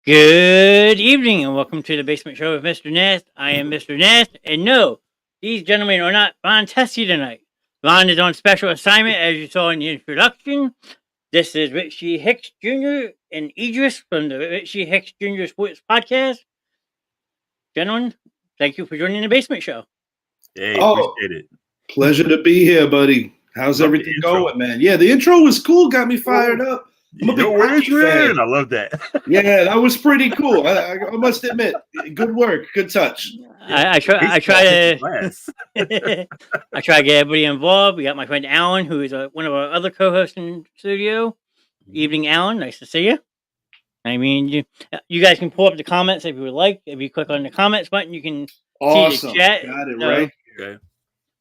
Good evening and welcome to the Basement Show with Mr. Knast. I am Mr. Knast, and no, these gentlemen are not Ron Tessing tonight. Ron is on special assignment, as you saw in the introduction. This is Richie Hicks Jr. and Idris from the Richie Hicks Jr. Sports Podcast. Gentlemen, thank you for joining the Basement Show. Hey, appreciate it. Pleasure to be here, buddy. How's everything going, man? Yeah, the intro was cool. Got me fired up. I'm a big Rocky fan. I love that. Yeah, that was pretty cool. I must admit, good work, good touch. I try to I try to get everybody involved. We got my friend Alan, who is one of our other co-hosts in the studio. Evening, Alan. Nice to see you. I mean, you guys can pull up the comments if you would like. If you click on the comments button, you can see the chat. Got it right. Okay.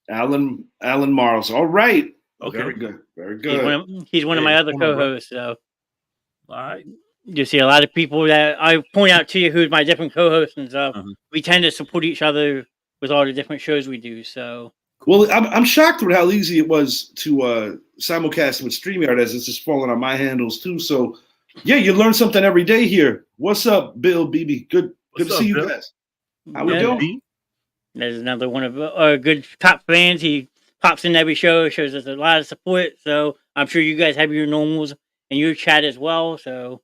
Alan Marls. All right. Okay. Very good. Very good. He's one of my other co-hosts. So, all right. You see a lot of people that I point out to you who's my different co-hosts and stuff. We tend to support each other with all the different shows we do. So, well, I'm shocked with how easy it was to simulcast with StreamYard, as it's just falling on my handles too. So, yeah, you learn something every day here. What's up, Bill, BB? Good to see you guys. How we doing? There's another one of our good top fans. He pops in every show, shows us a lot of support. So I'm sure you guys have your normals in your chat as well. So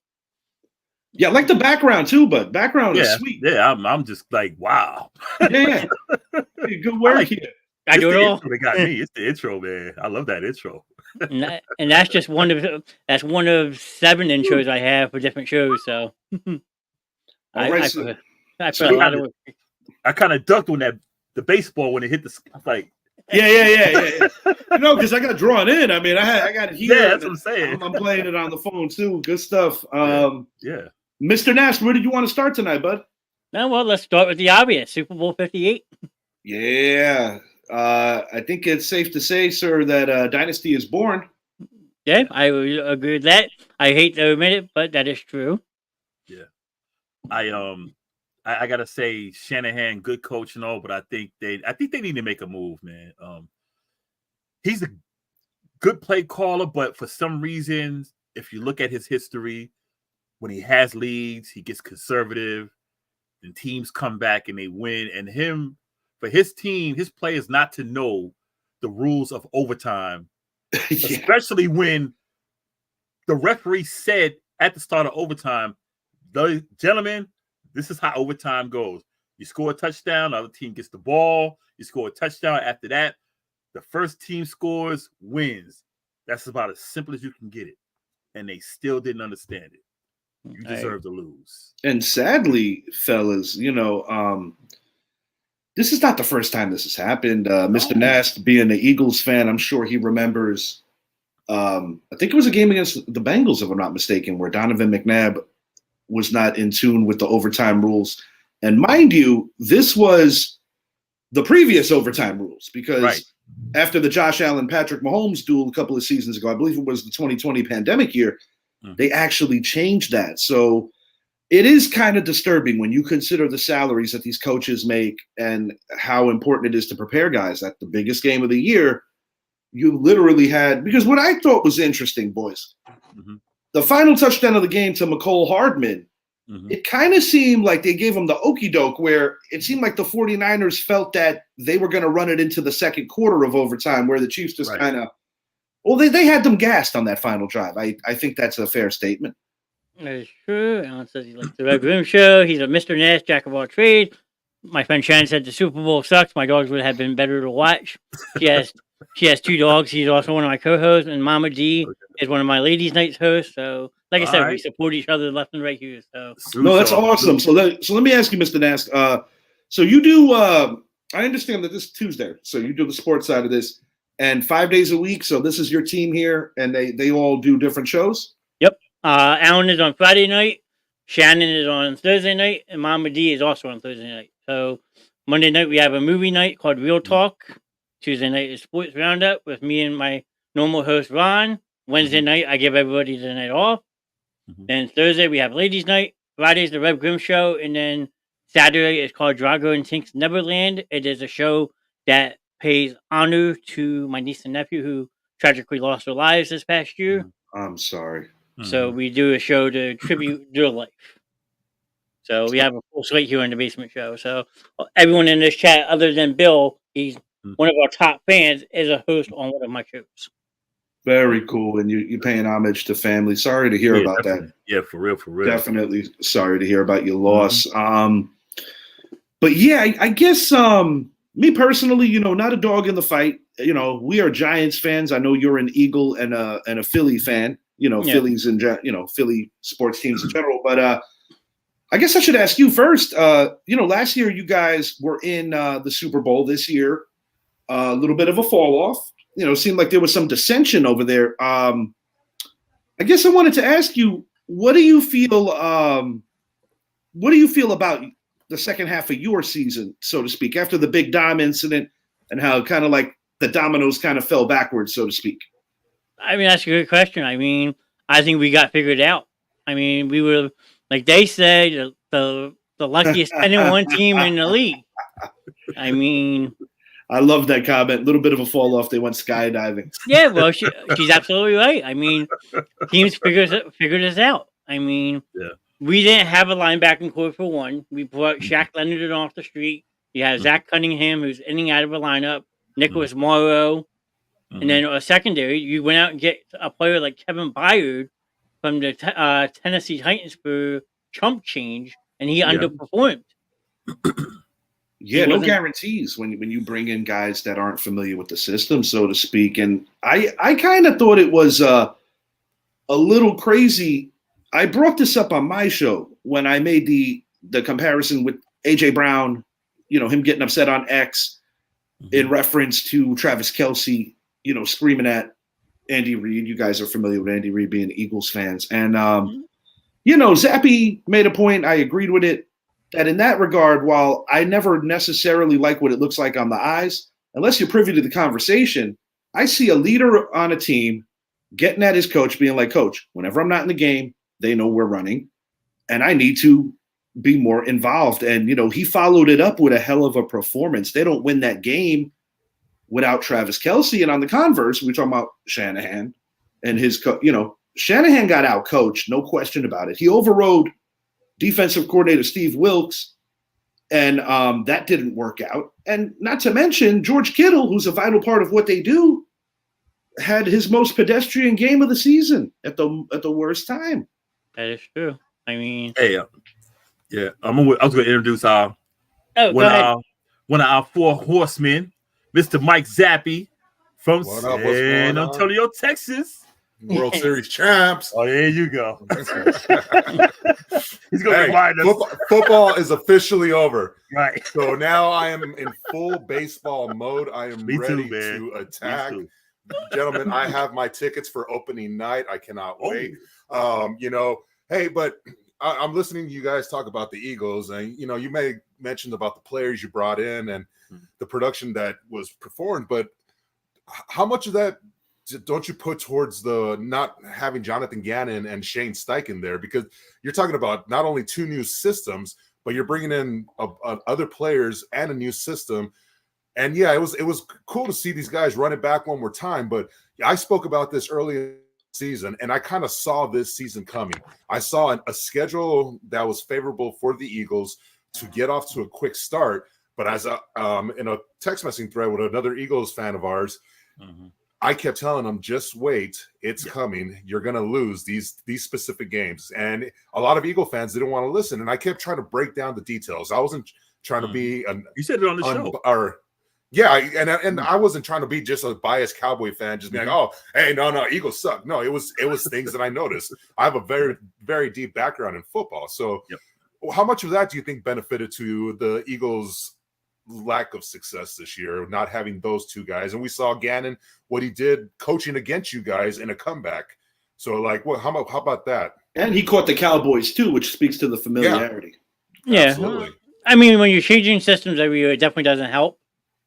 yeah, I like the background too, but background is sweet. Yeah, I'm just like, wow. Yeah. Hey, good work here. I do it all. They got me. It's the intro, man. I love that intro. and that's just one of 7 intros I have for different shows. So I put a lot of work. I kind of ducked on the baseball when it hit the like. Yeah. Because I got drawn in. I mean, I got it here. Yeah, that's what I'm saying. I'm playing it on the phone too. Good stuff. Yeah. Mr. Knast, where did you want to start tonight, bud? Now, well, let's start with the obvious. Super Bowl 58. Yeah. I think it's safe to say, sir, that Dynasty is born. Yeah, I would agree with that. I hate to admit it, but that is true. Yeah. I gotta say, Shanahan, good coach and all, but I think they need to make a move, man. He's a good play caller, but for some reason, if you look at his history, when he has leads, he gets conservative, and teams come back and they win. And for his team, his play is not to know the rules of overtime, especially when the referee said at the start of overtime, gentlemen, this is how overtime goes. You score a touchdown, the other team gets the ball. You score a touchdown. After that, the first team scores, wins. That's about as simple as you can get it. And they still didn't understand it. You deserve to lose. And sadly, fellas, this is not the first time this has happened. Mr. Knast, being an Eagles fan, I'm sure he remembers. I think it was a game against the Bengals, if I'm not mistaken, where Donovan McNabb was not in tune with the overtime rules. And mind you, this was the previous overtime rules because after the Josh Allen, Patrick Mahomes duel a couple of seasons ago, I believe it was the 2020 pandemic year, they actually changed that. So it is kind of disturbing when you consider the salaries that these coaches make and how important it is to prepare guys. At the biggest game of the year, you literally had, because what I thought was interesting, boys, the final touchdown of the game to McCole Hardman, it kind of seemed like they gave him the okie doke, where it seemed like the 49ers felt that they were going to run it into the second quarter of overtime, where the Chiefs just kind of, they had them gassed on that final drive. I think that's a fair statement. That is true. Alan says he likes the Red Room Show. He's a Mr. Knast, jack of all trades. My friend Shannon said the Super Bowl sucks. My dogs would have been better to watch. She has 2 dogs. He's also one of my co-hosts, and Mama D is one of my ladies' nights hosts. So, like I said, we support each other left and right here. So, no, that's awesome. So let me ask you, Mr. Knast. So you do. I understand that this is Tuesday. So you do the sports side of this, and 5 days a week. So this is your team here, and they all do different shows. Yep. Alan is on Friday night. Shannon is on Thursday night, and Mama D is also on Thursday night. So Monday night we have a movie night called Real Talk. Tuesday night is Sports Roundup with me and my normal host Ron. Wednesday night I give everybody the night off. Then Thursday we have Ladies Night. Friday's the Rev Grimm Show, and then Saturday is called Drago and Tink's Neverland. It is a show that pays honor to my niece and nephew who tragically lost their lives this past year. I'm sorry. So we do a show to tribute their life. So we have a full slate here in the Basement Show. So everyone in this chat, other than Bill, he's one of our top fans, is a host on one of my shows. Very cool. And you're paying homage to family. Sorry to hear about definitely. that. Yeah, for real. Definitely sorry to hear about your loss. But yeah, I guess me personally, not a dog in the fight. We are Giants fans. I know you're an Eagle and a Philly fan. Phillies and Philly sports teams in general. But I guess I should ask you first. Last year you guys were in the Super Bowl. This year, a little bit of a fall off. Seemed like there was some dissension over there. I guess I wanted to ask you, what do you feel? What do you feel about the second half of your season, so to speak, after the big Dom incident and how kind of like the dominoes kind of fell backwards, so to speak? I mean, that's a good question. I mean, I think we got figured out. I mean, we were, like they say, the luckiest 10-1 team in the league. I mean, I love that comment. A little bit of a fall off. They went skydiving. Yeah, well, she's absolutely right. I mean, teams figured us out. I mean, we didn't have a linebacking core for one. We brought Shaq Leonard off the street. You had Zach Cunningham, who's in and out of a lineup. Nicholas Morrow. And then a secondary, you went out and get a player like Kevin Byard from the Tennessee Titans for chump change, and he underperformed. Yeah, no guarantees when you bring in guys that aren't familiar with the system, so to speak. And I kind of thought it was a little crazy. I brought this up on my show when I made the comparison with A.J. Brown, him getting upset on X in reference to Travis Kelce, screaming at Andy Reid. You guys are familiar with Andy Reid being Eagles fans. And, Zappy made a point. I agreed with it. That in that regard, while I never necessarily like what it looks like on the eyes, unless you're privy to the conversation, I see a leader on a team getting at his coach, being like, Coach, whenever I'm not in the game, they know we're running, and I need to be more involved. And, he followed it up with a hell of a performance. They don't win that game without Travis Kelce. And on the converse, we're talking about Shanahan and his Shanahan got out coached, no question about it. He overrode defensive coordinator Steve Wilkes, and that didn't work out. And not to mention George Kittle, who's a vital part of what they do, had his most pedestrian game of the season at the worst time. That is true. I mean, hey, I was going to introduce one of our four horsemen, Mr. Mike Zappy from San Antonio, Texas. World Series champs. Oh, there you go. He's going to remind us. Football is officially over. Right. So now I am in full baseball mode. I am ready to attack. Gentlemen, I have my tickets for opening night. I cannot wait. Hey, but I'm listening to you guys talk about the Eagles, and you may mentioned about the players you brought in and the production that was performed, but how much of that don't you put towards the not having Jonathan Gannon and Shane Steichen there? Because you're talking about not only two new systems, but you're bringing in other players and a new system. And yeah, it was cool to see these guys run it back one more time. But I spoke about this early in the season, and I kind of saw this season coming. I saw a schedule that was favorable for the Eagles to get off to a quick start. But as in a text messaging thread with another Eagles fan of ours, I kept telling them, just wait, it's coming. You're going to lose these specific games. And a lot of Eagle fans didn't want to listen. And I kept trying to break down the details. I wasn't trying to be you said it on the show. And I wasn't trying to be just a biased Cowboy fan, just being like, oh, hey, no, Eagles suck. No, it was things that I noticed. I have a very, very deep background in football. So how much of that do you think benefited to the Eagles' lack of success this year, not having those two guys? And we saw Gannon, what he did coaching against you guys in a comeback. So how about that? And he caught the Cowboys too, which speaks to the familiarity. Yeah. Absolutely. I mean, when you're changing systems every year, it definitely doesn't help.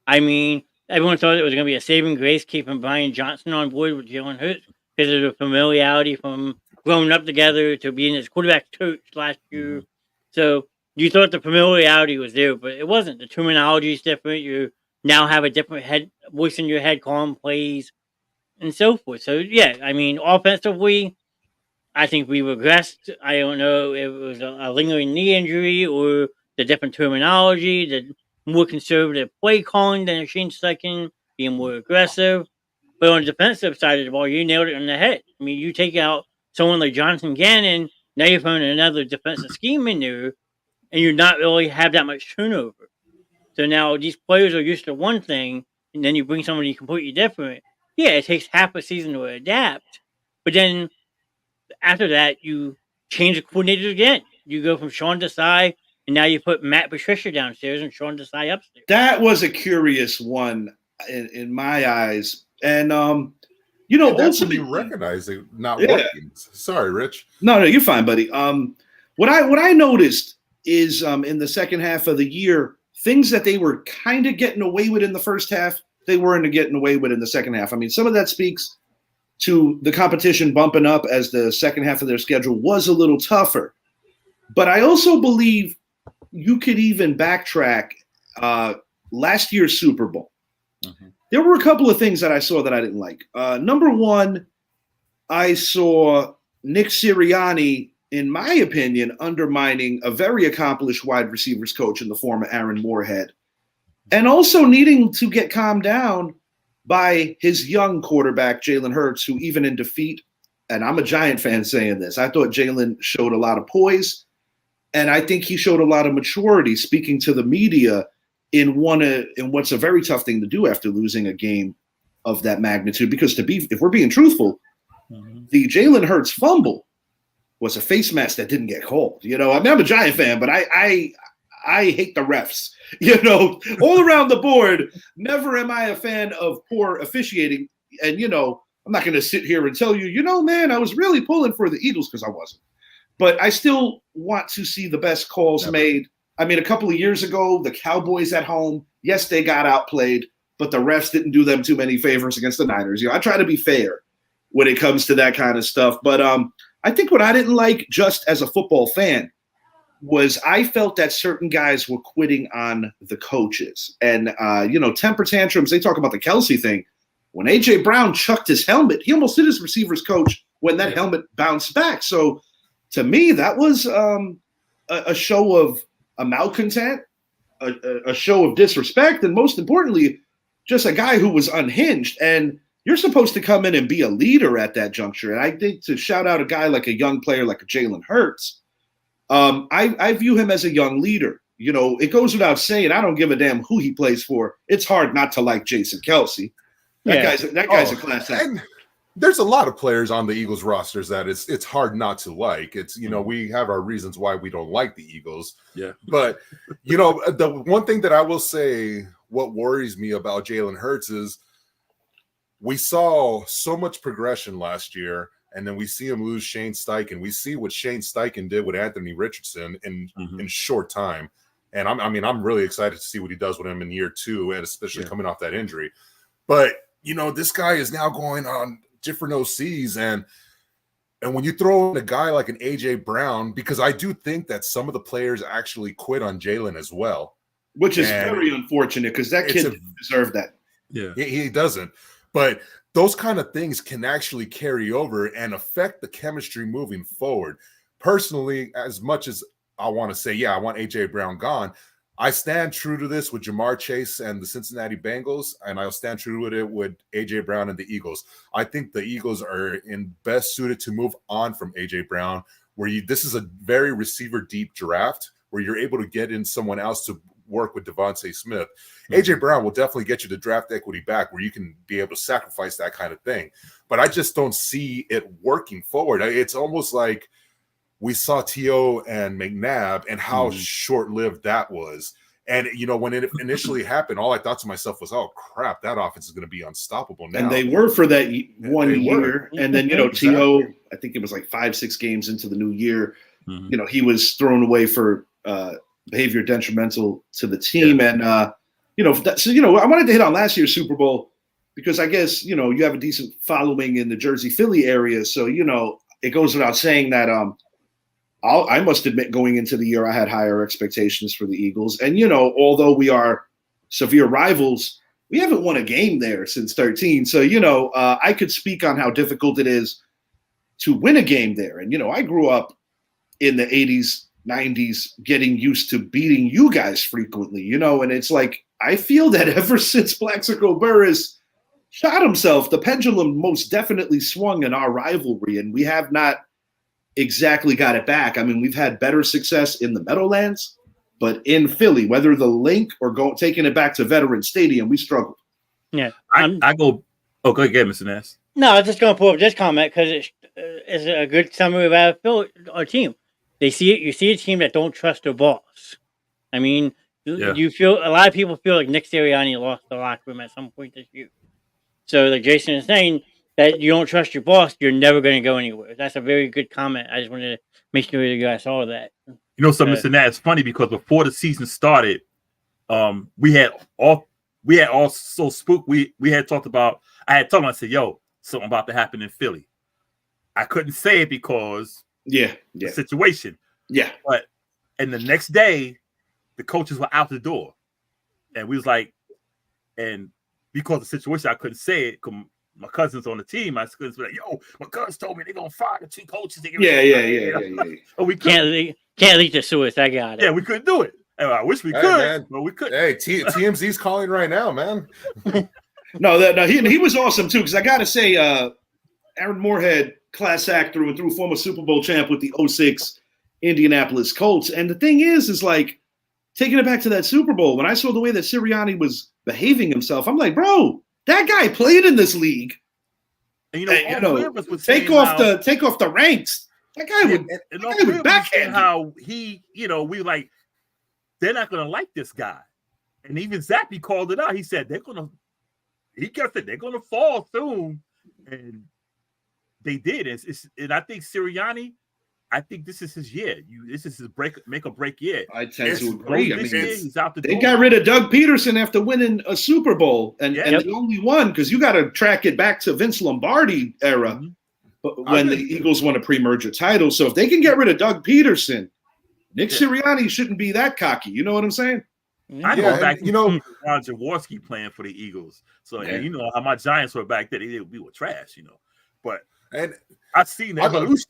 I mean, everyone thought it was going to be a saving grace keeping Brian Johnson on board with Jalen Hurts because of the familiarity from growing up together to being his quarterback coach last year. So you thought the familiarity was there, but it wasn't. The terminology is different. You now have a different voice in your head calling plays and so forth. So, yeah, I mean, offensively, I think we regressed. I don't know if it was a lingering knee injury or the different terminology, the more conservative play calling than Shane Steichen, being more aggressive. But on the defensive side of the ball, you nailed it on the head. I mean, you take out someone like Jonathan Gannon, now you're throwing another defensive scheme in there, and you not really have that much turnover. So now these players are used to one thing, and then you bring somebody completely different. Yeah, it takes half a season to adapt, but then after that, you change the coordinators again. You go from Sean Desai, and now you put Matt Patricia downstairs and Sean Desai upstairs. That was a curious one in my eyes. And, that's when you recognize it not working. Sorry, Rich. No, you're fine, buddy. What I noticed is in the second half of the year, things that they were kind of getting away with in the first half, they weren't getting away with in the second half. I mean, some of that speaks to the competition bumping up as the second half of their schedule was a little tougher. But I also believe you could even backtrack last year's Super Bowl. Mm-hmm. There were a couple of things that I saw that I didn't like. Number one, I saw Nick Sirianni, in my opinion, undermining a very accomplished wide receivers coach in the form of Aaron Moorhead, and also needing to get calmed down by his young quarterback, Jalen Hurts, who even in defeat, and I'm a Giant fan saying this, I thought Jalen showed a lot of poise, and I think he showed a lot of maturity speaking to the media in what's a very tough thing to do after losing a game of that magnitude. Because if we're being truthful, the Jalen Hurts fumble was a face mask that didn't get called. I mean, I'm a Giant fan, but I hate the refs. All around the board, never am I a fan of poor officiating. And, I'm not going to sit here and tell you, man, I was really pulling for the Eagles because I wasn't. But I still want to see the best calls made. I mean, a couple of years ago, the Cowboys at home, yes, they got outplayed, but the refs didn't do them too many favors against the Niners. I try to be fair when it comes to that kind of stuff. But I think what I didn't like just as a football fan was I felt that certain guys were quitting on the coaches. And, temper tantrums, they talk about the Kelsey thing. When A.J. Brown chucked his helmet, he almost hit his receivers coach when that helmet bounced back. So to me, that was a show of a malcontent, a show of disrespect, and most importantly, just a guy who was unhinged. And you're supposed to come in and be a leader at that juncture. And I think to shout out a guy like a young player like a Jalen Hurts, I view him as a young leader. It goes without saying, I don't give a damn who he plays for. It's hard not to like Jason Kelsey. That guy's a class act. And there's a lot of players on the Eagles rosters that it's hard not to like. It's, we have our reasons why we don't like the Eagles. Yeah. But, the one thing that I will say, what worries me about Jalen Hurts is we saw so much progression last year, and then we see him lose Shane Steichen. We see what Shane Steichen did with Anthony Richardson in short time. And I'm really excited to see what he does with him in year 2, and especially coming off that injury. But, this guy is now going on different OCs, and when you throw in a guy like an AJ Brown, because I do think that some of the players actually quit on Jalen as well, which is very unfortunate because that kid didn't deserve that. Yeah, he doesn't. But those kind of things can actually carry over and affect the chemistry moving forward. Personally, as much as I want to say, I want AJ Brown gone, I stand true to this with Jamar Chase and the Cincinnati Bengals, and I'll stand true with it with A.J. Brown and the Eagles. I think the Eagles are in best suited to move on from A.J. Brown, this is a very receiver-deep draft where you're able to get in someone else to work with Devontae Smith. A.J. Brown will definitely get you the draft equity back where you can be able to sacrifice that kind of thing. But I just don't see it working forward. It's almost like we saw T.O. and McNabb and how short-lived that was. And, when it initially happened, all I thought to myself was, oh, crap, that offense is going to be unstoppable now. And they were for that 1 year. And then, T.O., I think it was like 5-6 games into the new year, he was thrown away for behavior detrimental to the team. And, I wanted to hit on last year's Super Bowl because I guess, you have a decent following in the Jersey, Philly area. So, it goes without saying that I must admit going into the year, I had higher expectations for the Eagles. And, although we are severe rivals, we haven't won a game there since 13. So, I could speak on how difficult it is to win a game there. And, I grew up in the 80s, 90s, getting used to beating you guys frequently, and it's like, I feel that ever since Plaxico Burress shot himself, the pendulum most definitely swung in our rivalry, and we have not exactly got it back. I mean, we've had better success in the Meadowlands, but in Philly, whether the link or taking it back to Veterans Stadium, we struggled. Yeah. I go. Oh, go ahead, Mr. Ness. No, I was just going to pull up this comment because it's a good summary of our team. They see it. You see a team that don't trust their boss. I mean, you feel a lot of people feel like Nick Sirianni lost the locker room at some point this year. So, like Jason is saying, that you don't trust your boss, you're never going to go anywhere. That's a very good comment. I just wanted to make sure you guys saw that. Mr. Ness, it's funny because before the season started, we had also spook. We had talked about. I had told him, I said, "Yo, something about to happen in Philly." I couldn't say it because the situation. Yeah, and the next day, the coaches were out the door, and we was like, and because of the situation, I couldn't say it. My cousin's on the team. I couldn't be like, "Yo, my cousin told me they're gonna fire the 2 coaches." Yeah. But we can't leak the source. I got it. Yeah, we couldn't do it. I wish we could, man. but we couldn't. Hey, TMZ's calling right now, man. He was awesome too, because I got to say, Aaron Moorhead, class act through and through, former Super Bowl champ with the 06 Indianapolis Colts. And the thing is like, taking it back to that Super Bowl, when I saw the way that Sirianni was behaving himself, I'm like, bro, that guy played in this league. And take off the ranks. That guy would backhand how he, we like, they're not gonna like this guy. And even Zappy called it out. He said they're gonna fall soon. And they did. And I think Sirianni, I think this is his year. This is his make or break year. I tend to agree. He's out the door. They got rid of Doug Peterson after winning a Super Bowl, and the only one, because you got to track it back to Vince Lombardi era, when the Eagles won a pre-merger title. So if they can get rid of Doug Peterson, Nick Sirianni shouldn't be that cocky. You know what I'm saying? I go back to Ron Jaworski playing for the Eagles. So you know how my Giants were back then. We were trash, But I've seen the evolution.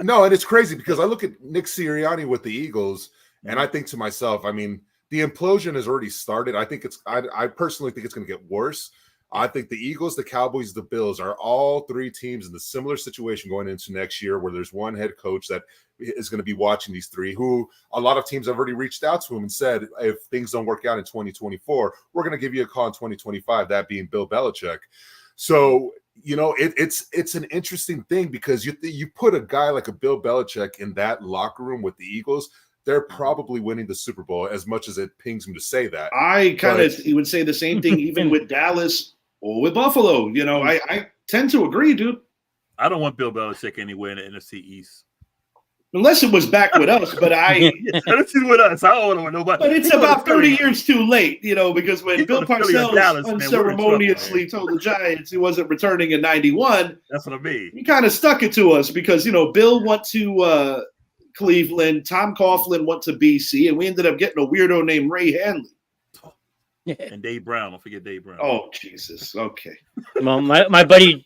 No, and it's crazy because I look at Nick Sirianni with the Eagles, and I think to myself, I mean, the implosion has already started. I personally think it's going to get worse. I think the Eagles, the Cowboys, the Bills are all 3 teams in the similar situation going into next year, where there's one head coach that is going to be watching these 3, who a lot of teams have already reached out to him and said, if things don't work out in 2024, we're going to give you a call in 2025, that being Bill Belichick. So, it's an interesting thing because you put a guy like a Bill Belichick in that locker room with the Eagles, they're probably winning the Super Bowl, as much as it pings me to say that. I kind of would say the same thing even with Dallas or with Buffalo. I tend to agree, dude. I don't want Bill Belichick anywhere in the NFC East. Unless it was back with us, but it's with us. I don't want nobody. But it's about 30 years too late, because when Bill Parcells unceremoniously told the Giants he wasn't returning in 91, that's what I mean. He kind of stuck it to us because, Bill went to Cleveland, Tom Coughlin went to BC, and we ended up getting a weirdo named Ray Hanley. And Dave Brown. Don't forget Dave Brown. Oh, Jesus. Okay. Well, my buddy,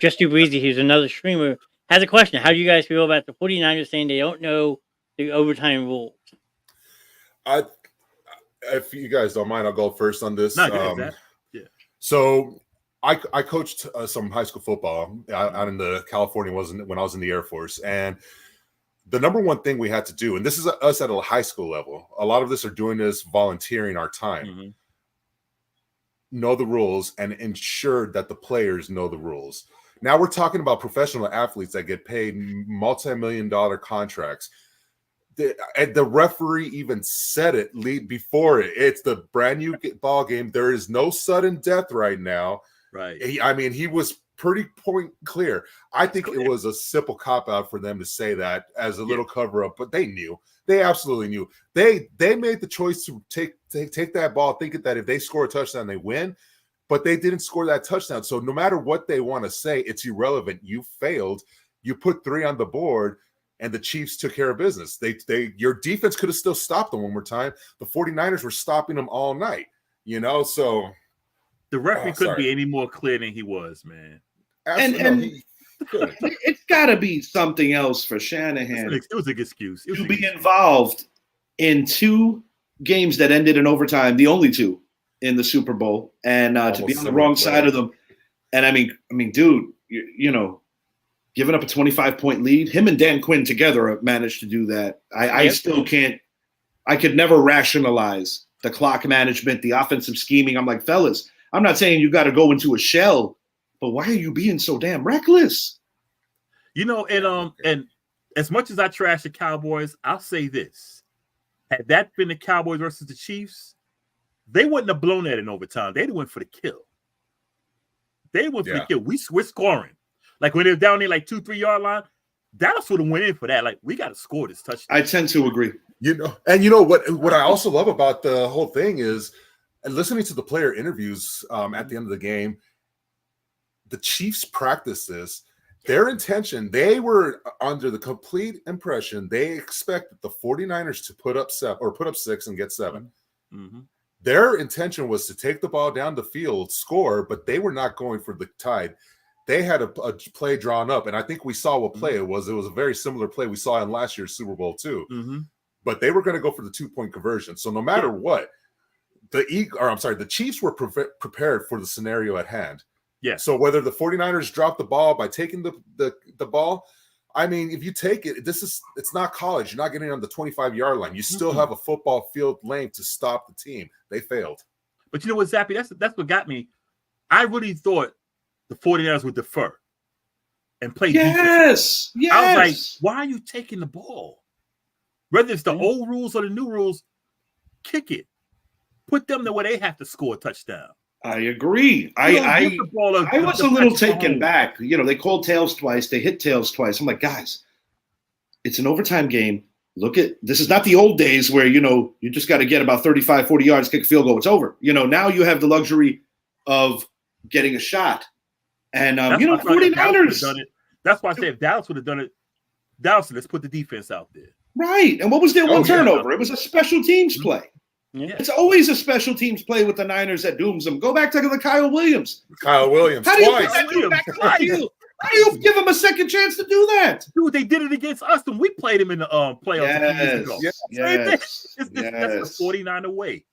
Just Too Breezy, who's another streamer, has a question. How do you guys feel about the 49ers saying they don't know the overtime rules? If you guys don't mind, I'll go first on this. No, So I coached some high school football out in the California when I was in the Air Force. And the number one thing we had to do, and this is us at a high school level, a lot of this are doing this volunteering our time. Mm-hmm. Know the rules and ensure that the players know the rules. Now we're talking about professional athletes that get paid multi-million-dollar contracts. The referee even said it before it. It's the brand new ball game. There is no sudden death right now. Right. He was pretty point clear. I think it was a simple cop-out for them to say that as a little cover-up, but they knew. They absolutely knew. They made the choice to take that ball, thinking that if they score a touchdown, they win. But they didn't score that touchdown. So no matter what they want to say, it's irrelevant. You failed. You put 3 on the board, and the Chiefs took care of business. Your defense could have still stopped them one more time. The 49ers were stopping them all night, so the referee couldn't be any more clear than he was, man. And It's got to be something else for Shanahan. It was a good excuse. To be involved in 2 games that ended in overtime, the only 2 in the Super Bowl, and to be on the wrong side of them. And I mean, dude, you know, giving up a 25-point lead, him and Dan Quinn together have managed to do that. I still can't. I could never rationalize the clock management, the offensive scheming. I'm like, fellas, I'm not saying you got to go into a shell, but why are you being so damn reckless? You know, and as much as I trash the Cowboys, I'll say this. Had that been the Cowboys versus the Chiefs, they wouldn't have blown that in overtime. They'd have went for the kill. They went for the kill. We're scoring. Like when they're down there like 2-3 yard line, Dallas would have went in for that. Like, we got to score this touchdown. I tend to agree. You know, and you know what I also love about the whole thing is, and listening to the player interviews at the end of the game, the Chiefs practices. Their intention, they were under the complete impression they expected the 49ers to put up 6 and get 7. Mm-hmm. Their intention was to take the ball down the field, score, but they were not going for the tide. They had a play drawn up, and I think we saw what play it was. It was a very similar play we saw in last year's Super Bowl too. Mm-hmm. But they were going to go for the 2-point conversion. So no matter what, the Chiefs were prepared for the scenario at hand. Yeah. So whether the 49ers dropped the ball by taking the ball, I mean, if you take it, it's not college. You're not getting on the 25-yard line. You still have a football field length to stop the team. They failed. But you know what, Zappy? That's what got me. I really thought the 49ers would defer and play defense. Yes. I was like, why are you taking the ball? Whether it's the old rules or the new rules, kick it. Put them to where they have to score a touchdown. I agree. I was a little taken back. You know, they called tails twice. They hit tails twice. I'm like, guys, it's an overtime game. This is not the old days where, you know, you just got to get about 35, 40 yards, kick a field goal, it's over. You know, now you have the luxury of getting a shot. And, you know, 49ers. That's why I say if Dallas would have done it, let's put the defense out there. Right. And what was their one turnover? It was a special teams play. Yeah. It's always a special teams play with the Niners that dooms them. Go back to the Kyle Williams. How do you give him a second chance to do that? Dude, they did it against us when we played him in the playoffs a few years ago. Yes. That's the 49er way.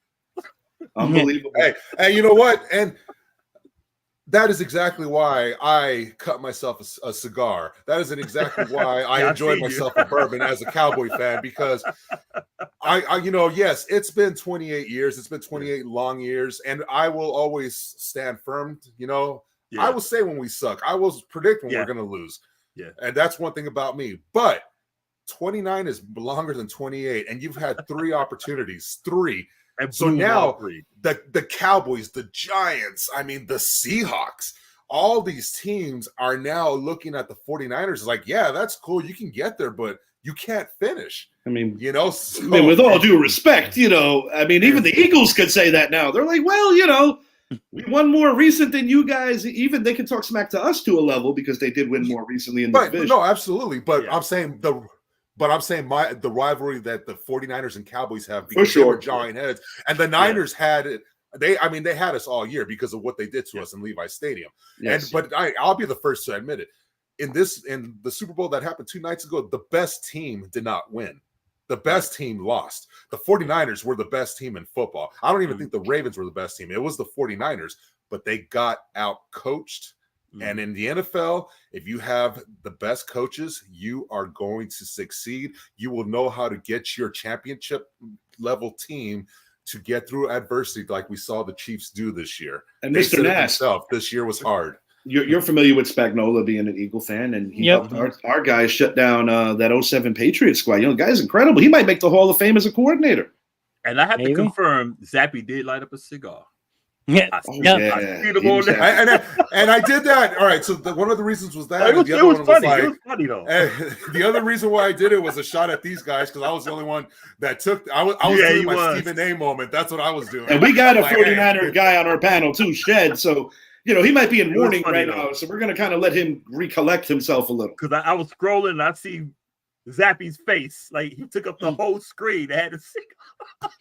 Unbelievable. Hey, you know what? And that is exactly why I cut myself a cigar. That is exactly why I enjoyed myself a bourbon as a Cowboy fan, because I you know, yes, it's been 28 years. It's been 28 long years, and I will always stand firm. You know, I will say when we suck. I will predict when we're going to lose. Yeah, and that's one thing about me. But 29 is longer than 28, and you've had 3 opportunities. 3. And so now the Cowboys, the Giants, I mean, the Seahawks, all these teams are now looking at the 49ers like, yeah, that's cool. You can get there, but you can't finish. I mean, you know, with all due respect, you know, I mean, even the Eagles could say that now. They're like, well, you know, we won more recent than you guys. Even they can talk smack to us to a level because they did win more recently in the division. No, absolutely. But I'm saying the rivalry that the 49ers and Cowboys have, because they were jawing heads, and the Niners had it. They had us all year because of what they did to us in Levi's Stadium. Yes. But I'll be the first to admit it. In the Super Bowl that happened 2 nights ago, the best team did not win. The best team lost. The 49ers were the best team in football. I don't even think the Ravens were the best team. It was the 49ers, but they got out coached. And in the NFL, if you have the best coaches, you are going to succeed. You will know how to get your championship level team to get through adversity like we saw the Chiefs do this year. And Mr. Knast, this year was hard. You're familiar with Spagnuolo being an Eagle fan, and he helped our guys shut down that 07 Patriots squad. You know, the guy's incredible. He might make the Hall of Fame as a coordinator. And I have to confirm, Zappy did light up a cigar. Yeah. And I did that. All right. So one of the reasons was that. It was funny. It was funny though. The other reason why I did it was a shot at these guys, because I was the only one that took. I was doing my Stephen A moment. That's what I was doing. And we got a 49er guy on our panel too, Shed. So you know he might be in mourning right now. So we're gonna kind of let him recollect himself a little. Because I was scrolling and I see Zappy's face, like he took up the whole screen. They had a cigar.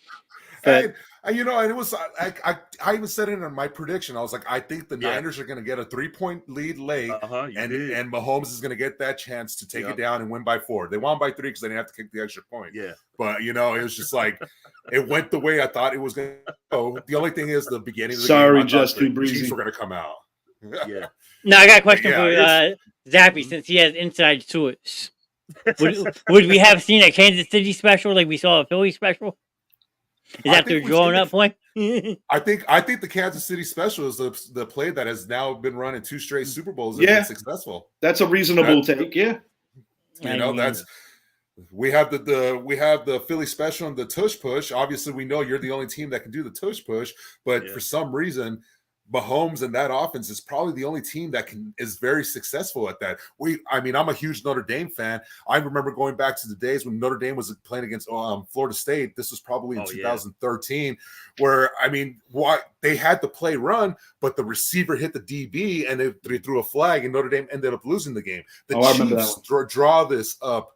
But and it was I even said it in my prediction. I was like, I think the Niners are going to get a 3-point lead late, and Mahomes is going to get that chance to take it down and win by 4. They won by 3 because they didn't have to kick the extra point. Yeah, but it was just like it went the way I thought it was going to go. The only thing is the beginning of the game. Just too the breezy. Chiefs were going to come out. Yeah. Now I got a question for Zappy, since he has inside source. Would we have seen a Kansas City special like we saw a Philly special? Is that their drawing up point? I think the Kansas City special is the play that has now been run in 2 straight Super Bowls and been successful. That's a reasonable take. Yeah, we have the Philly special and the tush push. Obviously, we know you're the only team that can do the tush push, but for some reason, Mahomes and that offense is probably the only team that is very successful at that. I'm a huge Notre Dame fan. I remember going back to the days when Notre Dame was playing against Florida State. This was probably in 2013, where they had the play run, but the receiver hit the DB and they threw a flag, and Notre Dame ended up losing the game. The Chiefs draw this up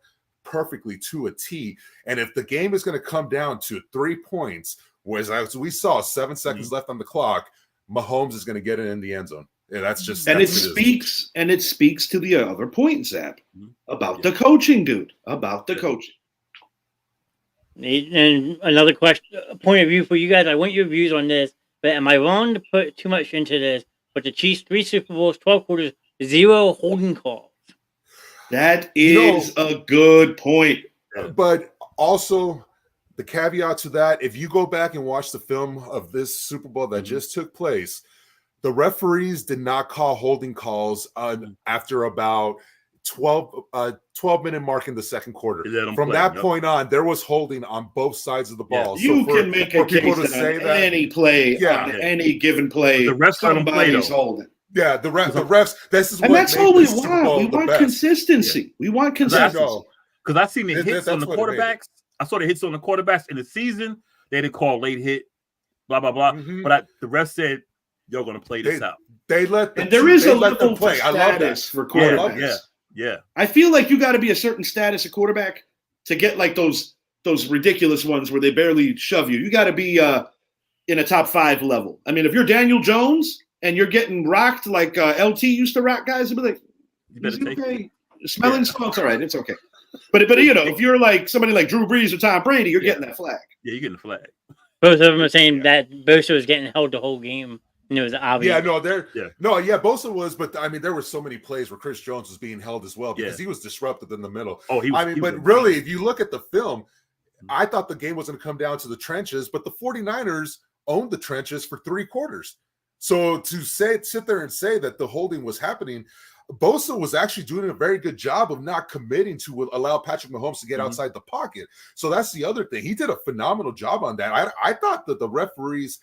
perfectly to a T, and if the game is going to come down to 3 points, as we saw 7 seconds left on the clock, Mahomes is going to get it in the end zone. Yeah, that's just it speaks to the other point, Zap, about the coaching, dude. About the coaching. And another point of view for you guys. I want your views on this. But am I wrong to put too much into this? But the Chiefs 3 Super Bowls, 12 quarters, 0 holding calls. That is a good point. But also, the caveat to that, if you go back and watch the film of this Super Bowl that just took place, the referees did not call holding calls after about 12-minute mark in the second quarter. From that point on, there was holding on both sides of the ball. You can make a case that on any play, on any given play, the refs somebody's holding. Yeah, the refs. This is and that's all we want. We want consistency. Yeah. We want consistency. Because I've seen the hits on the quarterbacks. I saw the hits on the quarterbacks in the season. They didn't call late hit, blah, blah, blah. But the ref said, you're going to play this out. They let them, and there is a level play. status for quarterbacks. Yeah. I feel like you got to be a certain status at quarterback to get like those ridiculous ones where they barely shove you. You got to be in a top 5 level. I mean, if you're Daniel Jones and you're getting rocked like LT used to rock guys, you'd be like, you better take it. Smelling smells all right. It's okay. But if you're like somebody like Drew Brees or Tom Brady, you're getting that flag. Yeah, you're getting the flag. Both of them are saying that Bosa was getting held the whole game. And it was obvious. Bosa was, but I mean, there were so many plays where Chris Jones was being held as well because he was disrupted in the middle. Really, if you look at the film, I thought the game was going to come down to the trenches, but the 49ers owned the trenches for 3 quarters. So to sit there and say that the holding was happening, Bosa was actually doing a very good job of not committing to allow Patrick Mahomes to get outside the pocket. So that's the other thing. He did a phenomenal job on that. I thought that the referees,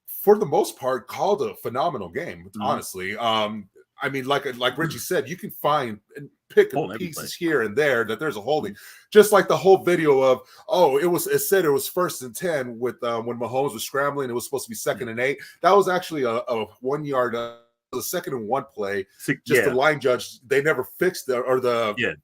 for the most part, called a phenomenal game, honestly. I mean, like Richie said, you can find and pick pieces here and there that there's a holding. Just like the whole video of, it said it was 1st and 10 with when Mahomes was scrambling. It was supposed to be 2nd and 8. That was actually a 1 yard, the 2nd and 1 play. The line judge, they never fixed it, or the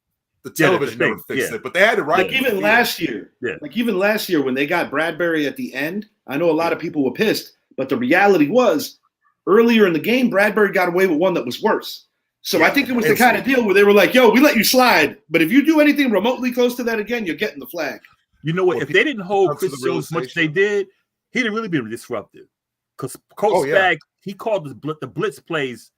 television never fixed it. But they had it right. Like even last year, when they got Bradbury at the end, I know a lot of people were pissed, but the reality was, earlier in the game, Bradbury got away with one that was worse. So I think it was the kind of deal where they were like, yo, we let you slide, but if you do anything remotely close to that again, you're getting the flag. You know what? If they didn't hold Chris Jones as much as they did, he'd have really been disruptive. Because Coach Spag, he called the blitz plays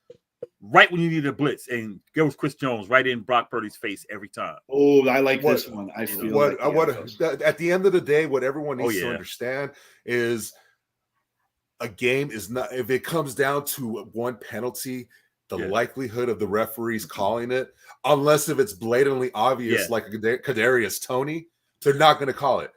right when you needed a blitz, and there was Chris Jones right in Brock Purdy's face every time. Oh, I like this one. I feel at the end of the day, what everyone needs to understand is a game is not, if it comes down to one penalty, the likelihood of the referees calling it, unless if it's blatantly obvious, like Kadarius Toney, they're not going to call it.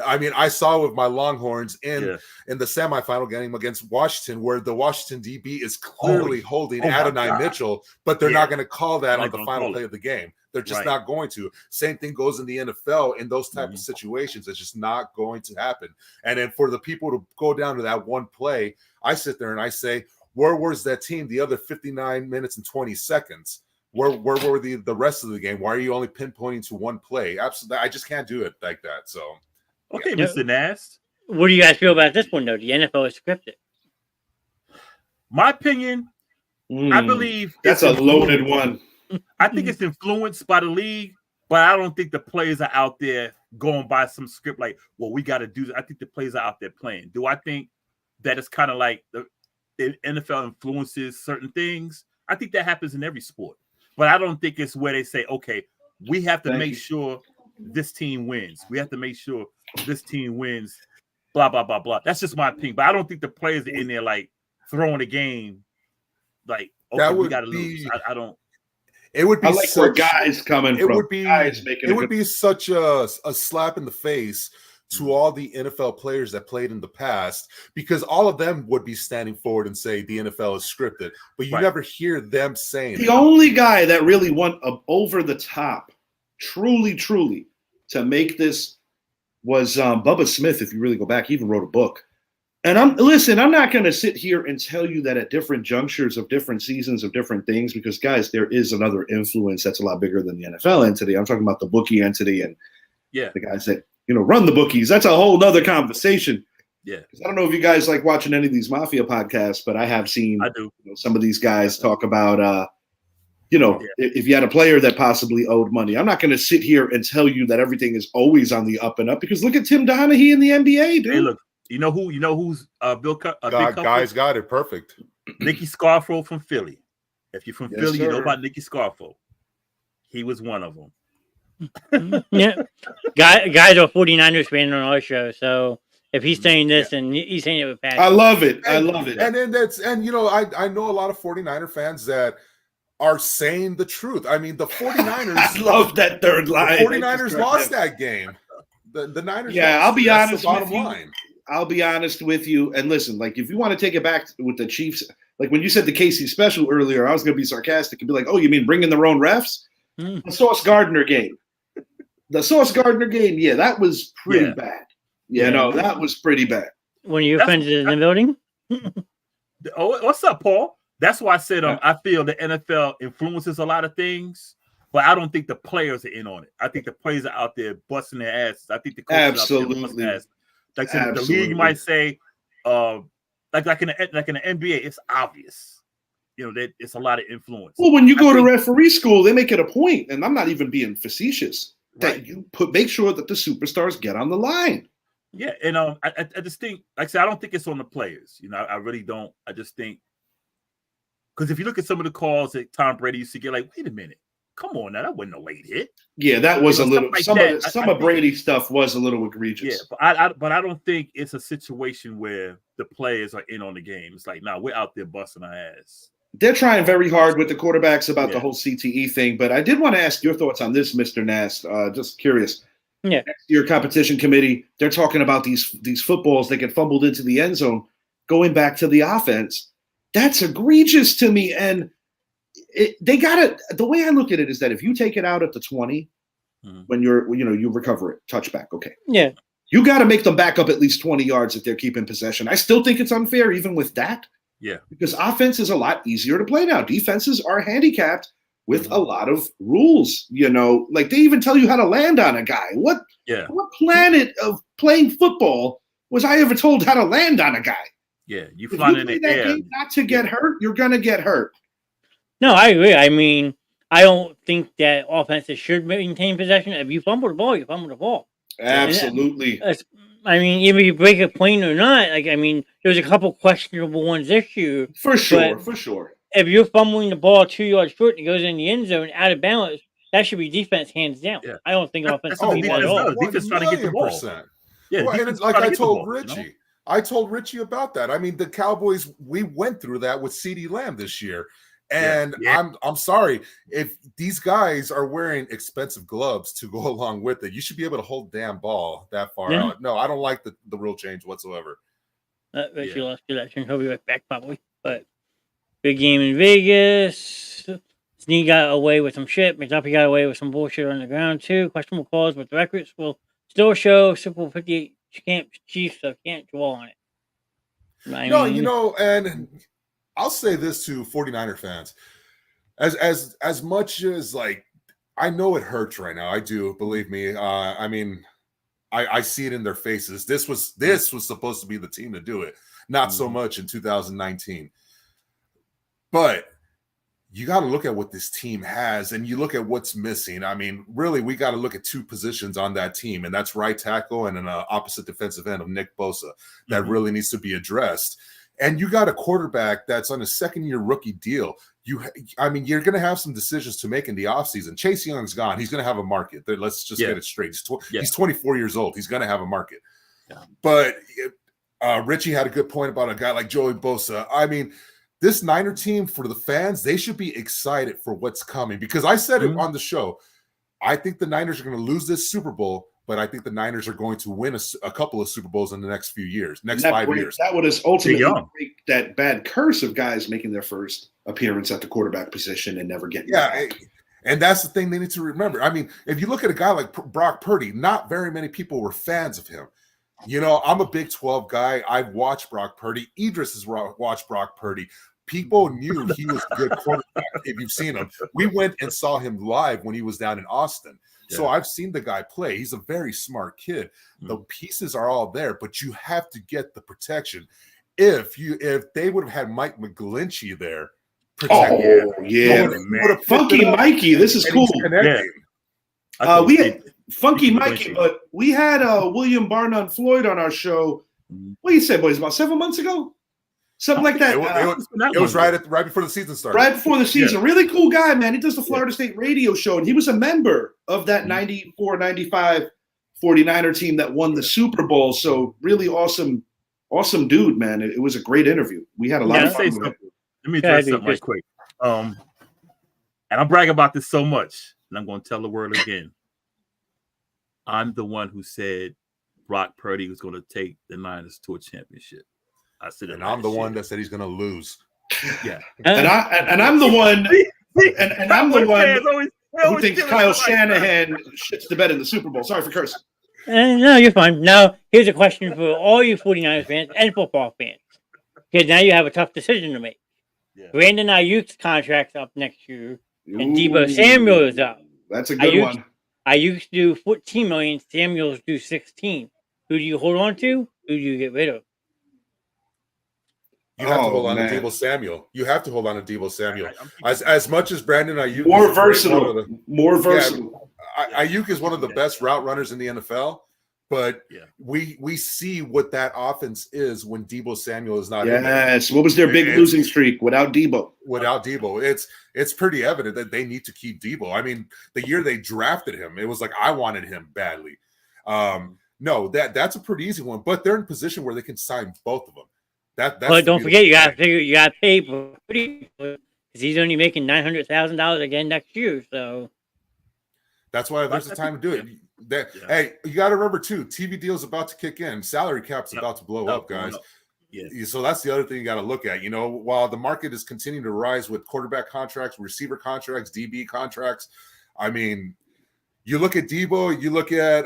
I mean, I saw with my Longhorns in the semifinal game against Washington, where the Washington DB is clearly holding Adonai Mitchell, but they're not going to call that on the final play of the game. They're just not going to. Same thing goes in the NFL in those type of situations. It's just not going to happen. And then for the people to go down to that one play, I sit there and I say, where was that team the other 59 minutes and 20 seconds? Where were the rest of the game? Why are you only pinpointing to one play? Absolutely, I just can't do it like that. So. Okay, Mr. Knast. What do you guys feel about this one, though? The NFL is scripted. My opinion, I believe that's a loaded one. I think it's influenced by the league, but I don't think the players are out there going by some script like, well, we got to do this. I think the players are out there playing. Do I think that it's kind of like the NFL influences certain things? I think that happens in every sport, but I don't think it's where they say, okay, we have to make sure this team wins. We have to make sure this team wins, blah, blah, blah, blah. That's just my opinion, but I don't think the players are in there like throwing a game like, okay, we got to lose. I don't. It would be like where guys coming from. It would be such a slap in the face to all the NFL players that played in the past, because all of them would be standing forward and say the NFL is scripted, but you never hear them saying the only guy that really went over the top, truly, to make this was Bubba Smith. If you really go back, he even wrote a book. And I'm not going to sit here and tell you that at different junctures of different seasons of different things, because guys, there is another influence that's a lot bigger than the NFL entity. I'm talking about the bookie entity and the guys that, run the bookies. That's a whole nother conversation. Yeah. I don't know if you guys like watching any of these mafia podcasts, but I have seen some of these guys talk about, if you had a player that possibly owed money. I'm not going to sit here and tell you that everything is always on the up and up, because look at Tim Donaghy in the NBA, dude. Hey, look. You know who's Bill guys got it perfect. Nicky Scarfo from Philly. If you're from Philly, sir. you know about Nicky Scarfo. He was one of them. Yeah, guys are 49ers fan on our show, so if he's saying this and he's saying it with passion, I love it. I love it. And then I know a lot of 49er fans that are saying the truth. I mean, the 49ers I love that third line. The 49ers lost that game. The Niners. Yeah, lost. I'll be That's honest the bottom with you. line. I'll be honest with you. And listen, like, if you want to take it back with the Chiefs, like when you said the KC special earlier, I was going to be sarcastic and be like, oh, you mean bringing their own refs? The Sauce Gardner game. Yeah, that was pretty bad. That was pretty bad. When your friends in the building? Oh, what's up, Paul? That's why I said I feel the NFL influences a lot of things, but I don't think the players are in on it. I think the players are out there busting their asses. I think the coaches are out there busting their asses. Like the league might say, like in the NBA, it's obvious, that it's a lot of influence. Well, when you go to referee school, they make it a point, and I'm not even being facetious, that you make sure that the superstars get on the line. Yeah, and I just think, like I said, I don't think it's on the players. I really don't. I just think, because if you look at some of the calls that Tom Brady used to get, like, wait a minute. Come on, now that wasn't a late hit. Yeah, that was a little. Like some of Brady's stuff was a little egregious. Yeah, but I don't think it's a situation where the players are in on the game. It's like, nah, we're out there busting our ass. They're trying very hard with the quarterbacks about the whole CTE thing. But I did want to ask your thoughts on this, Mr. Knast. Just curious. Yeah. Next year competition committee, they're talking about these footballs that get fumbled into the end zone, going back to the offense. That's egregious to me, and. They got it. The way I look at it is that if you take it out at the 20, when you recover it, touchback, okay. Yeah. You got to make them back up at least 20 yards if they're keeping possession. I still think it's unfair even with that. Yeah. Because offense is a lot easier to play now. Defenses are handicapped with a lot of rules, like they even tell you how to land on a guy. What planet of playing football was I ever told how to land on a guy? Yeah. You flying in the air. Game not to get hurt, you're going to get hurt. No, I agree. I mean, I don't think that offenses should maintain possession. If you fumble the ball, you fumble the ball. Absolutely. I mean, even if you break a plane or not, there's a couple questionable ones this year. For sure. If you're fumbling the ball 2 yards short and it goes in the end zone out of balance, that should be defense hands down. Yeah. I don't think offense should be at all. Defense trying to get the ball. Yeah, well, and it's like I told Richie. I told Richie about that. I mean, the Cowboys, we went through that with CeeDee Lamb this year. And I'm sorry, if these guys are wearing expensive gloves to go along with it, you should be able to hold damn ball that far out. No, I don't like the rule change whatsoever. Richie lost connection. He'll be right back probably. But big game in Vegas. Snead got away with some shit. McDuffie got away with some bullshit on the ground too. Questionable calls, but the records will still show Super Bowl 58 Chiefs, so can't dwell on it. And I'll say this to 49er fans. As much as, like, I know it hurts right now. I do, believe me. I mean, I see it in their faces. This was supposed to be the team to do it, not so much in 2019. But you got to look at what this team has, and you look at what's missing. I mean, really, we got to look at two positions on that team, and that's right tackle and an opposite defensive end of Nick Bosa that really needs to be addressed. And you got a quarterback that's on a second-year rookie deal. You're going to have some decisions to make in the offseason. Chase Young's gone. He's going to have a market. Let's just get it straight. He's 24 years old. He's going to have a market. Yeah. But Richie had a good point about a guy like Joey Bosa. I mean, this Niner team, for the fans, they should be excited for what's coming, because I said it on the show. I think the Niners are going to lose this Super Bowl, but I think the Niners are going to win a couple of Super Bowls in the next few years, next 5 years. That would ultimately break that bad curse of guys making their first appearance at the quarterback position and never getting back. And that's the thing they need to remember. I mean, if you look at a guy like Brock Purdy, not very many people were fans of him. You know, I'm a Big 12 guy. I've watched Brock Purdy. Idris has watched Brock Purdy. People knew he was a good quarterback if you've seen him. We went and saw him live when he was down in Austin. Yeah. So I've seen the guy play. He's a very smart kid. The pieces are all there, but you have to get the protection. If they would have had Mike McGlinchey there, Funky Mikey, this is cool. We had Funky Mikey, but we had William Barnum Floyd on our show. What do you say, boys? About 7 months ago. Something like that. It was right before the season started. Right before the season. Yeah. Really cool guy, man. He does the Florida State radio show, and he was a member of that 94-95 49er team that won the Super Bowl. So really awesome dude, man. It was a great interview. We had a lot of fun with it. Let me address something right quick. And I brag about this so much, and I'm going to tell the world again. I'm the one who said Brock Purdy was going to take the Niners to a championship. I said, and I'm the one that said he's going to lose. Yeah, and I'm the one, and I'm the one who thinks Kyle Shanahan shits the bed in the Super Bowl. Sorry for cursing. No, you're fine. Now, here's a question for all you 49ers fans and football fans, because now you have a tough decision to make. Yeah. Brandon Ayuk's contract's up next year, and Deebo Samuel is up. That's a good one. Ayuk's due $14 million. Samuel's due $16. Who do you hold on to? Who do you get rid of? You have to hold on to Deebo Samuel. You have to hold on to Deebo Samuel. As much as Brandon Ayuk, more versatile. Ayuk is one of the best route runners in the NFL. But we see what that offense is when Deebo Samuel is not in there. Yes. What was their big losing streak without Deebo? Without Deebo. It's pretty evident that they need to keep Deebo. I mean, the year they drafted him, it was like I wanted him badly. No, that's a pretty easy one. But they're in a position where they can sign both of them. But don't forget, you got to pay for because he's only making $900,000 again next year. So that's why there's the time to do it. Hey, you got to remember too, TV deal's about to kick in. Salary cap's about to blow up, guys. Yeah. So that's the other thing you got to look at. You know, while the market is continuing to rise with quarterback contracts, receiver contracts, DB contracts. I mean, you look at Deebo, you look at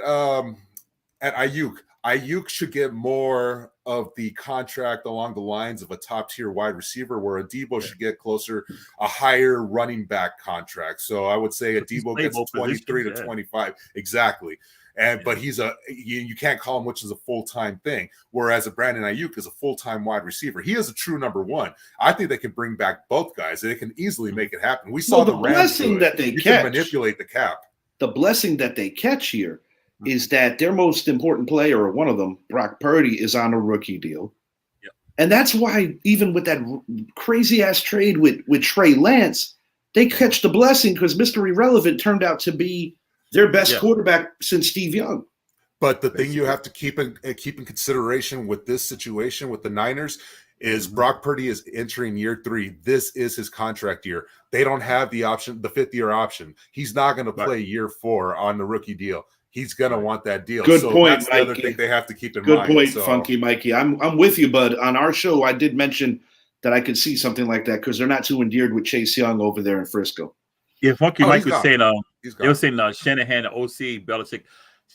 Ayuk. Ayuk should get more of the contract along the lines of a top-tier wide receiver, where a Deebo should get closer, a higher running back contract. So I would say a Deebo gets 23 to 25. Exactly. But he's you can't call him, which is a full-time thing, whereas a Brandon Ayuk is a full-time wide receiver. He is a true number one. I think they can bring back both guys. They can easily make it happen. We saw the blessing that they can manipulate the cap. The blessing that they catch here is that their most important player, or one of them, Brock Purdy, is on a rookie deal. Yep. And that's why, even with that crazy-ass trade with Trey Lance, they catch the blessing because Mr. Irrelevant turned out to be their best quarterback since Steve Young. But the thing you have to keep in consideration with this situation with the Niners is Brock Purdy is entering year 3. This is his contract year. They don't have the option, the 5th-year option. He's not going to play year 4 on the rookie deal. He's gonna want that deal. Good point, that's the other thing they have to keep in mind. Good point, Funky Mikey. I'm with you, bud. On our show, I did mention that I could see something like that because they're not too endeared with Chase Young over there in Frisco. Yeah, Funky Mike was saying, they were saying Shanahan, the OC, Belichick.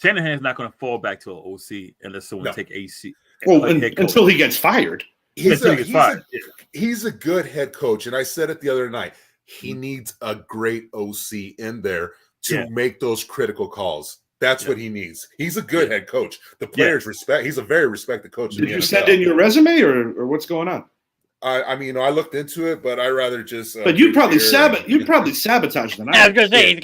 Shanahan's not going to fall back to an OC unless someone take AC. Well, until he gets fired. He's a good head coach, and I said it the other night. He needs a great OC in there to make those critical calls. That's what he needs. He's a good head coach. The players respect. He's a very respected coach. Did you send in your resume or what's going on? I mean, I looked into it, but I rather just. But you'd probably sabotage the night. I was gonna say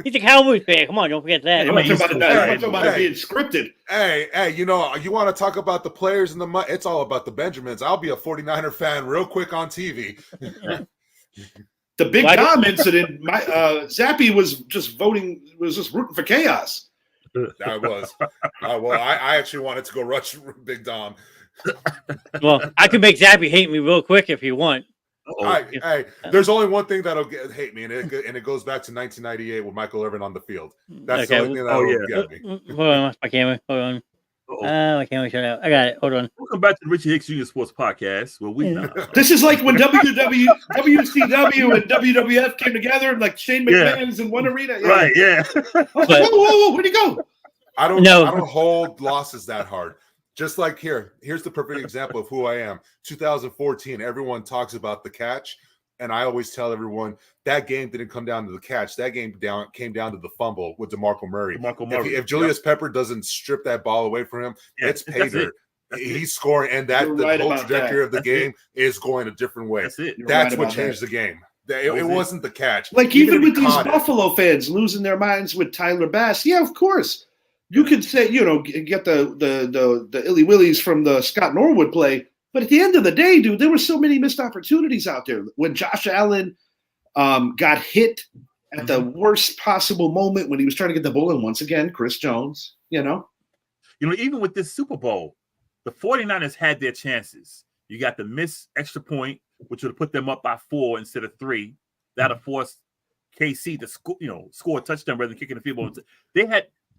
he's a Cowboys fan. Come on, don't forget that. I'm talking about it being scripted. Hey, you want to talk about the players in the mud? It's all about the Benjamins. I'll be a 49er fan real quick on TV. The Big Dom incident, Zappy was just rooting for chaos. I was. I actually wanted to go rush Big Dom. Well, I could make Zappy hate me real quick if you want. Hey, there's only one thing that'll hate me, and it goes back to 1998 with Michael Irvin on the field. That's the only thing that'll get me. Hold on, my camera. Hold on. My camera shut out. I got it. Hold on. Welcome back to the Richie Hicks Jr. Sports Podcast. Well, this is like when WCW and WWF came together, and like Shane McMahon's in one arena. Yeah. Right? Yeah. Whoa! Where'd he go? I don't hold losses that hard. Just like here's the perfect example of who I am. 2014, everyone talks about the catch, and I always tell everyone that game didn't come down to the catch. That game came down to the fumble with DeMarco Murray. If Julius Pepper doesn't strip that ball away from him, it's pay dirt. He's scoring, and the whole trajectory of the game is going a different way. That's what changed the game. It wasn't the catch. Like even with these Buffalo fans losing their minds with Tyler Bass, yeah, of course. You could say, get the illy willies from the Scott Norwood play, but at the end of the day, dude, there were so many missed opportunities out there. When Josh Allen got hit at the worst possible moment when he was trying to get the ball, and once again, Chris Jones, even with this Super Bowl, the 49ers had their chances. You got the missed extra point, which would have put them up by 4 instead of 3. That'd have forced KC to score a touchdown rather than kicking the field goal.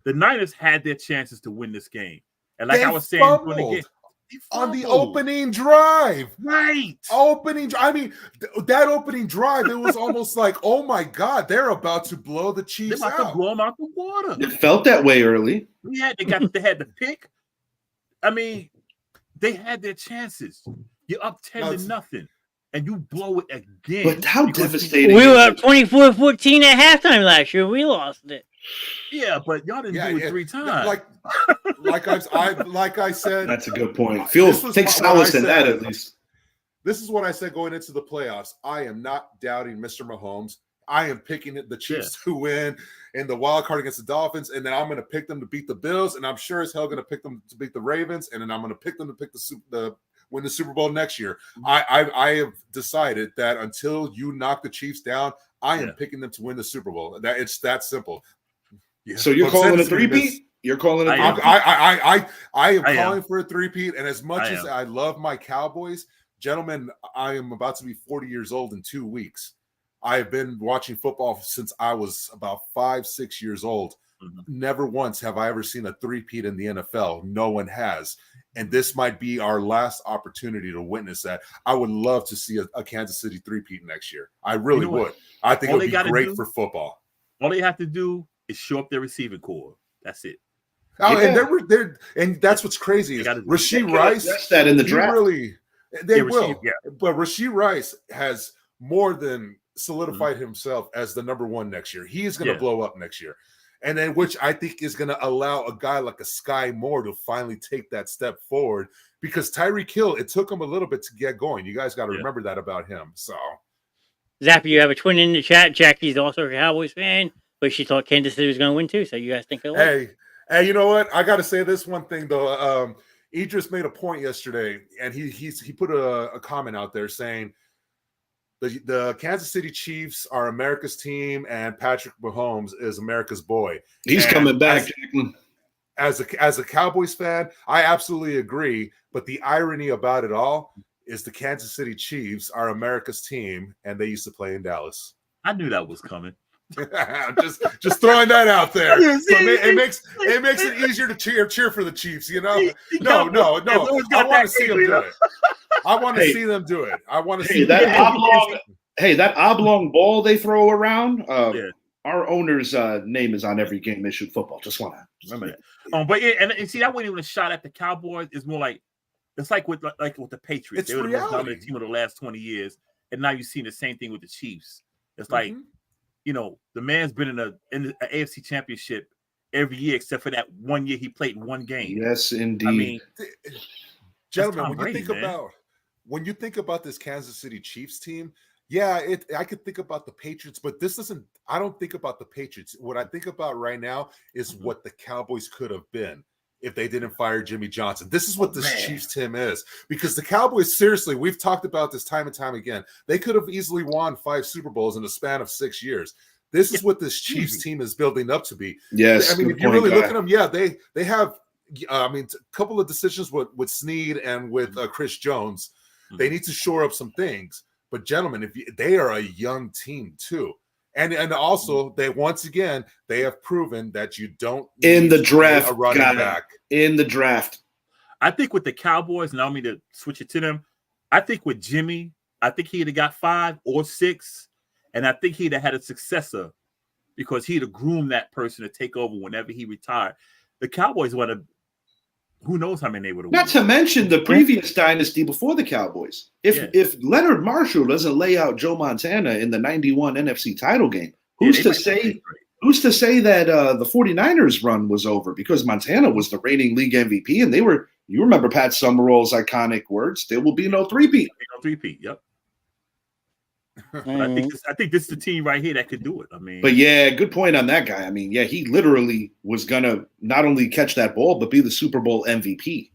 The Niners had their chances to win this game. And like I was saying during the game, on the opening drive. Right. I mean, that opening drive, it was almost like, oh my God, they're about to blow the Chiefs out. They're about to blow them out the water. It felt that way early. They had the pick. I mean, they had their chances. You're up 10-0. And you blow it again. But how devastating. We were up 24-14 at halftime last year. We lost it. Yeah, but y'all didn't do it 3 times. Like I said. That's a good point. Take solace in that at least. This is what I said going into the playoffs. I am not doubting Mr. Mahomes. I am picking the Chiefs to win in the wild card against the Dolphins, and then I'm going to pick them to beat the Bills, and I'm sure as hell going to pick them to beat the Ravens, and then I'm going to pick them to win the Super Bowl next year. I have decided that until you knock the Chiefs down, I am picking them to win the Super Bowl. It's that simple. Yeah. So you're calling a three-peat? You're calling it a three-peat? I am calling for a three-peat, and as much as I love my Cowboys, gentlemen, I am about to be 40 years old in 2 weeks. I have been watching football since I was about 5-6 years old. Mm-hmm. Never once have I ever seen a three-peat in the NFL. No one has. And this might be our last opportunity to witness that. I would love to see a Kansas City three-peat next year. I really would. I think it would be great for football. All they have to do is show up their receiving core. That's it. Oh, yeah. And that's what's crazy is Rashee Rice. That's that in the draft. They will. But Rashee Rice has more than solidified himself as the number 1 next year. He is going to blow up next year. And then which I think is going to allow a guy like a Sky Moore to finally take that step forward, because Tyreek Hill, it took him a little bit to get going. You guys got to remember that about him. So, Zappy, you have a twin in the chat. Jackie's also a Cowboys fan, but she thought Kansas City was going to win too. So you guys think Hey, you know what? I got to say this one thing though. Idris made a point yesterday, and he put a comment out there saying the Kansas City Chiefs are America's team, and Patrick Mahomes is America's boy. He's coming back, Jacqueline. As a Cowboys fan, I absolutely agree. But the irony about it all is the Kansas City Chiefs are America's team, and they used to play in Dallas. I knew that was coming. just throwing that out there. So it makes it easier to cheer for the Chiefs. No. I want to see them do it. I want to see them do it. I want to see that oblong ball they throw around. Our owner's name is on every game they shoot football. Just want to remember that. But and see, that wasn't even a shot at the Cowboys. It's more like it's like with the Patriots. They were the most dominant team of the last 20 years, and now you've seen the same thing with the Chiefs. It's like the man's been in the AFC Championship every year except for that 1 year he played in one game. Yes, indeed. I mean, gentlemen, when you think about this Kansas City Chiefs team, I could think about the Patriots, but I don't think about the Patriots. What I think about right now is what the Cowboys could have been if they didn't fire Jimmy Johnson. This is what this Chiefs team is, because the Cowboys, seriously, we've talked about this time and time again. They could have easily won 5 Super Bowls in the span of 6 years. This is what this Chiefs team is building up to be. Yes, I mean, if you really look at them, they have. I mean, a couple of decisions with Snead and with Chris Jones. They need to shore up some things. But gentlemen, they are a young team too. And also, they have proven that you don't in the draft a running back in the draft. I think with the Cowboys, and I don't mean to switch it to them. I think with Jimmy, I think he'd have got 5 or 6, and I think he'd have had a successor because he'd have groomed that person to take over whenever he retired. The Cowboys would have. Who knows how many they would have won. Not to mention the previous dynasty before the Cowboys. If Leonard Marshall doesn't lay out Joe Montana in the 91 NFC title game, who's to say that the 49ers run was over? Because Montana was the reigning league MVP, and you remember Pat Summerall's iconic words, there will be no three-peat. No three-peat, yep. But I think this is the team right here that could do it. I mean, but yeah, good point on that guy. I mean, he literally was gonna not only catch that ball but be the Super Bowl MVP.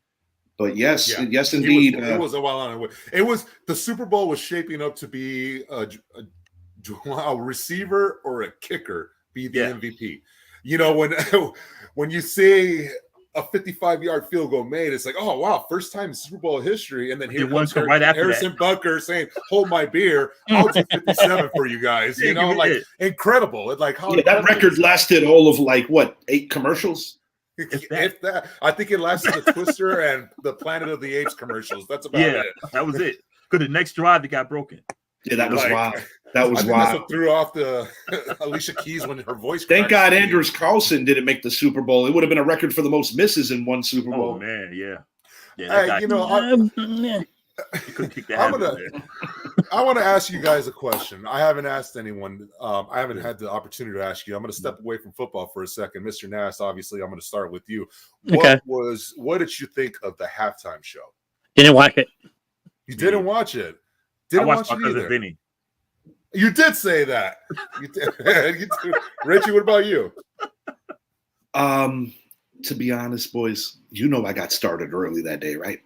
But yes, indeed, it was a while on. It was the Super Bowl was shaping up to be a receiver or a kicker be the MVP. You know, when you see a 55-yard field goal made, it's like, oh wow, first time in Super Bowl history, and then here comes Harrison Bunker saying, "Hold my beer, I'll do 57 for you guys." You know, like incredible. It's like that record lasted all of 8 commercials. If that, I think it lasted the Twister and the Planet of the Apes commercials. That's about it. That was it. Because the next drive it got broken. Yeah, that was wild. That was wild. That's what threw off the Alicia Keys when her voice. Thank God Anders Carlson didn't make the Super Bowl. It would have been a record for the most misses in one Super Bowl. Oh man, yeah. Hey, I want to ask you guys a question. I haven't asked anyone. I haven't had the opportunity to ask you. I'm going to step away from football for a second, Mr. Knast. Obviously, I'm going to start with you. What did you think of the halftime show? Didn't watch it. You didn't watch it. I watched my cousin Vinny. You did say that. You did. Richie, what about you? To be honest, boys, I got started early that day, right?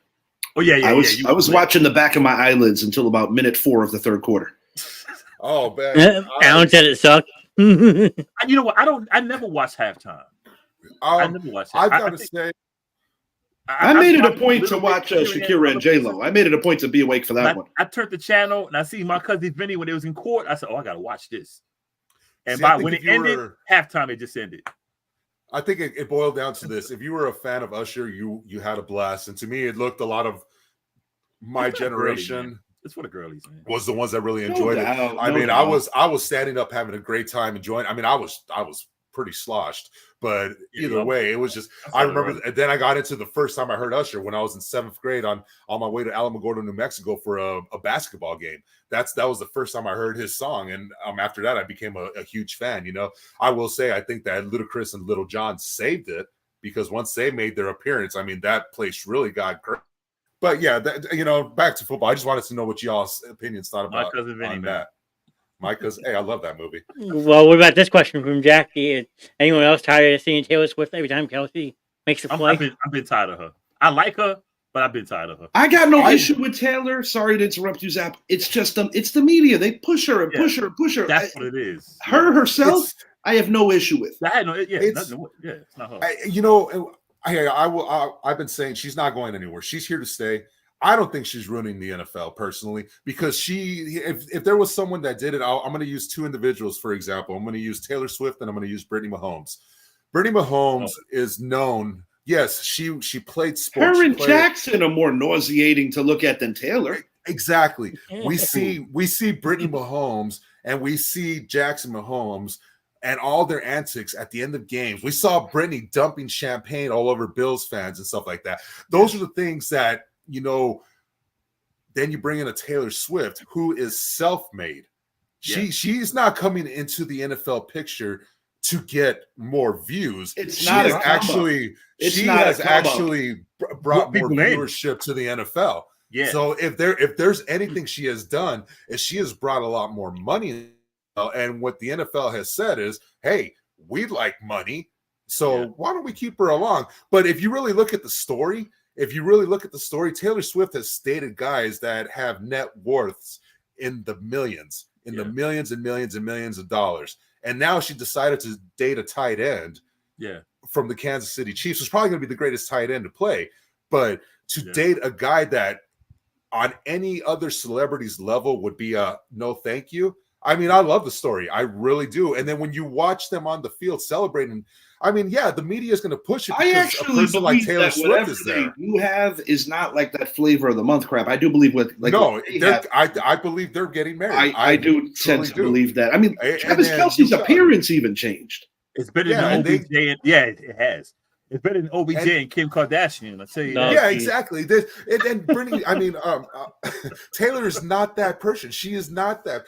Oh yeah. I was watching the back of my eyelids until about minute 4 of the third quarter. Oh man, Alan said it sucked. You know what? I never watched halftime. I never watched. I've got to say. I made it a point to watch Shakira and J-Lo. I made it a point to be awake for that one. I turned the channel and I see my cousin Vinny when it was in court. I said, "Oh, I got to watch this." And when it ended, halftime it just ended. I think it boiled down to this: if you were a fan of Usher, you had a blast, and to me, it looked a lot of my generation. It's for the girlies, man. Was the ones that really enjoyed it. I was standing up having a great time enjoying. I mean, I was pretty sloshed, but either way, it was just. I remember, and then I got into the first time I heard Usher when I was in 7th grade on my way to Alamogordo, New Mexico for a basketball game. That was the first time I heard his song, and after that, I became a huge fan. I will say I think that Ludacris and Little John saved it because once they made their appearance, I mean that place really got great. But yeah, back to football. I just wanted to know what y'all's opinions thought about that. My cousin, hey, I love that movie. Well, what about this question from Jackie? Is anyone else tired of seeing Taylor Swift every time Kelsey makes a play? I've been tired of her. I like her, but I've been tired of her. I got no issue with Taylor. Sorry to interrupt you, Zap. It's just it's the media. They push her and push her and push her. That's what it is. Her herself, I have no issue with. I had no. It's not her. I've been saying she's not going anywhere. She's here to stay. I don't think she's ruining the NFL personally because if there was someone that did it, I'm going to use 2 individuals, for example. I'm going to use Taylor Swift and I'm going to use Brittany Mahomes. Brittany Mahomes is known. Yes, she played sports. Her and Jackson are more nauseating to look at than Taylor. Exactly. We see Brittany Mahomes and we see Jackson Mahomes and all their antics at the end of games. We saw Brittany dumping champagne all over Bills fans and stuff like that. Those are the things that, then you bring in a Taylor Swift who is self-made. She's not coming into the NFL picture to get more views. She has actually brought more viewership to the NFL. Yeah. So if there's anything she has done, is she has brought a lot more money. And what the NFL has said is, hey, we like money, so why don't we keep her along? But if you really look at the story, Taylor Swift has stated guys that have net worths in the millions, the millions and millions and millions of dollars. And now she decided to date a tight end from the Kansas City Chiefs, who's probably going to be the greatest tight end to play. But to date a guy that on any other celebrity's level would be a no thank you. I mean, I love the story. I really do. And then when you watch them on the field celebrating, I mean, the media is going to push it because I actually a person like Taylor Swift is there. You have is not like that flavor of the month crap. I do believe I believe they're getting married. I do tend to believe that. I mean, Travis Kelce's appearance even changed. It's better than OBJ. It has. It's better than OBJ and Kim Kardashian. I'll tell you that. Yeah, exactly. And Brittany, I mean, Taylor is not that person. She is not that.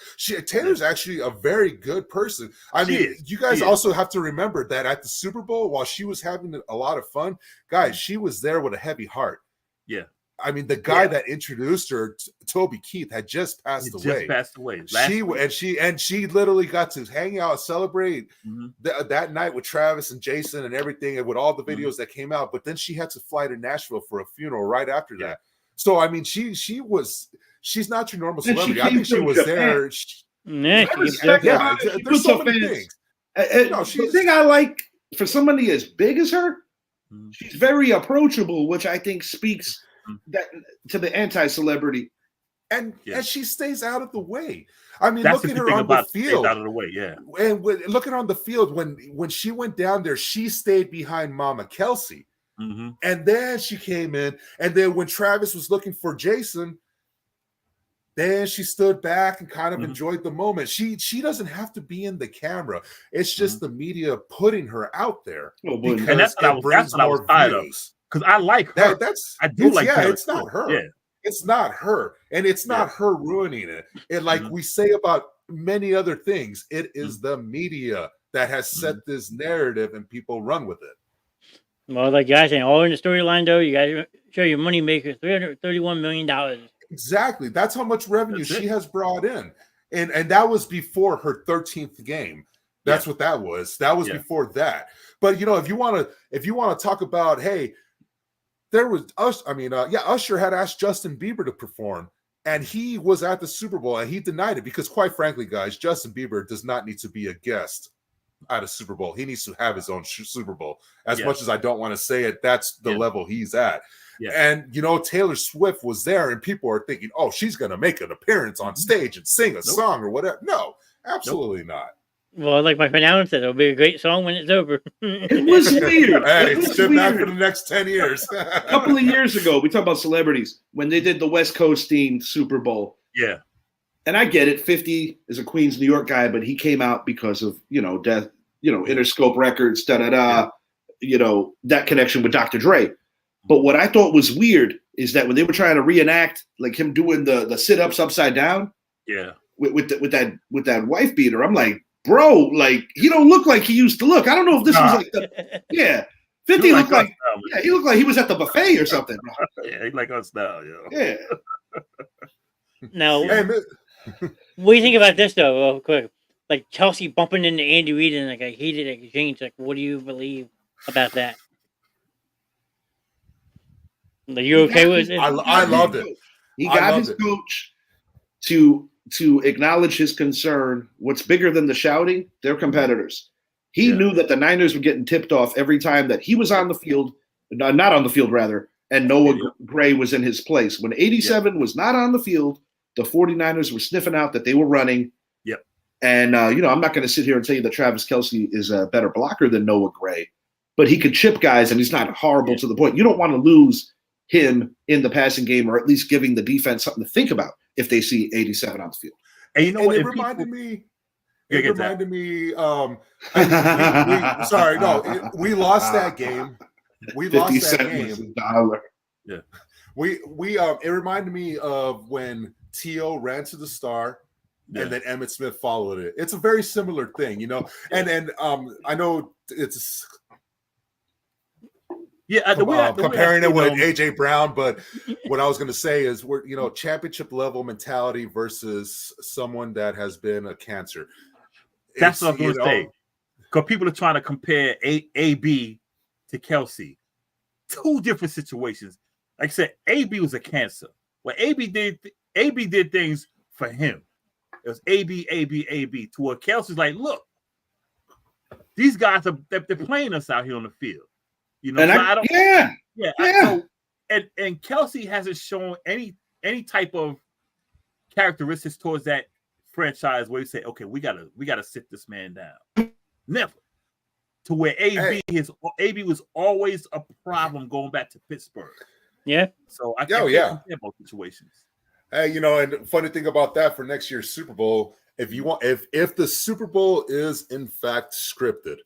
Taylor's actually a very good person. I mean, you guys also have to remember that at the Super Bowl, while she was having a lot of fun, guys, she was there with a heavy heart. Yeah. I mean, the guy that introduced her, Toby Keith, had just passed away. She literally got to hang out, celebrate that night with Travis and Jason and everything, and with all the videos that came out. But then she had to fly to Nashville for a funeral right after that. So I mean, she's not your normal celebrity. I think she was there. There's so many things. The thing I like for somebody as big as her, she's very approachable, which I think speaks that to the anti-celebrity, and she stays out of the way. I mean, that's look at her on the field. Out of the way, and look at her on the field when she went down there, she stayed behind Mama Kelsey, and then she came in, and then when Travis was looking for Jason, then she stood back and kind of enjoyed the moment. She doesn't have to be in the camera. It's just the media putting her out there, and that's what I was tired of. Because I like her. It's not her. Yeah. It's not her. And it's not her ruining it. And like we say about many other things, it is the media that has set this narrative and people run with it. Well, like you guys saying, all in the storyline, though, you got to show your money maker $331 million. Exactly. That's how much revenue she has brought in. And that was before her 13th game. That's what that was. That was before that. But, you know, if you want to talk about, hey, there was Usher had asked Justin Bieber to perform, and he was at the Super Bowl, and he denied it because, quite frankly, guys, Justin Bieber does not need to be a guest at a Super Bowl. He needs to have his own Super Bowl. As much as I don't want to say it, that's the level he's at. Yeah. And, you know, Taylor Swift was there, and people are thinking, oh, she's going to make an appearance on stage and sing a song or whatever. No, absolutely not. Well, like my friend Alan said, it'll be a great song when it's over. It was weird. Hey, sit back for the next 10 years. A couple of years ago, we talked about celebrities when they did the West Coast themed Super Bowl. Yeah. And I get it. 50 is a Queens, New York guy, but he came out because of, death, Interscope Records, that connection with Dr. Dre. But what I thought was weird is that when they were trying to reenact like him doing the sit-ups upside down, with that wife beater, I'm like, bro, like he don't look like he used to look. I don't know if this was like 50 looked like he looked like he was at the buffet or something. Yeah, he like us now, Yeah. Now, what do you think about this though, real quick? Like Chelsea bumping into Andy Reid in like a heated exchange. Like, what do you believe about that? Are you okay with it? I loved it. He got his coach to acknowledge his concern. What's bigger than the shouting? Their competitors. He knew that the Niners were getting tipped off every time that he was on the field, not on the field rather, and Noah Gray was in his place. When 87 was not on the field, the 49ers were sniffing out that they were running. Yep. And, I'm not going to sit here and tell you that Travis Kelce is a better blocker than Noah Gray, but he could chip guys and he's not horrible to the point. You don't want to lose him in the passing game, or at least giving the defense something to think about if they see 87 on the field. And you know what? It reminded me. We lost that game. We lost that game. Yeah. It reminded me of when T.O. ran to the star and then Emmitt Smith followed it. It's a very similar thing, you know. And I know it's comparing it with AJ Brown, but what I was going to say is we're championship level mentality versus someone that has been a cancer. That's what I was going to say. Because people are trying to compare AB to Kelsey. Two different situations. Like I said, AB was a cancer. Well, AB did things for him. It was AB. To where Kelsey's like, look, these guys they're playing us out here on the field. You know, so and Kelsey hasn't shown any type of characteristics towards that franchise where you say, okay, we gotta sit this man down. Never. To where AB was always a problem going back to Pittsburgh. Yeah. So I can't compare both situations. Hey, and the funny thing about that for next year's Super Bowl, if the Super Bowl is in fact scripted,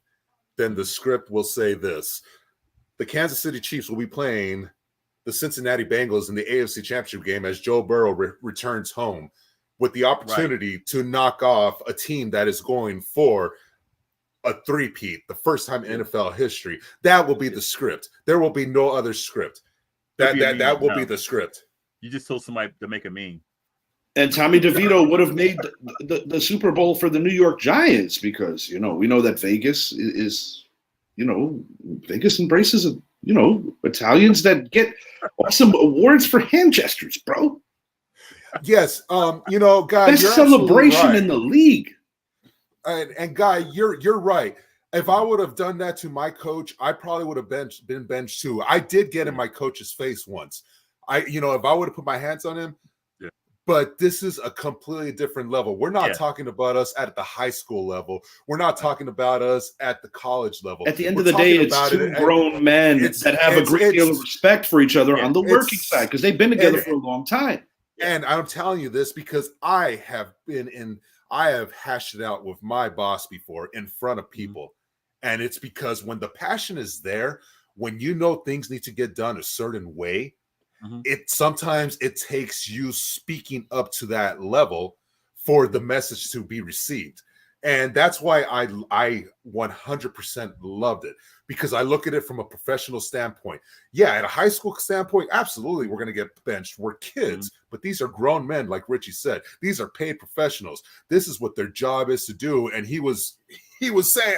then the script will say this: the Kansas City Chiefs will be playing the Cincinnati Bengals in the AFC Championship game as Joe Burrow returns home, with the opportunity to knock off a team that is going for a three-peat, the first time in NFL history. That will be the script. There will be no other script. That will be the script. You just told somebody to make a meme. And Tommy DeVito would have made the Super Bowl for the New York Giants because, we know that Vegas is Vegas embraces, Italians that get awesome awards for hand gestures, bro. Yes. Guy, best celebration in the league. And Guy, you're right. If I would have done that to my coach, I probably would have been benched too. I did get in my coach's face once. If I would have put my hands on him, but this is a completely different level. We're not talking about us at the high school level. We're not talking about us at the college level. At the end of the day, it's two grown men that have a great deal of respect for each other on the working side because they've been together for a long time. And I'm telling you this because I have hashed it out with my boss before in front of people. And it's because when the passion is there, when things need to get done a certain way, sometimes it takes you speaking up to that level for the message to be received. And that's why I 100% loved it, because I look at it from a professional standpoint. Yeah, at a high school standpoint, absolutely, we're going to get benched. We're kids, but these are grown men, like Richie said. These are paid professionals. This is what their job is to do. And he was saying,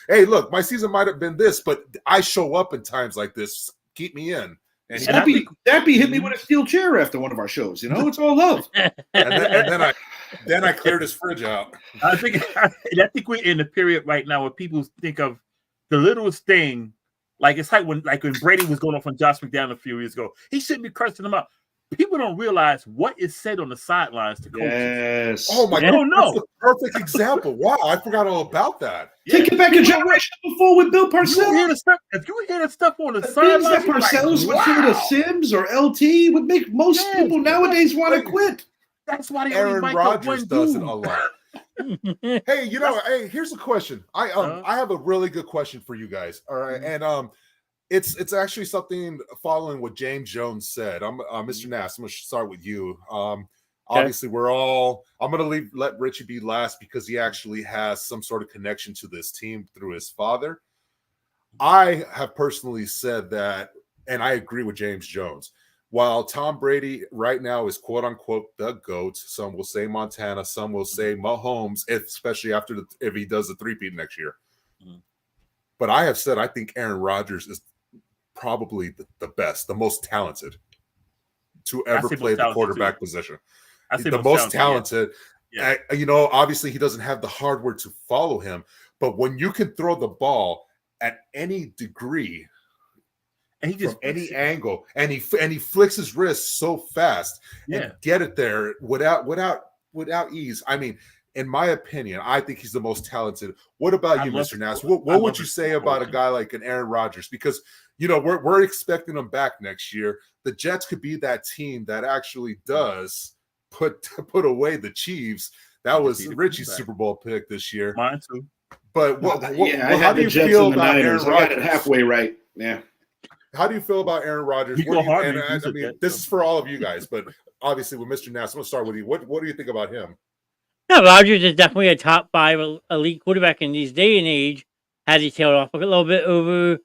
hey, look, my season might have been this, but I show up in times like this. Keep me in. And Dappy hit me with a steel chair after one of our shows. It's all love. and then I cleared his fridge out. I think we're in the period right now where people think of the littlest thing. Like it's like when Brady was going off on Josh McDaniels a few years ago. He shouldn't be cursing him out. People don't realize what is said on the sidelines to coaches. Yes. Oh my God! That's a perfect example. Wow, I forgot all about that. Take it back a generation before with Bill Parcells. If you hear the stuff on the sidelines, that Parcells would say to Sims or LT would make most people nowadays want to quit. That's why Aaron Rodgers does it a lot. Hey, here's a question. I have a really good question for you guys. All right, and it's actually something following what James Jones said. Mr. Knast, I'm going to start with you. Obviously, I'm going to let Richie be last because he actually has some sort of connection to this team through his father. I have personally said that, and I agree with James Jones. While Tom Brady right now is quote unquote the GOAT, some will say Montana, some will say Mahomes, especially if he does the three-peat next year. But I have said I think Aaron Rodgers is probably the best, the most talented to ever play the quarterback position. The most talented. Yeah. Obviously he doesn't have the hardware to follow him, but when you can throw the ball at any degree and he just any angle, and he flicks his wrist so fast and get it there without ease. I mean, in my opinion, I think he's the most talented. What about you, Mr. Knast? What would you say about a guy like an Aaron Rodgers? Because we're expecting him back next year. The Jets could be that team that actually does put away the Chiefs. That was Richie's Super Bowl pick this year. Mine too. But how do you feel about Aaron Rodgers? I got it halfway right. Yeah. How do you feel about Aaron Rodgers? This is for all of you guys, but obviously with Mr. Knast, I'm going to start with you. What do you think about him? No, Rodgers is definitely a top 5 elite quarterback in these day and age. Has he tailed off a little bit over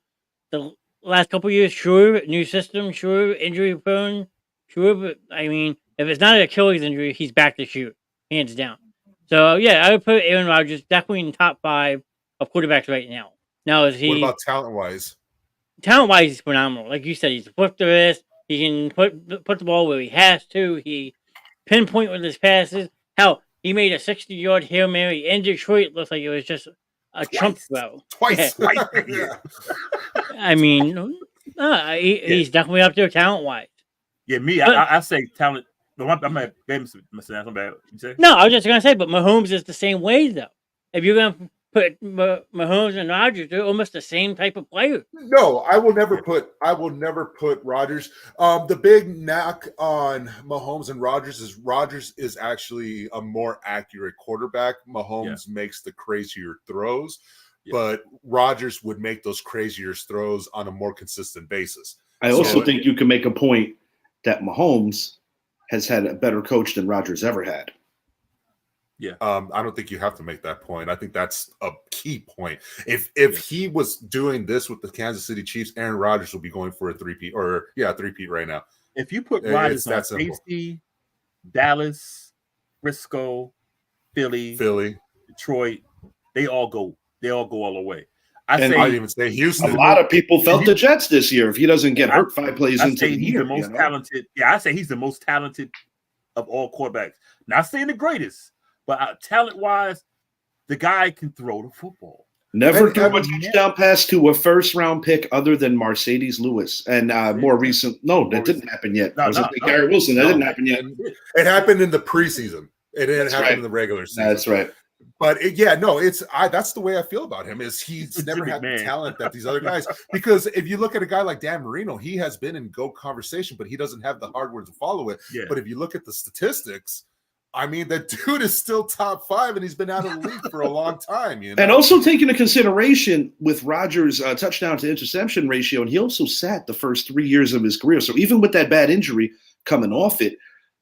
the last couple years? Sure. New system, sure. Injury prone, sure. But I mean, if it's not an Achilles injury, he's back to shoot, hands down. So yeah, I would put Aaron Rodgers definitely in the top 5 of quarterbacks right now. Now, is What he about talent-wise? talent-wise? He's phenomenal. Like you said, he's a flip the wrist. He can put the ball where he has to. He pinpoint with his passes. Hell, he made a 60-yard Hail Mary in Detroit. Looks like it was just a chump throw. Twice. Yeah. I mean, he's definitely up there talent-wise. Yeah, me, I say talent. No, I'm bad. I'm bad. You say? No, I was just gonna say, but Mahomes is the same way though. If you're gonna put Mahomes and Rodgers, they're almost the same type of player. No, I will never put Rodgers. The big knock on Mahomes and Rodgers is actually a more accurate quarterback. Mahomes makes the crazier throws, but Rodgers would make those crazier throws on a more consistent basis. I also think you can make a point that Mahomes has had a better coach than Rodgers ever had. Yeah. I don't think you have to make that point. I think that's a key point. If he was doing this with the Kansas City Chiefs, Aaron Rodgers would be going for a three-peat right now. If you put Rodgers on safety, Dallas, Frisco, Philly, Detroit, they all go all the way. I'd even say Houston. A lot of people felt the Jets this year. If he doesn't get hurt 5 plays into the year, the most talented. Yeah, I say he's the most talented of all quarterbacks. Not saying the greatest, but talent-wise, the guy can throw the football. Never threw a touchdown pass to a first-round pick other than Mercedes Lewis. And more recent, that didn't happen yet. Gary Wilson? That didn't happen yet. It happened in the preseason. It didn't happen in the regular season. That's right. But that's the way I feel about him. Is he's never had the talent that these other guys? Because if you look at a guy like Dan Marino, he has been in GOAT conversation, but he doesn't have the hardware to follow it. Yeah. But if you look at the statistics, I mean, the dude is still top 5, and he's been out of the league for a long time. You know? And also taking into consideration with Rodgers' touchdown to interception ratio, and he also sat the first 3 years of his career. So even with that bad injury coming off it,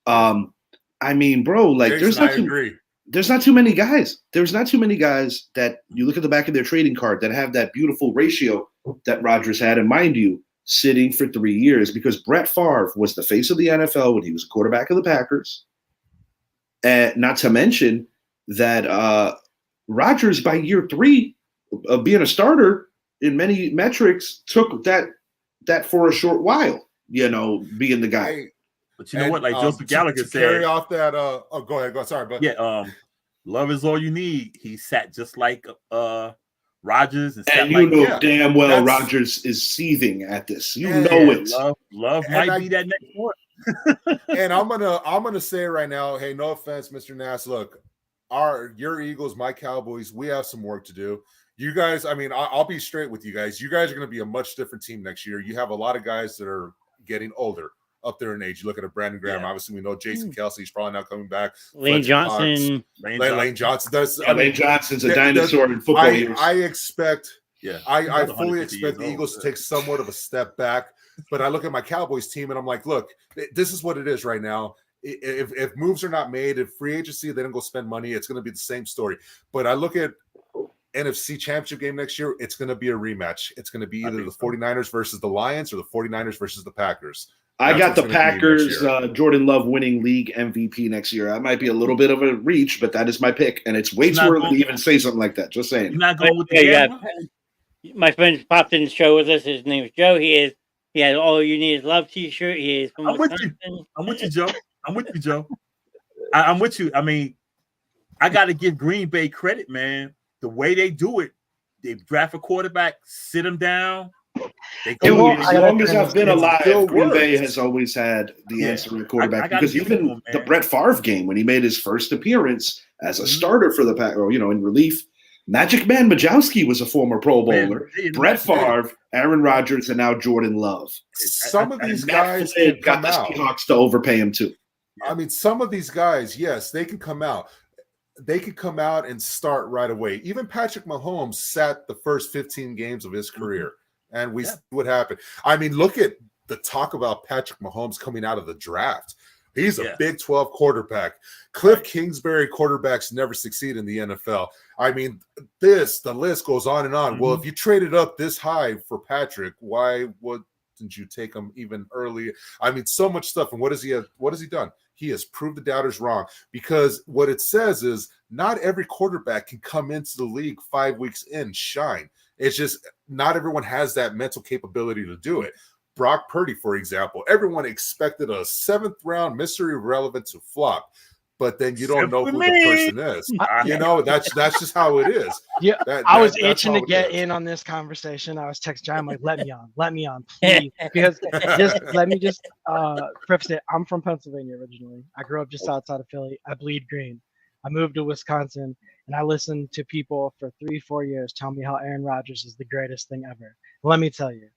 I mean, bro, like Jason, there's not too many guys. There's not too many guys that you look at the back of their trading card that have that beautiful ratio that Rodgers had. And mind you, sitting for 3 years, because Brett Favre was the face of the NFL when he was a quarterback of the Packers. And not to mention that Rodgers, by year 3 of being a starter in many metrics, took that for a short while, being the guy. But you know what? Like Joseph Gallagher said, carry off that. Go ahead. Sorry, but love is all you need. He sat just like Rodgers, and you know damn well Rodgers is seething at this. You know it. Love might be that next one. And I'm gonna say right now, hey, no offense, Mr. Knast. Look, your Eagles, my Cowboys, we have some work to do. You guys, I mean, I'll be straight with you guys. You guys are gonna be a much different team next year. You have a lot of guys that are getting older, up there in age. You look at a Brandon Graham. Yeah. Obviously, we know Jason Kelsey's probably not coming back. Lane Johnson. Lane Johnson. Lane Johnson's a dinosaur in football years. I expect. Yeah, I fully expect the Eagles to take somewhat of a step back. But I look at my Cowboys team and I'm like, look, this is what it is right now. If moves are not made, if free agency, they don't go spend money, it's going to be the same story. But I look at NFC Championship game next year, it's going to be a rematch. It's going to be either the 49ers versus the Lions or the 49ers versus the Packers. I got the Packers, Jordan Love winning league MVP next year. That might be a little bit of a reach, but that is my pick. And it's way too early to even say something like that. Just saying. You're not going with the my friend popped in the show with us. His name is Joe. He has All You Need Is Love t-shirt. He is from I'm with you, Joe. I'm with you, Joe. I'm with you. I mean, I got to give Green Bay credit, man. The way they do it, they draft a quarterback, sit him down. As long as I've been alive, Green Bay has always had the answer at quarterback. Because even the Brett Favre game, when he made his first appearance as a starter for the Packers, or in relief, Magic Man Majowski was a former Pro Bowler. Brett Favre, Aaron Rodgers, and now Jordan Love. Some of these guys got the Seahawks to overpay him too. I mean, some of these guys, yes, they can come out. They could come out and start right away. Even Patrick Mahomes sat the first 15 games of his career, and we see what happened. I mean, look at the talk about Patrick Mahomes coming out of the draft. He's a Big 12 quarterback. Cliff Kingsbury quarterbacks never succeed in the NFL. I mean, the list goes on and on. Mm-hmm. Well, if you traded up this high for Patrick, why wouldn't you take him even early? I mean, so much stuff. And what has he done? He has proved the doubters wrong, because what it says is not every quarterback can come into the league 5 weeks in, shine. It's just not everyone has that mental capability to do it. Brock Purdy, for example, everyone expected a 7th round mystery relevant to flop, but then you don't know who the person is. You know, that's just how it is. Yeah, I was itching to get in on this conversation. I was texting John, I'm like, let me on, please. Because let me preface it. I'm from Pennsylvania originally. I grew up just outside of Philly. I bleed green. I moved to Wisconsin, and I listened to people for 3-4 years tell me how Aaron Rodgers is the greatest thing ever. Let me tell you,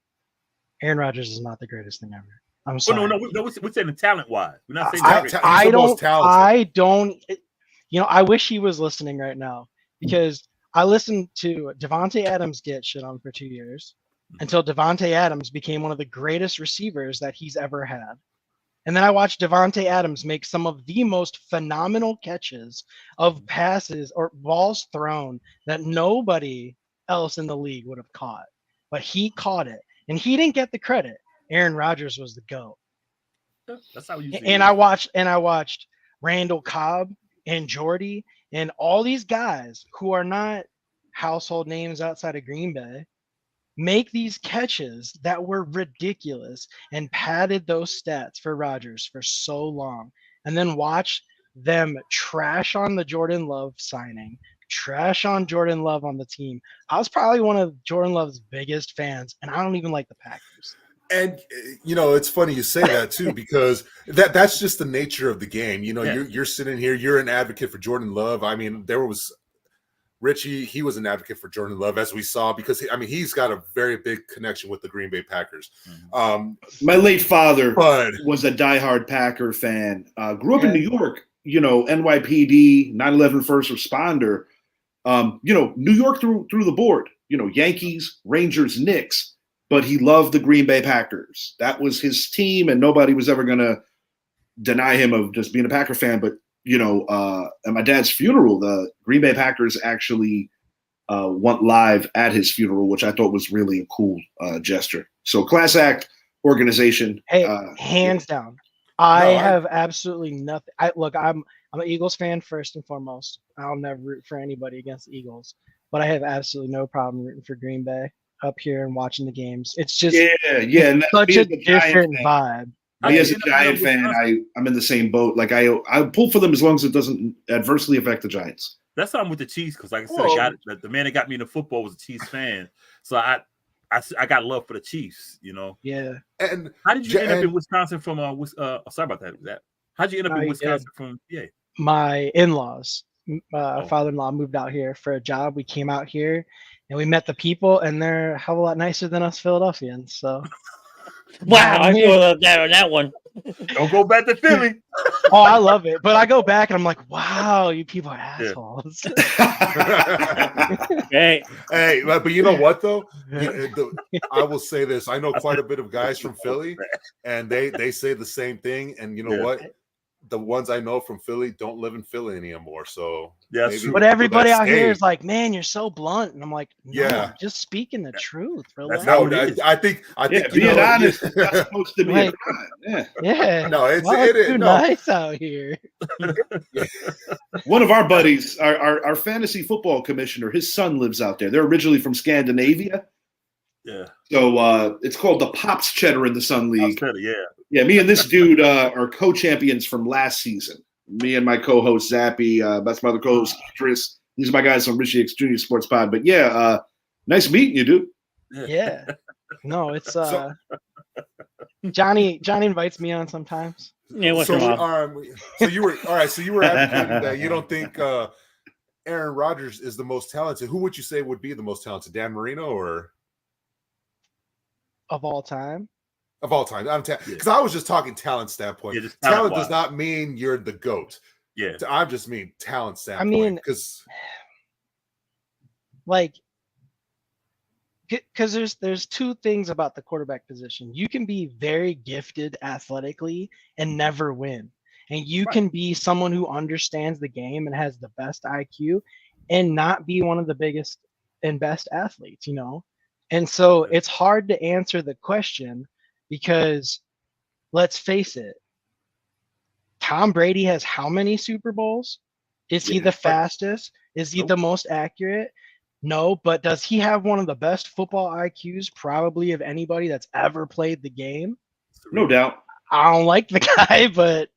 Aaron Rodgers is not the greatest thing ever. I'm sorry. No. We're saying talent-wise. We're not saying I don't. You know, I wish he was listening right now, because I listened to Devontae Adams get shit on for 2 years until Devontae Adams became one of the greatest receivers that he's ever had. And then I watched Devontae Adams make some of the most phenomenal catches of passes or balls thrown that nobody else in the league would have caught. But he caught it, and he didn't get the credit. Aaron Rodgers was the GOAT. That's how you see and it. I watched Randall Cobb and Jordy and all these guys who are not household names outside of Green Bay make these catches that were ridiculous and padded those stats for Rodgers for so long. And then watch them trash on the Jordan Love signing, trash on Jordan Love on the team. I was probably one of Jordan Love's biggest fans, and I don't even like the Packers. And, you know, it's funny you say that, too, because that's just the nature of the game. You know, you're sitting here, you're an advocate for Jordan Love. I mean, there was Richie, he was an advocate for Jordan Love, as we saw, because, he's got a very big connection with the Green Bay Packers. My late father was a diehard Packer fan. Grew up in New York, you know, NYPD, 9/11 first responder. You know, New York through the board, you know, Yankees, Rangers, Knicks. But he loved the Green Bay Packers. That was his team, and nobody was ever going to deny him of just being a Packer fan. But, you know, at my dad's funeral, the Green Bay Packers actually went live at his funeral, which I thought was really a cool gesture. So class act organization. Hey, hands down. I have absolutely nothing. I'm an Eagles fan first and foremost. I'll never root for anybody against the Eagles. But I have absolutely no problem rooting for Green Bay up here and watching the games. It's just such a different vibe. Me as a Giant fan, I'm in the same boat. Like I pull for them as long as it doesn't adversely affect the Giants. That's how I'm with the Chiefs, because like I said, the man that got me into football was a Chiefs fan. So I got love for the Chiefs, you know. Yeah. And how did you end up in Wisconsin from sorry about that. How'd you end up in Wisconsin from my in-laws, father-in-law moved out here for a job. We came out here and we met the people, and they're a hell of a lot nicer than us Philadelphians. So, wow, I feel up there on that one. Don't go back to Philly. Oh, I love it, but I go back and I'm like, wow, you people are assholes. Hey, but you know what though? I will say this: I know quite a bit of guys from Philly, and they say the same thing. And you know what? The ones I know from Philly don't live in Philly anymore. So but everybody out here is like, man, you're so blunt. And I'm like, no, I'm just speaking the truth. Relax. I think being honest, that's supposed to be a crime. Yeah. No, it's too nice out here. One of our buddies, our fantasy football commissioner, his son lives out there. They're originally from Scandinavia. Yeah. So it's called the Pops Cheddar in the Sun League. Yeah, me and this dude are co-champions from last season. Me and my co-host Zappy, that's my other co-host Chris. These are my guys from Richie X Junior Sports Pod. But nice meeting you, dude. Yeah. No, it's Johnny invites me on sometimes. Yeah, so you were advocating that you don't think Aaron Rodgers is the most talented. Who would you say would be the most talented? Dan Marino or of all time? Of all time, because I was just talking talent standpoint. Talent does not mean you're the GOAT. Yeah, I just mean talent standpoint. I mean, because there's two things about the quarterback position. You can be very gifted athletically and never win, And you can be someone who understands the game and has the best IQ and not be one of the biggest and best athletes, you know? And so it's hard to answer the question because let's face it, Tom Brady has how many Super Bowls? Is he the fastest? Is he the most accurate? No, but does he have one of the best football IQs probably of anybody that's ever played the game? No doubt. I don't like the guy, but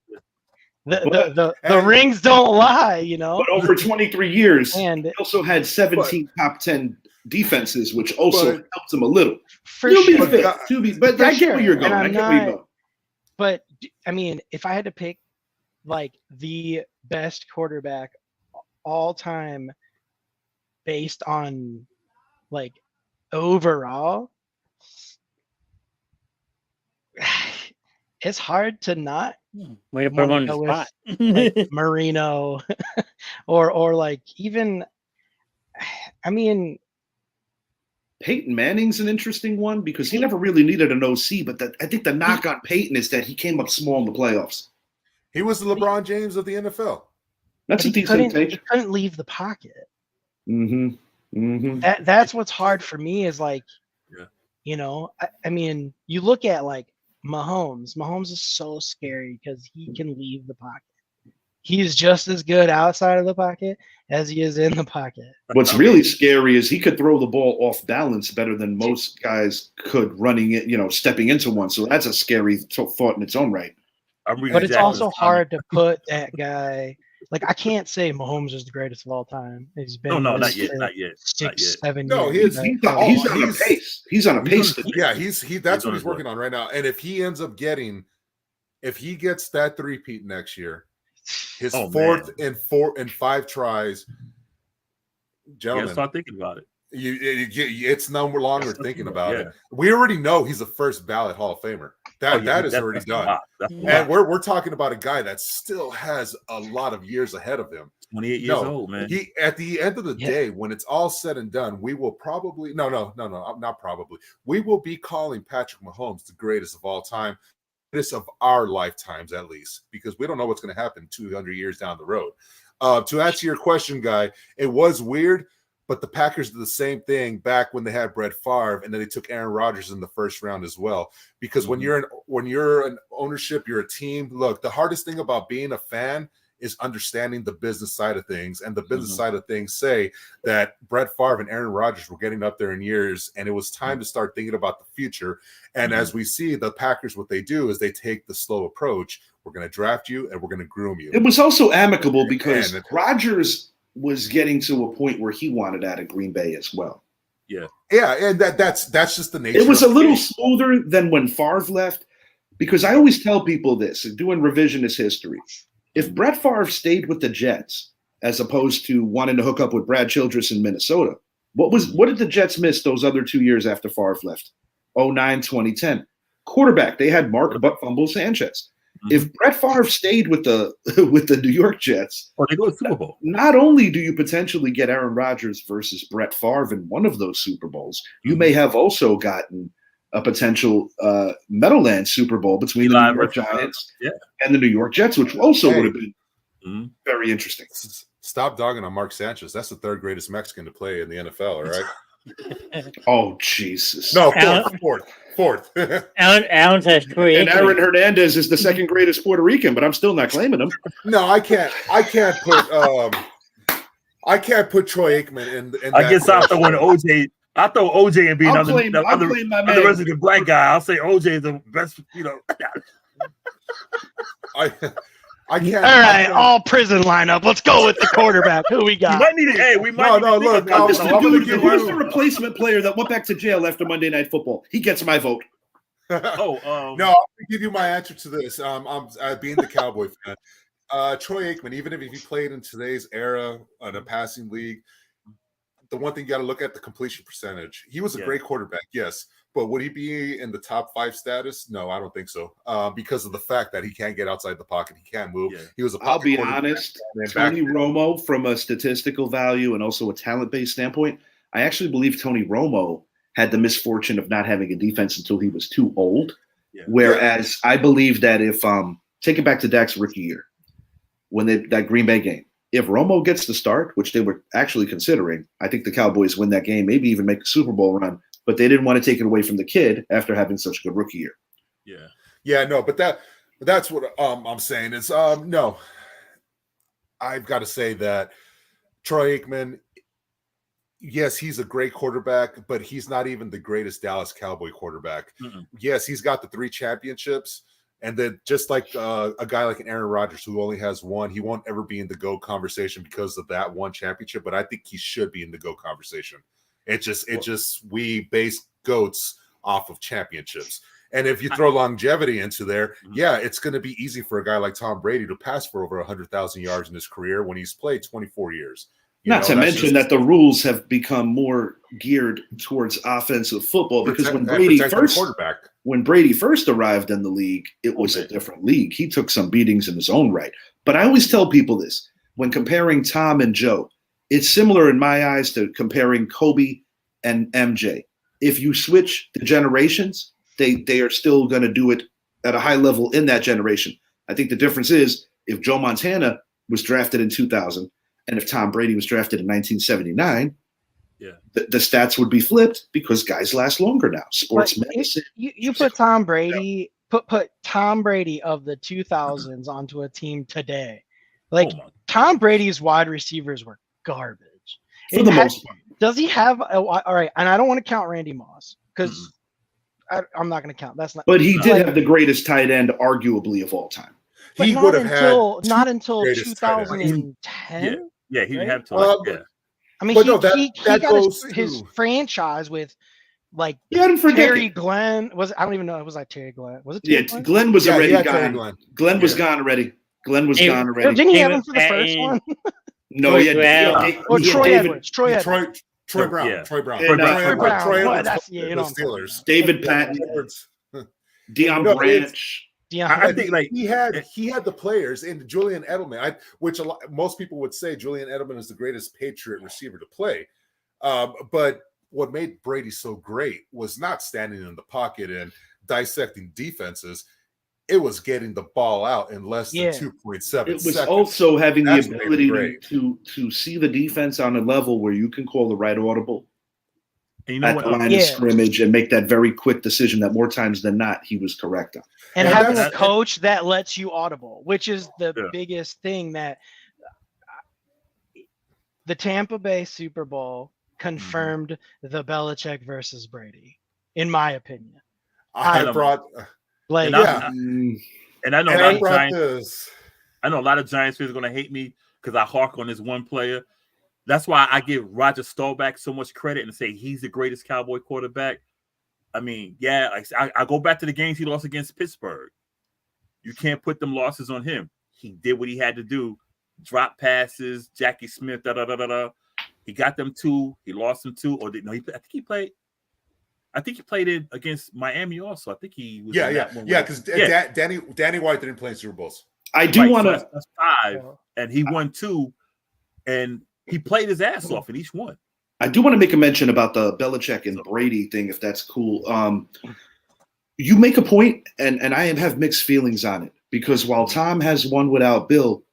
the rings don't lie, you know. But over 23 years, and he also had 17 top 10 defenses, which also helped him a little. For You'll sure. be fit, but I get where you're going. I get where you're going. But I mean, if I had to pick like the best quarterback all time based on like overall, it's hard to not way to put him on the spot. Like Marino or like even, I mean, Peyton Manning's an interesting one because he never really needed an OC, but I think the knock on Peyton is that he came up small in the playoffs. He was the LeBron James of the NFL. That's a decent take. He couldn't leave the pocket. Mm-hmm. That's what's hard for me is like, you know, I mean, you look at like Mahomes. Mahomes is so scary because he can leave the pocket. He's just as good outside of the pocket as he is in the pocket. What's really scary is he could throw the ball off balance better than most guys could running it, you know, stepping into one. So that's a scary thought in its own right. But it's also hard to put that guy. Like, I can't say Mahomes is the greatest of all time. He's been not yet. 6-7 No, years. He's on a pace. He's on a pace. That's what he's working on right now. And if he gets that three-peat next year, his fourth and 5 tries, gentlemen, start thinking about it. It's no longer thinking about it. We already know he's a first ballot Hall of Famer. That is already done. And we're talking about a guy that still has a lot of years ahead of him. 28 years old, man. He at the end of the day, when it's all said and done, we will probably not probably. We will be calling Patrick Mahomes the greatest of all time. Greatest of our lifetimes, at least, because we don't know what's going to happen 200 years down the road. To answer your question, Guy, it was weird. But the Packers did the same thing back when they had Brett Favre, and then they took Aaron Rodgers in the first round as well. Because when you're an ownership, you're a team. Look, the hardest thing about being a fan is understanding the business side of things, and the business side of things say that Brett Favre and Aaron Rodgers were getting up there in years, and it was time to start thinking about the future. And as we see, the Packers, what they do is they take the slow approach. We're going to draft you, and we're going to groom you. It was also amicable because Rodgers was getting to a point where he wanted out of Green Bay as well. Yeah, and that's just the nature. It was a little smoother than when Favre left, because I always tell people this, doing revisionist history. If Brett Favre stayed with the Jets as opposed to wanting to hook up with Brad Childress in Minnesota, what did the Jets miss those other 2 years after Favre left? 2009, 2010. Quarterback, they had Mark Butt Fumble Sanchez. If Brett Favre stayed with the New York Jets, they go to Super Bowl. Not only do you potentially get Aaron Rodgers versus Brett Favre in one of those Super Bowls, you may have also gotten a potential Meadowlands Super Bowl between the New York Giants and the New York Jets, which also would have been very interesting. Stop dogging on Mark Sanchez. That's the third greatest Mexican to play in the NFL, all right? Oh, Jesus. No, fourth. Alan says Troy. And Aaron Hernandez is the second greatest Puerto Rican, but I'm still not claiming him. No, I can't put Troy Aikman in I guess I'll throw in OJ. I'll throw OJ and being the resident black guy. I'll say OJ is the best, I can't. All right, all prison lineup. Let's go with the quarterback. Who we got? We might need it. Hey, we might. Look, who's the replacement player that went back to jail after Monday Night Football? He gets my vote. No, I'll give you my answer to this. I'm being the Cowboy fan. Troy Aikman, even if he played in today's era in a passing league, the one thing you got to look at the completion percentage. He was a great quarterback, yes. But would he be in the top 5 status? No, I don't think so. Because of the fact that he can't get outside the pocket. He can't move. Yeah. He was I'll be honest. Tony Romo, from a statistical value and also a talent-based standpoint, I actually believe Tony Romo had the misfortune of not having a defense until he was too old. Yeah. Whereas I believe that if take it back to Dak's rookie year when that Green Bay game. If Romo gets the start, which they were actually considering, I think the Cowboys win that game, maybe even make a Super Bowl run. But they didn't want to take it away from the kid after having such a good rookie year. Yeah, no, but that's what I'm saying is no. I've got to say that Troy Aikman, yes, he's a great quarterback, but he's not even the greatest Dallas Cowboy quarterback. Yes, he's got the 3 championships, and then just like a guy like an Aaron Rodgers who only has 1, he won't ever be in the GOAT conversation because of that 1 championship. But I think he should be in the GOAT conversation. It just we base GOATs off of championships. And if you throw longevity into there, yeah, it's going to be easy for a guy like Tom Brady to pass for over 100,000 yards in his career when he's played 24 years. Not to mention that the rules have become more geared towards offensive football because when Brady first arrived in the league, it was a different league. He took some beatings in his own right. But I always tell people this, when comparing Tom and Joe, it's similar in my eyes to comparing Kobe and MJ. If you switch the generations, they are still going to do it at a high level in that generation. I think the difference is if Joe Montana was drafted in 2000 and if Tom Brady was drafted in 1979, the stats would be flipped because guys last longer now. Sports medicine. You put Tom Brady, put Tom Brady of the 2000s onto a team today. Like Tom Brady's wide receivers were garbage. For the most part. Does he have all right? And I don't want to count Randy Moss because I'm not going to count. That's not. But he did have the greatest tight end, arguably of all time. He would have not until 2010. Yeah, he didn't have to. I mean, he got his franchise with like Terry Glenn. I don't even know. It was like Terry Glenn. Was it? Terry Glenn? Glenn was already gone. Glenn was gone already. Glenn was gone already. Didn't he have him for the first one? No, he had Troy Edwards. Troy Brown. Troy Brown. The Steelers. David Patton. Deion Branch. I think like he had the players and Julian Edelman, which most people would say Julian Edelman is the greatest Patriot receiver to play. But what made Brady so great was not standing in the pocket and dissecting defenses. It was getting the ball out in less than 2.7 seconds. It was also having the ability to see the defense on a level where you can call the right audible at the line of scrimmage and make that very quick decision that more times than not he was correct on. And having a coach that lets you audible, which is the biggest thing that the Tampa Bay Super Bowl confirmed the Belichick versus Brady, in my opinion. And I know a lot of Giants fans are going to hate me because I hark on this one player. That's why I give Roger Staubach so much credit and say he's the greatest Cowboy quarterback. I mean, I go back to the games he lost against Pittsburgh. You can't put them losses on him. He did what he had to do. Drop passes, Jackie Smith, He got them 2. He lost them 2. I think he played it against Miami also. I think he was because Danny White didn't play in Super Bowls. I do want to. That's 5, and he won 2, and he played his ass off in each one. I do want to make a mention about the Belichick and Brady thing, if that's cool. You make a point, and I have mixed feelings on it because while Tom has won without Bill,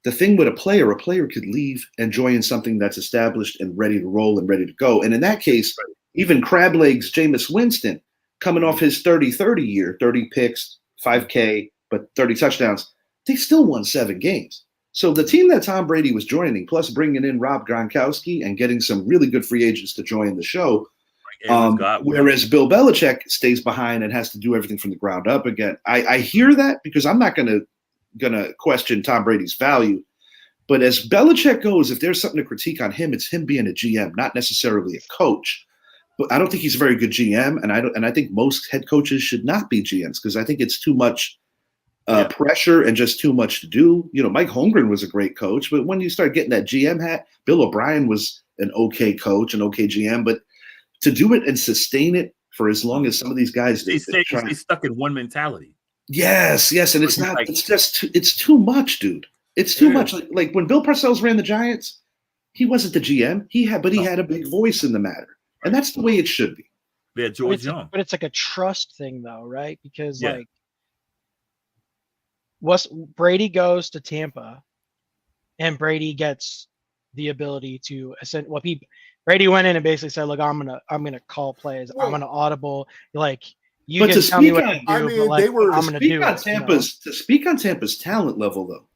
the thing with a player could leave and join something that's established and ready to roll and ready to go. And in that case, even crab legs Jameis Winston coming off his 30-30 year, 30 picks, 5K, but 30 touchdowns, they still won 7 games. So the team that Tom Brady was joining, plus bringing in Rob Gronkowski and getting some really good free agents to join the show, whereas Bill Belichick stays behind and has to do everything from the ground up again. I hear that because I'm not gonna question Tom Brady's value, but as Belichick goes, if there's something to critique on him, it's him being a GM, not necessarily a coach. But I don't think he's a very good GM, and I think most head coaches should not be GMs because I think it's too much pressure and just too much to do. Mike Holmgren was a great coach, but when you start getting that GM hat, Bill O'Brien was an okay coach, an okay GM, but to do it and sustain it for as long as some of these guys he's stuck in one mentality. Yes, and it's not. It's too much, dude. It's too much. Like when Bill Parcells ran the Giants, he wasn't the GM. He had a big voice in the matter, and that's the way it should be. Yeah, George Young. But it's like a trust thing, though, right? Because Brady goes to Tampa, and Brady gets the ability to ascend. Brady went in and basically said, "Look, I'm gonna call plays. I'm gonna audible. Like you But can to tell me speak what on- to do. I mean, but, like, they were- I'm To gonna speak do on it, you know? Tampa's to speak on Tampa's talent level, though.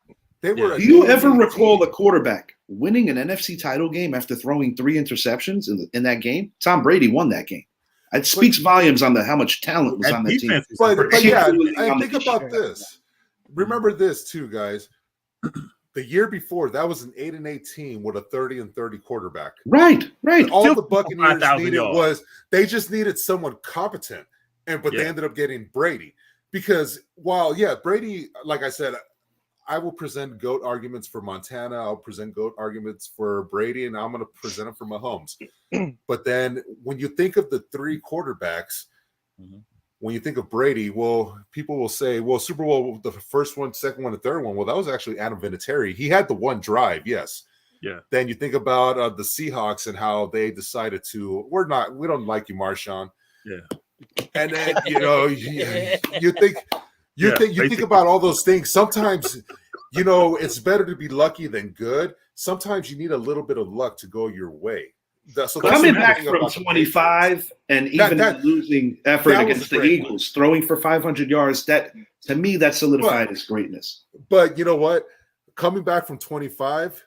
They were. Do you ever amazing recall team. a quarterback winning an NFC title game after throwing 3 interceptions in that game? Tom Brady won that game. It speaks volumes on how much talent was That on that team. defense was But yeah, particularly and on think the about Sure. this. Remember this too, guys. The year before, that was an 8-8 team with a 30-30 quarterback. Right. All Still the Buccaneers 5,000 needed yards. was they just needed someone competent, but they ended up getting Brady because while Brady, like I said, I will present GOAT arguments for Montana. I'll present GOAT arguments for Brady, and I'm going to present them for Mahomes. But then when you think of the 3 quarterbacks, when you think of Brady, well, people will say, well, Super Bowl, the first one, second one, the third one. Well, that was actually Adam Vinatieri. He had the one drive, yes. Yeah. Then you think about the Seahawks and how they decided to, we don't like you, Marshawn. Yeah. And then, you think about all those things. Sometimes, it's better to be lucky than good. Sometimes you need a little bit of luck to go your way. Coming back from 25 and even losing effort against the Eagles, throwing for 500 yards, that to me that solidified his greatness. But you know what? Coming back from 25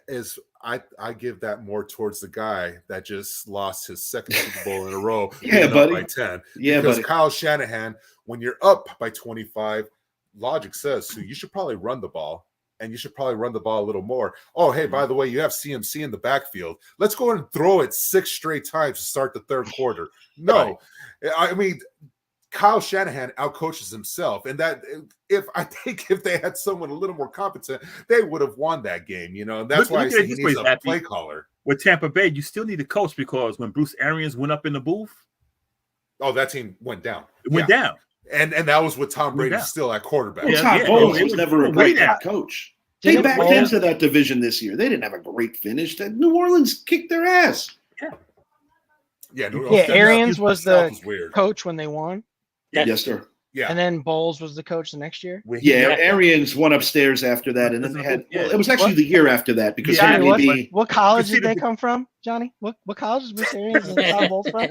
is I give that more towards the guy that just lost his second Super Bowl in a row, buddy. by 10. Yeah, because buddy. Kyle Shanahan, when you're up by 25, logic says so you should probably run the ball. And you should probably run the ball a little more. Oh, hey, by the way, you have CMC in the backfield. Let's go and throw it 6 straight times to start the third quarter. No, I mean, Kyle Shanahan outcoaches himself. And that if they had someone a little more competent, they would have won that game, And that's why I say he needs a play caller. With Tampa Bay, you still need a coach because when Bruce Arians went up in the booth, that team went down. It went down. And that was with Tom Brady still at quarterback. Well, Todd Bowles was never a great coach. They backed into that division this year. They didn't have a great finish. New Orleans kicked their ass. Yeah. Arians was the coach when they won. Yes, sir. Yeah. And then Bowles was the coach the next year. Yeah, Arians went upstairs after that, and then they had. Well, it was actually the year after that because Johnny, what college did they come from, Johnny? What college is Bruce Arians and Todd Bowles from?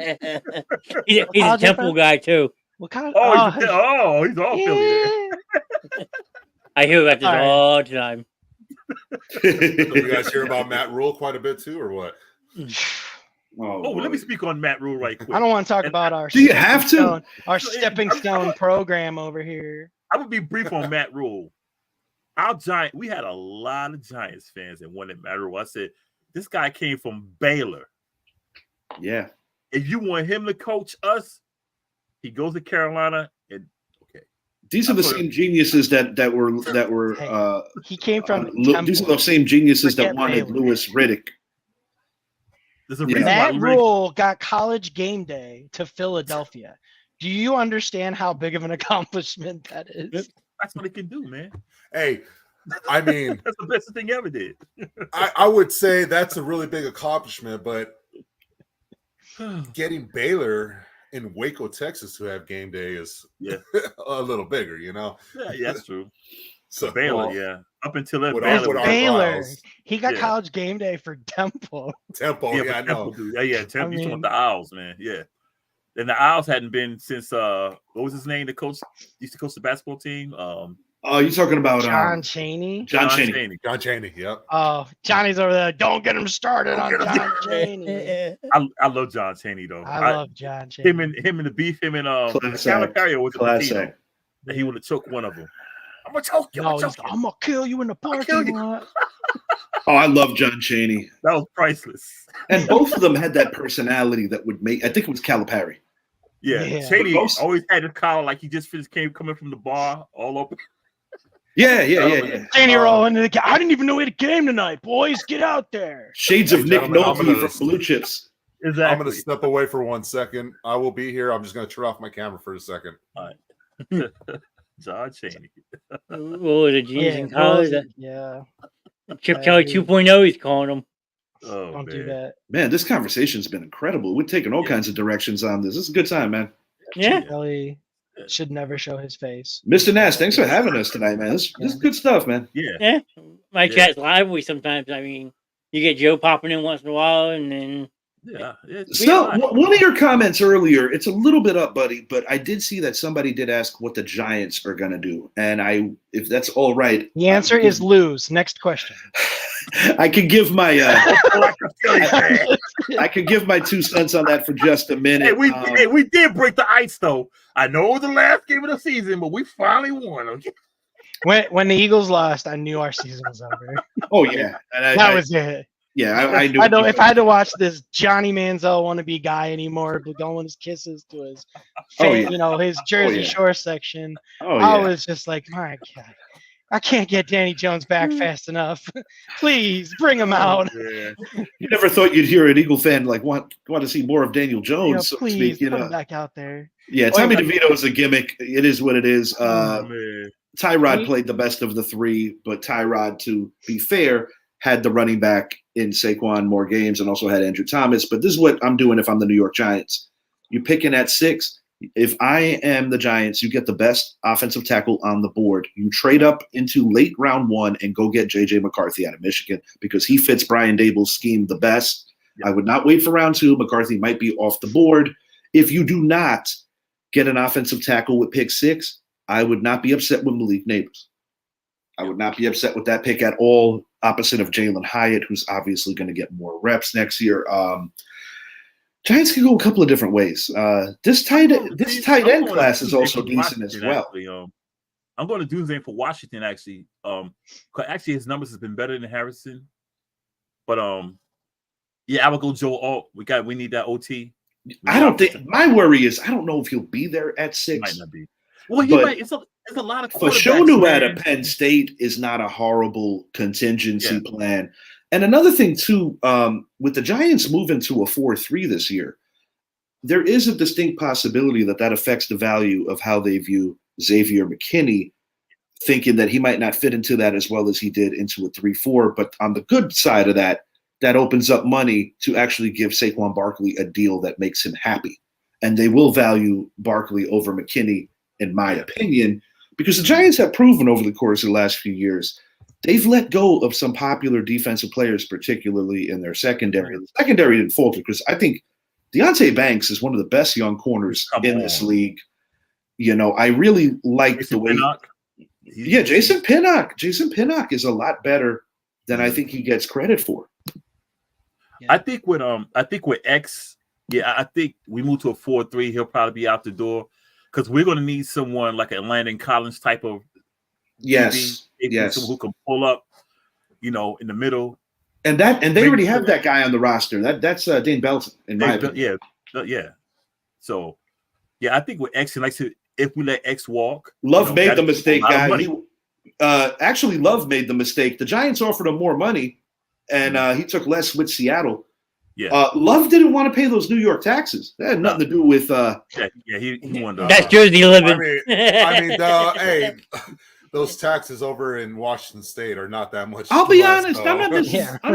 He's a Temple guy too. What college? He's all Philly. I hear about this all the time. So you guys hear about Matt Rule quite a bit too, or what? Let me speak on Matt Rule right quick. I don't want to talk about our. Do you have to? Our stepping stone program over here. I would be brief on Matt Rule. We had a lot of Giants fans that wanted Matt Rule. I said, this guy came from Baylor. Yeah. If you want him to coach us, he goes to Carolina and these are the same geniuses that were. He came from. These are those same geniuses that wanted Louis Riddick. Matt Rule got College Game Day to Philadelphia. Do you understand how big of an accomplishment that is? That's what he can do, man. Hey, I mean, that's the best thing he ever did. I would say that's a really big accomplishment, but getting Baylor in Waco, Texas, to have game day is a little bigger, Yeah, that's true. So Baylor, up until that Baylor, he got College Game Day for Temple. I know. Temple. You want the Owls, man? Yeah, and the Owls hadn't been since what was his name? The coach used to coach the basketball team. You're talking about John Chaney. John Chaney. John Chaney. Yep. Oh, Johnny's over there. Don't get him started on John Chaney. I love John Chaney though. I love John Chaney. Him and the beef. Him and Calipari was Latino. That he would have choked one of them. I'm gonna choke you. I'm gonna kill you in the parking lot. Oh, I love John Chaney. That was priceless. And both of them had that personality that would make. I think it was Calipari. Yeah. Chaney always had his collar like he just coming from the bar all open. Yeah. Chaney rolling into the game. I didn't even know we had a game tonight, boys. Get out there. Shades of Nick Nolte from Blue Chips. Exactly. I'm going to step away for 1 second. I will be here. I'm just going to turn off my camera for a second. All right. John Chaney. The genius in college. Chip Kelly 2.0, he's calling him. Don't do that. Man, this conversation's been incredible. We're taking all kinds of directions on this. This is a good time, man. Yeah. Kelly. should never show his face. Mr. Knast, thanks for having us tonight, man. This is good stuff, man. Yeah. My chat's lively sometimes. I mean, you get Joe popping in once in a while, and then So one of your comments earlier, it's a little bit up, buddy, but I did see that somebody did ask what the Giants are going to do, and if that's all right, the answer is lose. Next question. I could give my I could give my 2 cents on that for just a minute. We did break the ice though. I know it was the last game of the season, but we finally won. Okay? When the Eagles lost, I knew our season was over. Oh yeah, that was it. Yeah, I knew. I know if I had to watch this Johnny Manziel wannabe guy anymore, blowing his kisses to his, his Jersey Shore section, I was just like, my God. I can't get Danny Jones back fast enough. Please bring him out. You never thought you'd hear an Eagle fan like want to see more of Daniel Jones, so please to speak. Put him back out there. Yeah, Tommy DeVito is a gimmick. It is what it is. Tyrod played the best of the 3, but Tyrod, to be fair, had the running back in Saquon more games and also had Andrew Thomas. But this is what I'm doing if I'm the New York Giants. You're picking at 6. If I am the Giants, you get the best offensive tackle on the board. You trade up into late round 1 and go get J.J. McCarthy out of Michigan because he fits Brian Dable's scheme the best. I would not wait for round 2. McCarthy might be off the board. If you do not get an offensive tackle with pick 6, I would not be upset with Malik Neighbors. I would not be upset with that pick at all, opposite of Jalen Hyatt, who's obviously going to get more reps next year. Giants can go a couple of different ways. This tight end class is also decent as well. Actually, I'm going to do the same for Washington. Actually, actually his numbers has been better than Harrison. But I would go Joe Alt. We need that OT. I don't think my worry is I don't know if he'll be there at 6. Might not be. Well, he might. It's a lot of Fashanu at a Penn State is not a horrible contingency plan. And another thing, too, with the Giants moving to a 4-3 this year, there is a distinct possibility that affects the value of how they view Xavier McKinney, thinking that he might not fit into that as well as he did into a 3-4. But on the good side of that opens up money to actually give Saquon Barkley a deal that makes him happy. And they will value Barkley over McKinney, in my opinion, because the Giants have proven over the course of the last few years they've let go of some popular defensive players, particularly in their secondary. The secondary didn't falter because I think Deonte Banks is one of the best young corners in this league. I really like the way. Jason Pinnock. Jason Pinnock is a lot better than I think he gets credit for. I think with X, I think we move to a 4-3. He'll probably be out the door because we're going to need someone like a Landon Collins type of. Yes. Someone who can pull up, in the middle. And they already have that guy on the roster. That's Dane Belton, in my opinion. Yeah. So, I think with X, and if we let X walk, Love made the mistake, guy. Actually, Love made the mistake. The Giants offered him more money, and he took less with Seattle. Yeah. Love didn't want to pay those New York taxes. That had nothing to do with. He wanted. That's Jersey living. I mean, hey. Those taxes over in Washington State are not that much. I'll be honest. I'm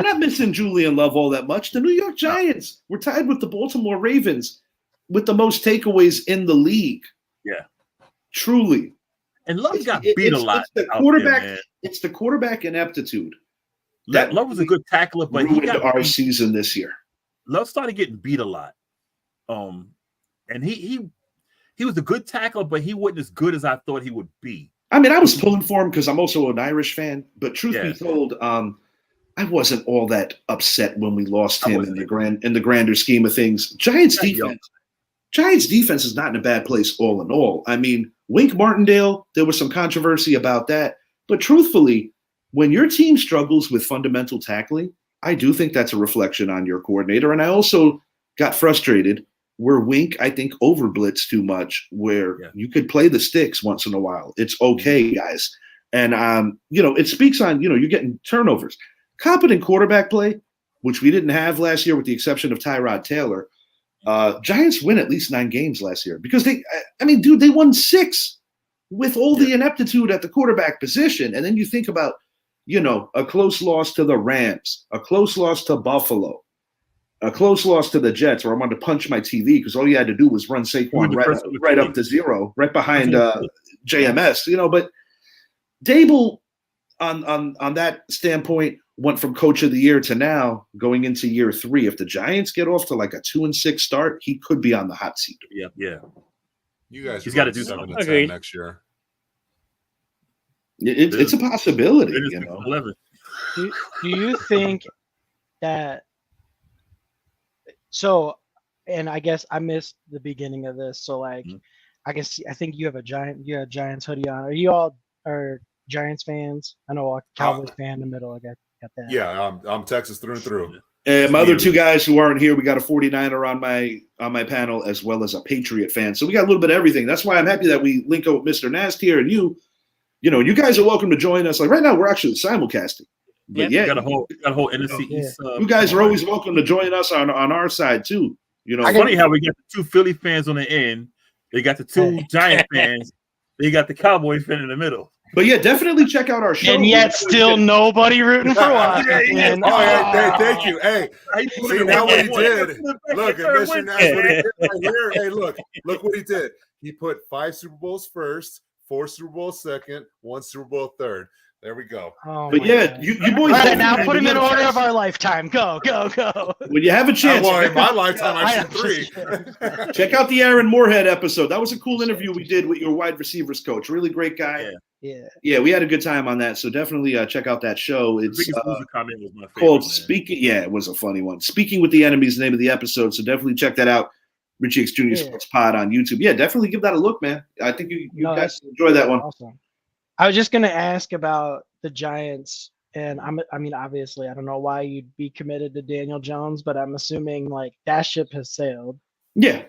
not missing Julian Love all that much. The New York Giants were tied with the Baltimore Ravens with the most takeaways in the league. Yeah. Truly. And Love got beat a lot. It's the quarterback ineptitude. Love was a good tackler, but he got our season this year. Love started getting beat a lot. And he was a good tackler, but he wasn't as good as I thought he would be. I mean, I was pulling for him because I'm also an Irish fan. But truth be told, I wasn't all that upset when we lost him in the grander scheme of things. Giants defense is not in a bad place all in all. I mean, Wink Martindale, there was some controversy about that. But truthfully, when your team struggles with fundamental tackling, I do think that's a reflection on your coordinator. And I also got frustrated where Wink, I think, overblitzed too much, where you could play the sticks once in a while. It's okay, guys. And, it speaks on, you're getting turnovers. Competent quarterback play, which we didn't have last year with the exception of Tyrod Taylor. Giants win at least 9 games last year because they won 6 with all the ineptitude at the quarterback position. And then you think about, a close loss to the Rams, a close loss to Buffalo. a close loss to the Jets where I wanted to punch my TV because all you had to do was run Saquon right up to 0, right behind JMS, but Dable on that standpoint went from coach of the year to now going into year 3. If the Giants get off to like a 2-6 start, he could be on the hot seat. Yeah. You guys, he's got to do something 7-10 next year. It's a possibility. Do you think that? So, and I guess I missed the beginning of this. So, like, I think you have Giants hoodie on. Are you all Giants fans? I know a Cowboys fan in the middle. I got that. Yeah, I'm Texas through and through. And my other 2 guys who aren't here, we got a 49er on my panel as well as a Patriot fan. So we got a little bit of everything. That's why I'm happy that we link up with Mr. Knast here, and you guys are welcome to join us. Like right now, we're actually simulcasting. But we got a whole NFC East. You guys are always welcome to join us on our side too. It's funny how we got the 2 Philly fans on the end. They got the 2 Giant fans. They got the Cowboy fan in the middle. But yeah, definitely check out our show. And yet still nobody rooting for Washington. Thank you. Hey, see now what he did. Look, Mr. Nash, what he did right here. Hey, look what he did. He put 5 Super Bowls first, 4 Super Bowls second, 1 Super Bowl third. There we go. Oh, but yeah, God. you boys. All right, now put him in order of our lifetime. Go. When you have a chance. Well, in my lifetime, I've seen 3. Check out the Aaron Moorhead episode. That was a cool interview we did with your wide receivers coach. Really great guy. Yeah, we had a good time on that. So definitely check out that show. It's comment was my favorite, called Speaking. Yeah, it was a funny one. Speaking with the Enemy is the name of the episode. So definitely check that out. Richie X Jr. Sports Pod on YouTube. Yeah, definitely give that a look, man. I think you guys enjoy that one. Awesome. I was just gonna ask about the Giants, and I mean, obviously, I don't know why you'd be committed to Daniel Jones, but I'm assuming like that ship has sailed. Yeah,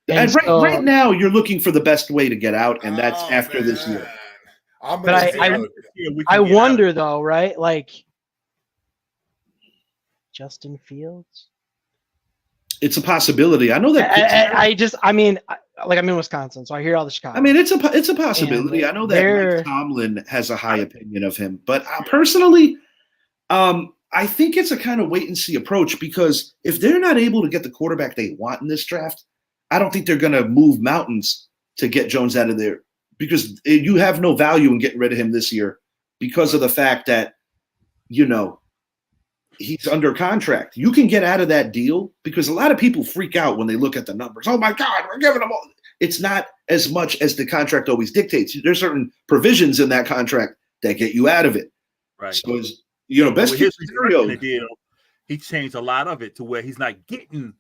and right now you're looking for the best way to get out, and that's after this year. I wonder though, right? Like Justin Fields. It's a possibility. I know that. I'm in Wisconsin, so I hear all the Chicago. I mean, it's a possibility. I know that Mike Tomlin has a high opinion of him, but personally, I think it's a kind of wait and see approach because if they're not able to get the quarterback they want in this draft, I don't think they're going to move mountains to get Jones out of there because you have no value in getting rid of him this year because of the fact that, he's under contract. You can get out of that deal because a lot of people freak out when they look at the numbers. Oh my God, we're giving them all. It's not as much as the contract always dictates. There's certain provisions in that contract that get you out of it. Right. So, best case scenario, he changed a lot of it to where he's not getting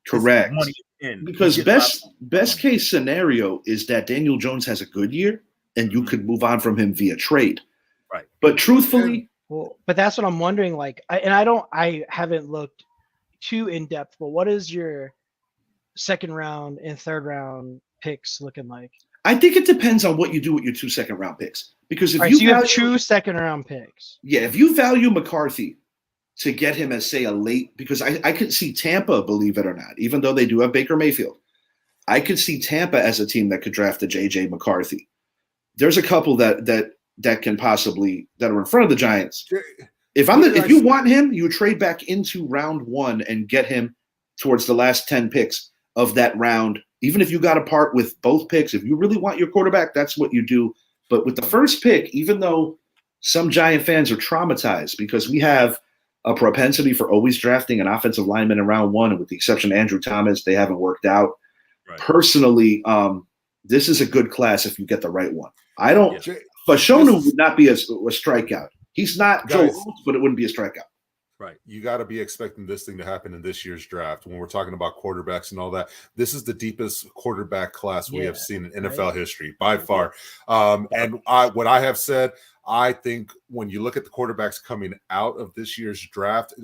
correct money in. Because best case scenario is that Daniel Jones has a good year and you could move on from him via trade. Right. But truthfully, well, but that's what I'm wondering. Like, I haven't looked too in depth, but what is your second round and third round picks looking like? I think it depends on what you do with your 2 second round picks. Because if you have 2 second round picks. Yeah, if you value McCarthy to get him as, say, a late, because I could see Tampa, believe it or not, even though they do have Baker Mayfield, I could see Tampa as a team that could draft a J.J. McCarthy. There's a couple that can possibly that are in front of the Giants. If you want him, you trade back into round 1 and get him towards the last 10 picks of that round. Even if you got to part with both picks, if you really want your quarterback, that's what you do. But with the first pick, even though some Giant fans are traumatized because we have a propensity for always drafting an offensive lineman in round 1, and with the exception of Andrew Thomas, they haven't worked out. Right. Personally, this is a good class if you get the right one. I don't. Yeah. Fashanu would not be a strikeout. He's not Joe Holtz, but it wouldn't be a strikeout. Right. You got to be expecting this thing to happen in this year's draft. When we're talking about quarterbacks and all that, this is the deepest quarterback class we have seen in NFL history by far. And what I have said, I think when you look at the quarterbacks coming out of this year's draft,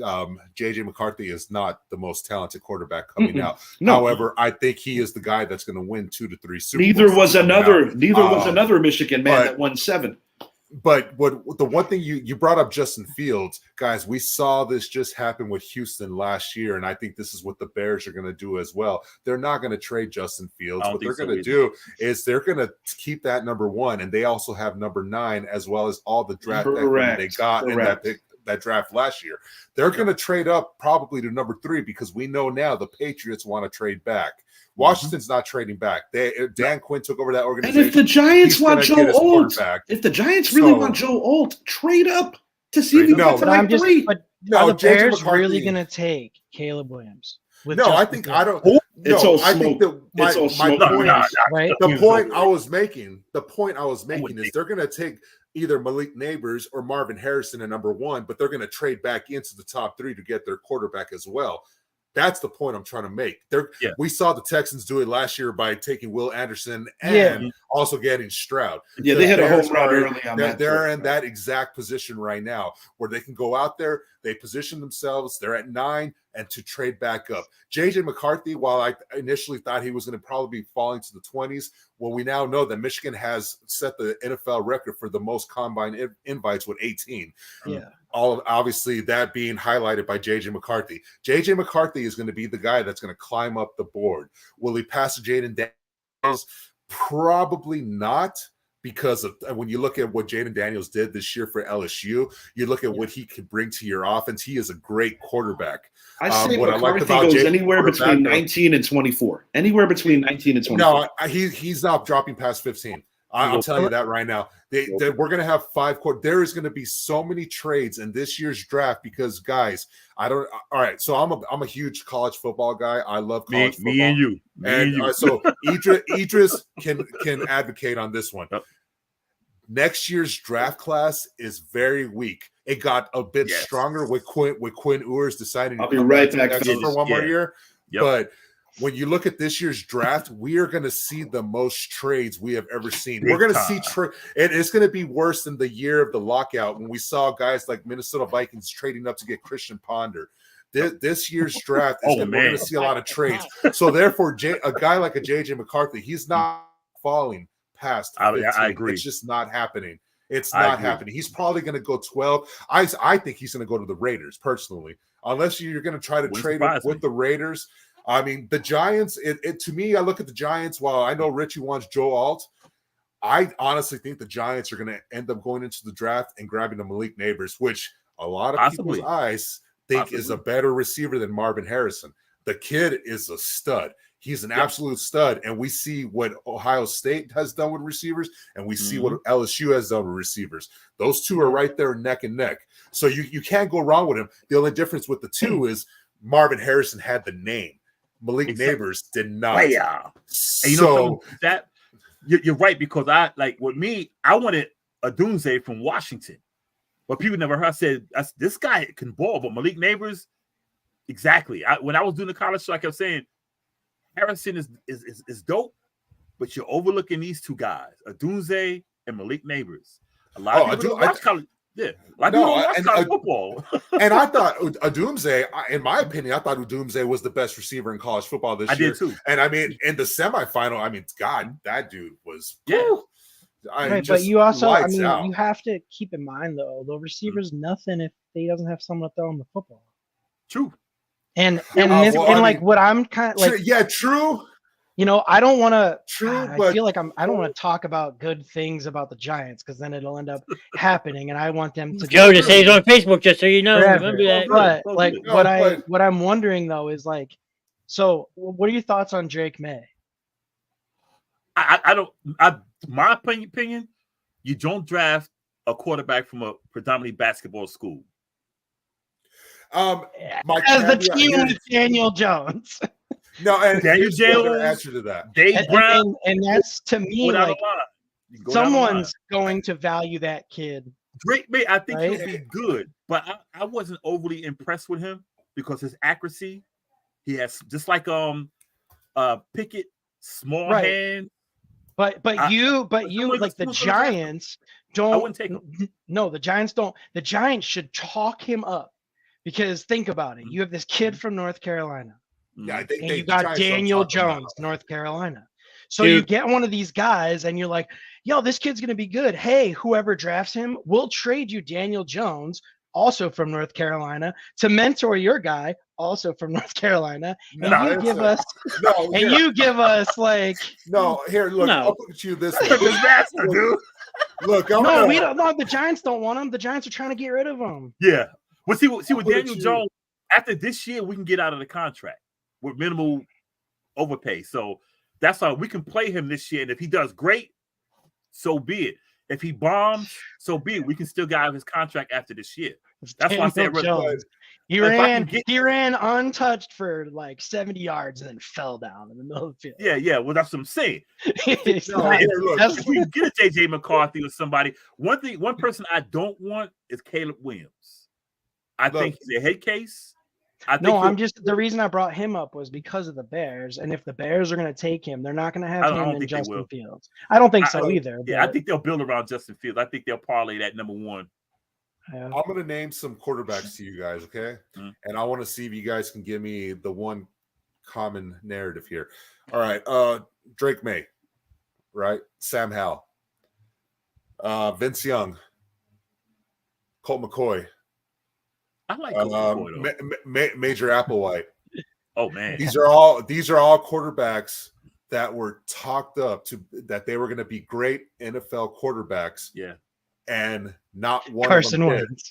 J.J. McCarthy is not the most talented quarterback coming out. No. However, I think he is the guy that's going to win 2 to 3 Super Bowls. Neither was another Michigan man that won 7. But the one thing you brought up, Justin Fields, guys, we saw this just happen with Houston last year, and I think this is what the Bears are going to do as well. They're not going to trade Justin Fields. What they're going to do is they're going to keep that number 1, and they also have number 9 as well as all the draft equity they got in that draft last year. They're going to trade up probably to number 3 because we know now the Patriots want to trade back. Washington's not trading back. Dan Quinn took over that organization. And if the Giants want Joe Alt, if the Giants really want Joe Alt, trade up to see if you get to like 3. But are the Bears really going to take Caleb Williams? I think I don't. It's all I smoke. think that my point is, right? The point I was making is they're going to take either Malik Neighbors or Marvin Harrison at number 1, but they're going to trade back into the top 3 to get their quarterback as well. That's the point I'm trying to make. We saw the Texans do it last year by taking Will Anderson and also getting Stroud. Yeah, they hit a home run early on that. They're in that exact position right now where they can go out there, they position themselves, they're at 9, and to trade back up. J.J. McCarthy, while I initially thought he was going to probably be falling to the 20s, well, we now know that Michigan has set the NFL record for the most combine invites with 18. Yeah. Obviously that being highlighted by J.J. McCarthy. J.J. McCarthy is going to be the guy that's going to climb up the board. Will he pass to Jaden Daniels? Probably not, because of when you look at what Jaden Daniels did this year for LSU, you look at what he could bring to your offense. He is a great quarterback. I say what McCarthy goes anywhere between 19 and 24. Anywhere between 19 and 24. No, he's not dropping past 15. I'll tell you that right now. We're going to have 5 quarters. There is going to be so many trades in this year's draft because, guys, all right, so I'm a huge college football guy. I love college football. Me and you. So Idris can advocate on this one. Yep. Next year's draft class is very weak. It got a bit stronger with Quinn Ewers deciding to come back for one more year. Yep. But when you look at this year's draft, we are going to see the most trades we have ever seen. We're going to see and it's going to be worse than the year of the lockout when we saw guys like Minnesota Vikings trading up to get Christian Ponder. This year's draft is we're going to see a lot of trades. So therefore, a guy like a J.J. McCarthy, he's not falling past 15. I agree. It's just not happening. It's not happening. He's probably going to go 12. I think he's going to go to the Raiders personally, unless you're going to try to trade with the Raiders. I mean, the Giants, to me, I look at the Giants. While I know Richie wants Joe Alt, I honestly think the Giants are going to end up going into the draft and grabbing the Malik Neighbors, which a lot of people's eyes think is a better receiver than Marvin Harrison. The kid is a stud. He's an absolute stud. And we see what Ohio State has done with receivers, and we see what LSU has done with receivers. Those two are right there neck and neck. So you can't go wrong with him. The only difference with the two is Marvin Harrison had the name. Malik Neighbors did not. And that you're right, because I wanted a Doomsday from Washington, but people never heard. I said this guy can ball, but Malik Neighbors, exactly. When I was doing the college show, I kept saying Harrison is dope, but you're overlooking these two guys, a Doomsday and Malik Neighbors. A lot of people watch college. Yeah, college football. And I thought a Doomsday, in my opinion, I thought Doomsday was the best receiver in college football this year. I did too. And I mean, in the semifinal, God, that dude was but you also, you have to keep in mind though, the receiver's nothing if he doesn't have someone to throw him the football. True. And what I'm kind of like, true. You know, I don't want to. But I feel like I don't want to talk about good things about the Giants because then it'll end up happening, and I want them to. Joe just says on Facebook, just so you know. Remember that. But what I'm wondering though is so what are your thoughts on Drake May? My opinion, you don't draft a quarterback from a predominantly basketball school. As the team with Daniel Jones. No, and Daniel Jones answer to that. Dave Brown, and that's to me someone's going to value that kid. Drake May, I think he'll be good, but I wasn't overly impressed with him because his accuracy, he has just like Pickett, small hand. But the Giants don't. I wouldn't take him. No, the Giants don't. The Giants should chalk him up because think about it. You have this kid from North Carolina. Yeah, and you got Daniel Jones, North Carolina. So you get one of these guys and you're like, yo, this kid's going to be good. Hey, whoever drafts him, we'll trade you Daniel Jones, also from North Carolina, to mentor your guy, also from North Carolina. And you give us here, look, I'll put you this way. Disaster, dude. Look, No, we don't. No, the Giants don't want him. The Giants are trying to get rid of him. Yeah. Well, see with Daniel Jones, after this year, we can get out of the contract with minimal overpay. So that's how we can play him this year. And if he does great, so be it. If he bombs, so be it. We can still get out of his contract after this year. That's why I said he ran untouched for like 70 yards and then fell down in the middle of the field. Yeah. Well, that's what I'm saying. If we get a JJ McCarthy or somebody, one person I don't want is Caleb Williams. I think he's a head case. The reason I brought him up was because of the Bears, and if the Bears are going to take him, they're not going to have him and Justin Fields. I don't think so either. Yeah, I think they'll build around Justin Fields. I think they'll parlay that number one. Yeah. I'm going to name some quarterbacks to you guys, okay? Mm-hmm. And I want to see if you guys can give me the one common narrative here. All right, Drake May, right? Sam Howell, Vince Young, Colt McCoy. I like Colt McCoy, Major Applewhite. Oh man, these are all quarterbacks that were talked up to that they were going to be great NFL quarterbacks. Yeah. And not one Carson of them Wentz.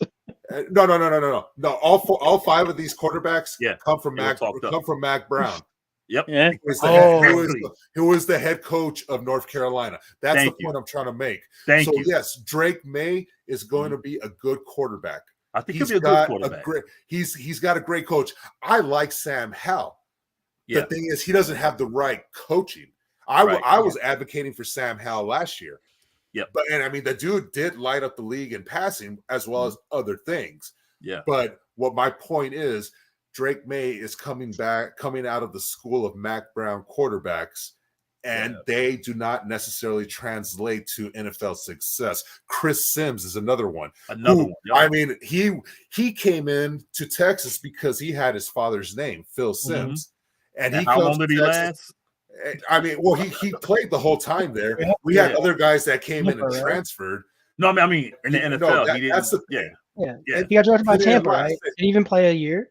No. All five of these quarterbacks come from Mac Brown. Yep. Yeah. Who was the head coach of North Carolina. That's the point I'm trying to make. Thank you. Yes, Drake May is going to be a good quarterback. I think he'll be a good quarterback. He's got a great coach. I like Sam Howell. Yeah. The thing is, he doesn't have the right coaching. I was advocating for Sam Howell last year. Yeah, and I mean the dude did light up the league in passing as well as other things. Yeah, but what my point is, Drake May is coming out of the school of Mac Brown quarterbacks, and they do not necessarily translate to NFL success. Chris Sims is another one. Yeah. I mean, he came in to Texas because he had his father's name, Phil Sims, and he how long did he last? I mean, well, he played the whole time there. We had other guys that came in and transferred. No, I mean in the NFL, he didn't. That's the He got drafted by Tampa, right? Did he even play a year?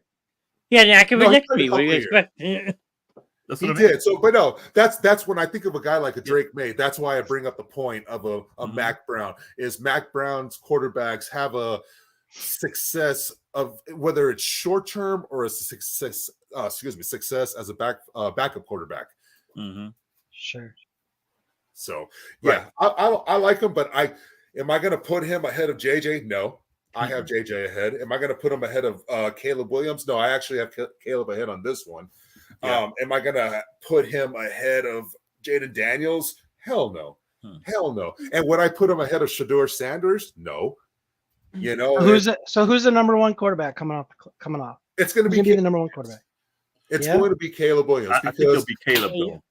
Yeah, that could be next week. What do you expect? He did. So, but no, that's when I think of a guy like a Drake May. That's why I bring up the point of a Mac Brown. Is Mac Brown's quarterbacks have a success of whether it's short term or a success as a backup quarterback. Mm-hmm. Sure. So I like him, but am I going to put him ahead of JJ? No, I have JJ ahead. Am I going to put him ahead of Caleb Williams? No, I actually have Caleb ahead on this one. Yeah. Am I going to put him ahead of Jaden Daniels? Hell no. Hell no. And would I put him ahead of Shedeur Sanders? No. You know, who's the number one quarterback coming off? It's going to be the number one quarterback. It's going to be Caleb Williams. I think it'll be Caleb though.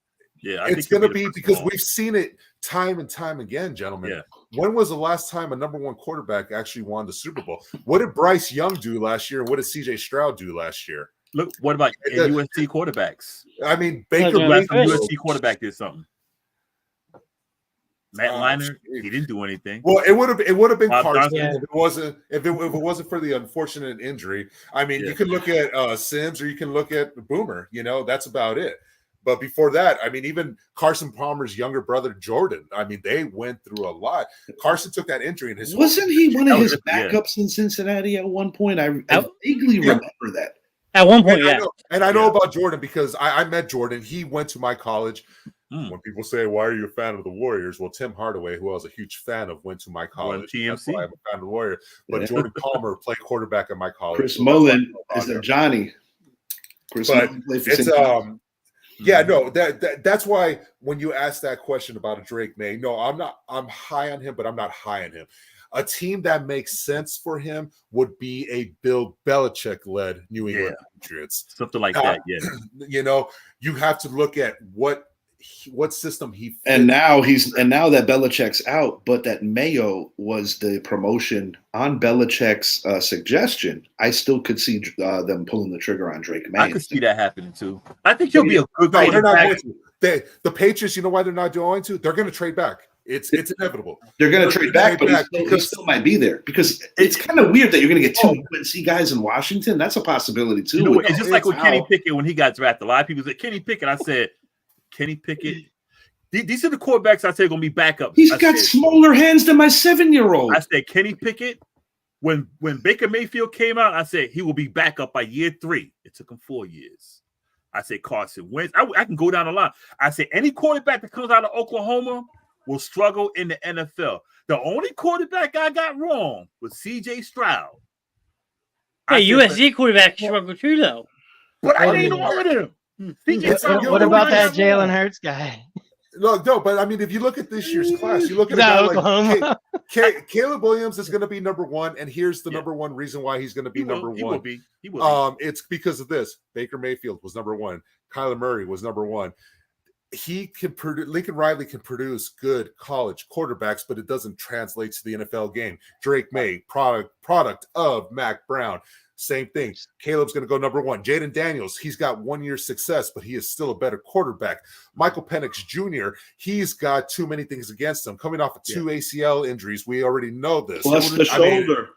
Yeah, it's going to be because we've seen it time and time again, gentlemen. Yeah. When was the last time a number one quarterback actually won the Super Bowl? What did Bryce Young do last year? What did CJ Stroud do last year? Look, what about USC quarterbacks? I mean, Baker Mayfield. USC quarterback did something. Matt Leinart, he didn't do anything. Well, it would have been Carson if it wasn't for the unfortunate injury. I mean, you can look at Sims or you can look at Boomer. You know, that's about it. But before that, I mean, even Carson Palmer's younger brother Jordan. I mean, they went through a lot. Carson took that injury in his. Wasn't he one of his backups in Cincinnati at one point? I vaguely remember that. At one point, I know about Jordan because I met Jordan. He went to my college. When people say, "Why are you a fan of the Warriors?" Well, Tim Hardaway, who I was a huge fan of, went to my college. That's why I'm a fan of the Warriors. But Jordan Palmer played quarterback at my college. Chris Mullen is a Johnny. Chris Mullen played for that's why when you ask that question about a Drake May, no, I'm not. I'm high on him, but I'm not high on him. A team that makes sense for him would be a Bill Belichick-led New England Patriots, something like that. Yeah, you know, you have to look at what system he fit. And now that Belichick's out, but that Mayo was the promotion on Belichick's suggestion. I still could see them pulling the trigger on Drake May. I could see that happening too. I think he'll be a good quarterback. The Patriots, you know why they're not going to? They're going to trade back. It's inevitable. They're going to trade back, but he still might be there because it's kind of weird that you're going to get two UNC guys in Washington. That's a possibility too. You know, it's just like with Kenny Pickett when he got drafted. A lot of people said Kenny Pickett. I said Kenny Pickett. These are the quarterbacks I say going to be backups. He's got smaller hands than my 7-year-old. I said Kenny Pickett. When Baker Mayfield came out, I said he will be backup by year 3. It took him 4 years. I said Carson Wentz. I can go down the line. I said any quarterback that comes out of Oklahoma will struggle in the NFL. The only quarterback I got wrong was C.J. Stroud. Hey, USC quarterback struggle too, though. But I ain't on with him. What about that Jalen Hurts guy? No, but I mean, if you look at this year's class, you look at a guy like Caleb Williams is going to be number 1, and here's the number 1 reason why he's going to be number 1. He will be. It's because of this. Baker Mayfield was number 1. Kyler Murray was number 1. He can produce. Lincoln Riley can produce good college quarterbacks, but it doesn't translate to the NFL game. Drake May, product of Mac Brown. Same thing. Caleb's going to go number 1. Jaden Daniels, he's got 1 year success, but he is still a better quarterback. Michael Penix Jr., he's got too many things against him. Coming off of 2 ACL injuries, we already know this. Plus the shoulder.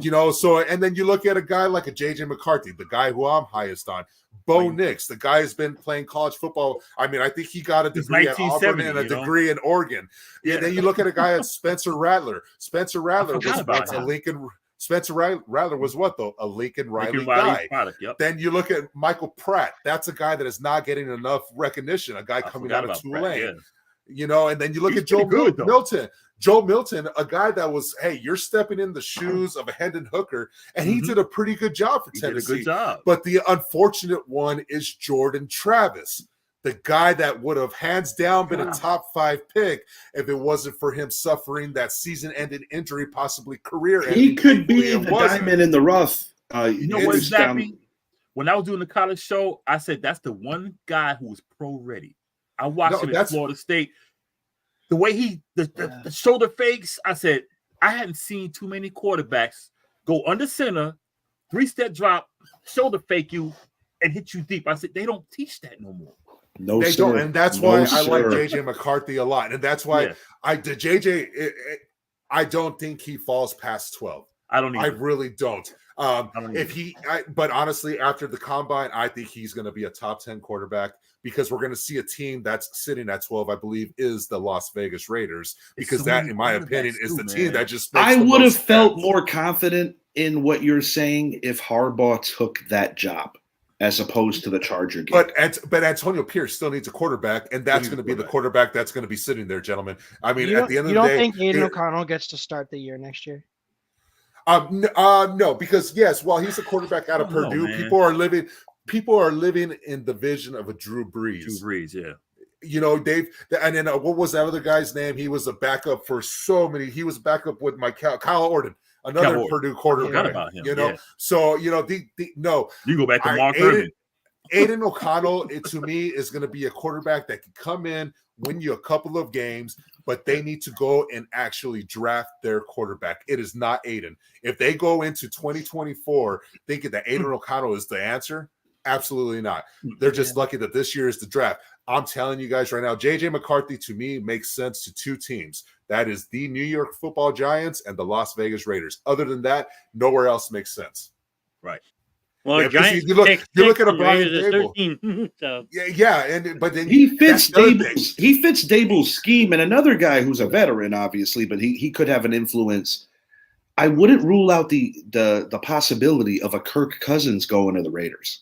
You know, so, and then you look at a guy like a JJ McCarthy, the guy who I'm highest on. Bo Nix, the guy has been playing college football. I mean, I think he got a degree at Auburn and a degree in Oregon. Yeah. Then you look at a guy at Spencer Rattler. Spencer Rattler was a Lincoln. Spencer Rattler was what, though? A Lincoln Riley guy. Product, yep. Then you look at Michael Pratt. That's a guy that is not getting enough recognition, a guy coming out of Tulane. You know, and then you look at Joe Milton. Joe Milton, a guy that was, hey, you're stepping in the shoes of a Hendon Hooker, and he did a pretty good job for Tennessee. Did a good job. But the unfortunate one is Jordan Travis, the guy that would have hands down been a top 5 pick if it wasn't for him suffering that season-ending injury, possibly career-ending. He could be the diamond in the rough. You know what, Zappy? When I was doing the college show, I said that's the one guy who was pro-ready. I watched him at Florida State. The way the shoulder fakes, I said, I hadn't seen too many quarterbacks go under center, 3-step drop, shoulder fake you, and hit you deep. I said, they don't teach that no more. No, they sir. don't, and that's why I like JJ McCarthy a lot, and that's why I don't think he falls past 12. I don't. I really don't. But honestly, after the combine, I think he's going to be a top 10 quarterback because we're going to see a team that's sitting at 12. I believe is the Las Vegas Raiders because that, in my opinion, is the team that just. I would have felt more confident in what you're saying if Harbaugh took that job as opposed to the Charger game. But Antonio Pierce still needs a quarterback, and that's going to be the quarterback that's going to be sitting there, gentlemen. I mean, at the end of the day, you don't think Aiden O'Connell gets to start the year next year? No, because yes, while he's a quarterback out of Purdue, people are living in the vision of a Drew Brees. Drew Brees, yeah. You know, Dave, and then what was that other guy's name? He was a backup for so many. He was a backup with Kyle Orton. Another Purdue quarterback, about him, you know. So you know, no. You go back to Mark Irvin. Aiden O'Connell, to me, is going to be a quarterback that can come in, win you a couple of games, but they need to go and actually draft their quarterback. It is not Aiden. If they go into 2024 thinking that Aiden O'Connell is the answer, absolutely not. They're just lucky that this year is the draft. I'm telling you guys right now, JJ McCarthy to me makes sense to 2 teams. That is the New York Football Giants and the Las Vegas Raiders. Other than that, nowhere else makes sense. Right. Well, Giants, you look at a Brian Dable. So. But then he fits Dable's scheme, and another guy who's a veteran, obviously, but he could have an influence. I wouldn't rule out the possibility of a Kirk Cousins going to the Raiders.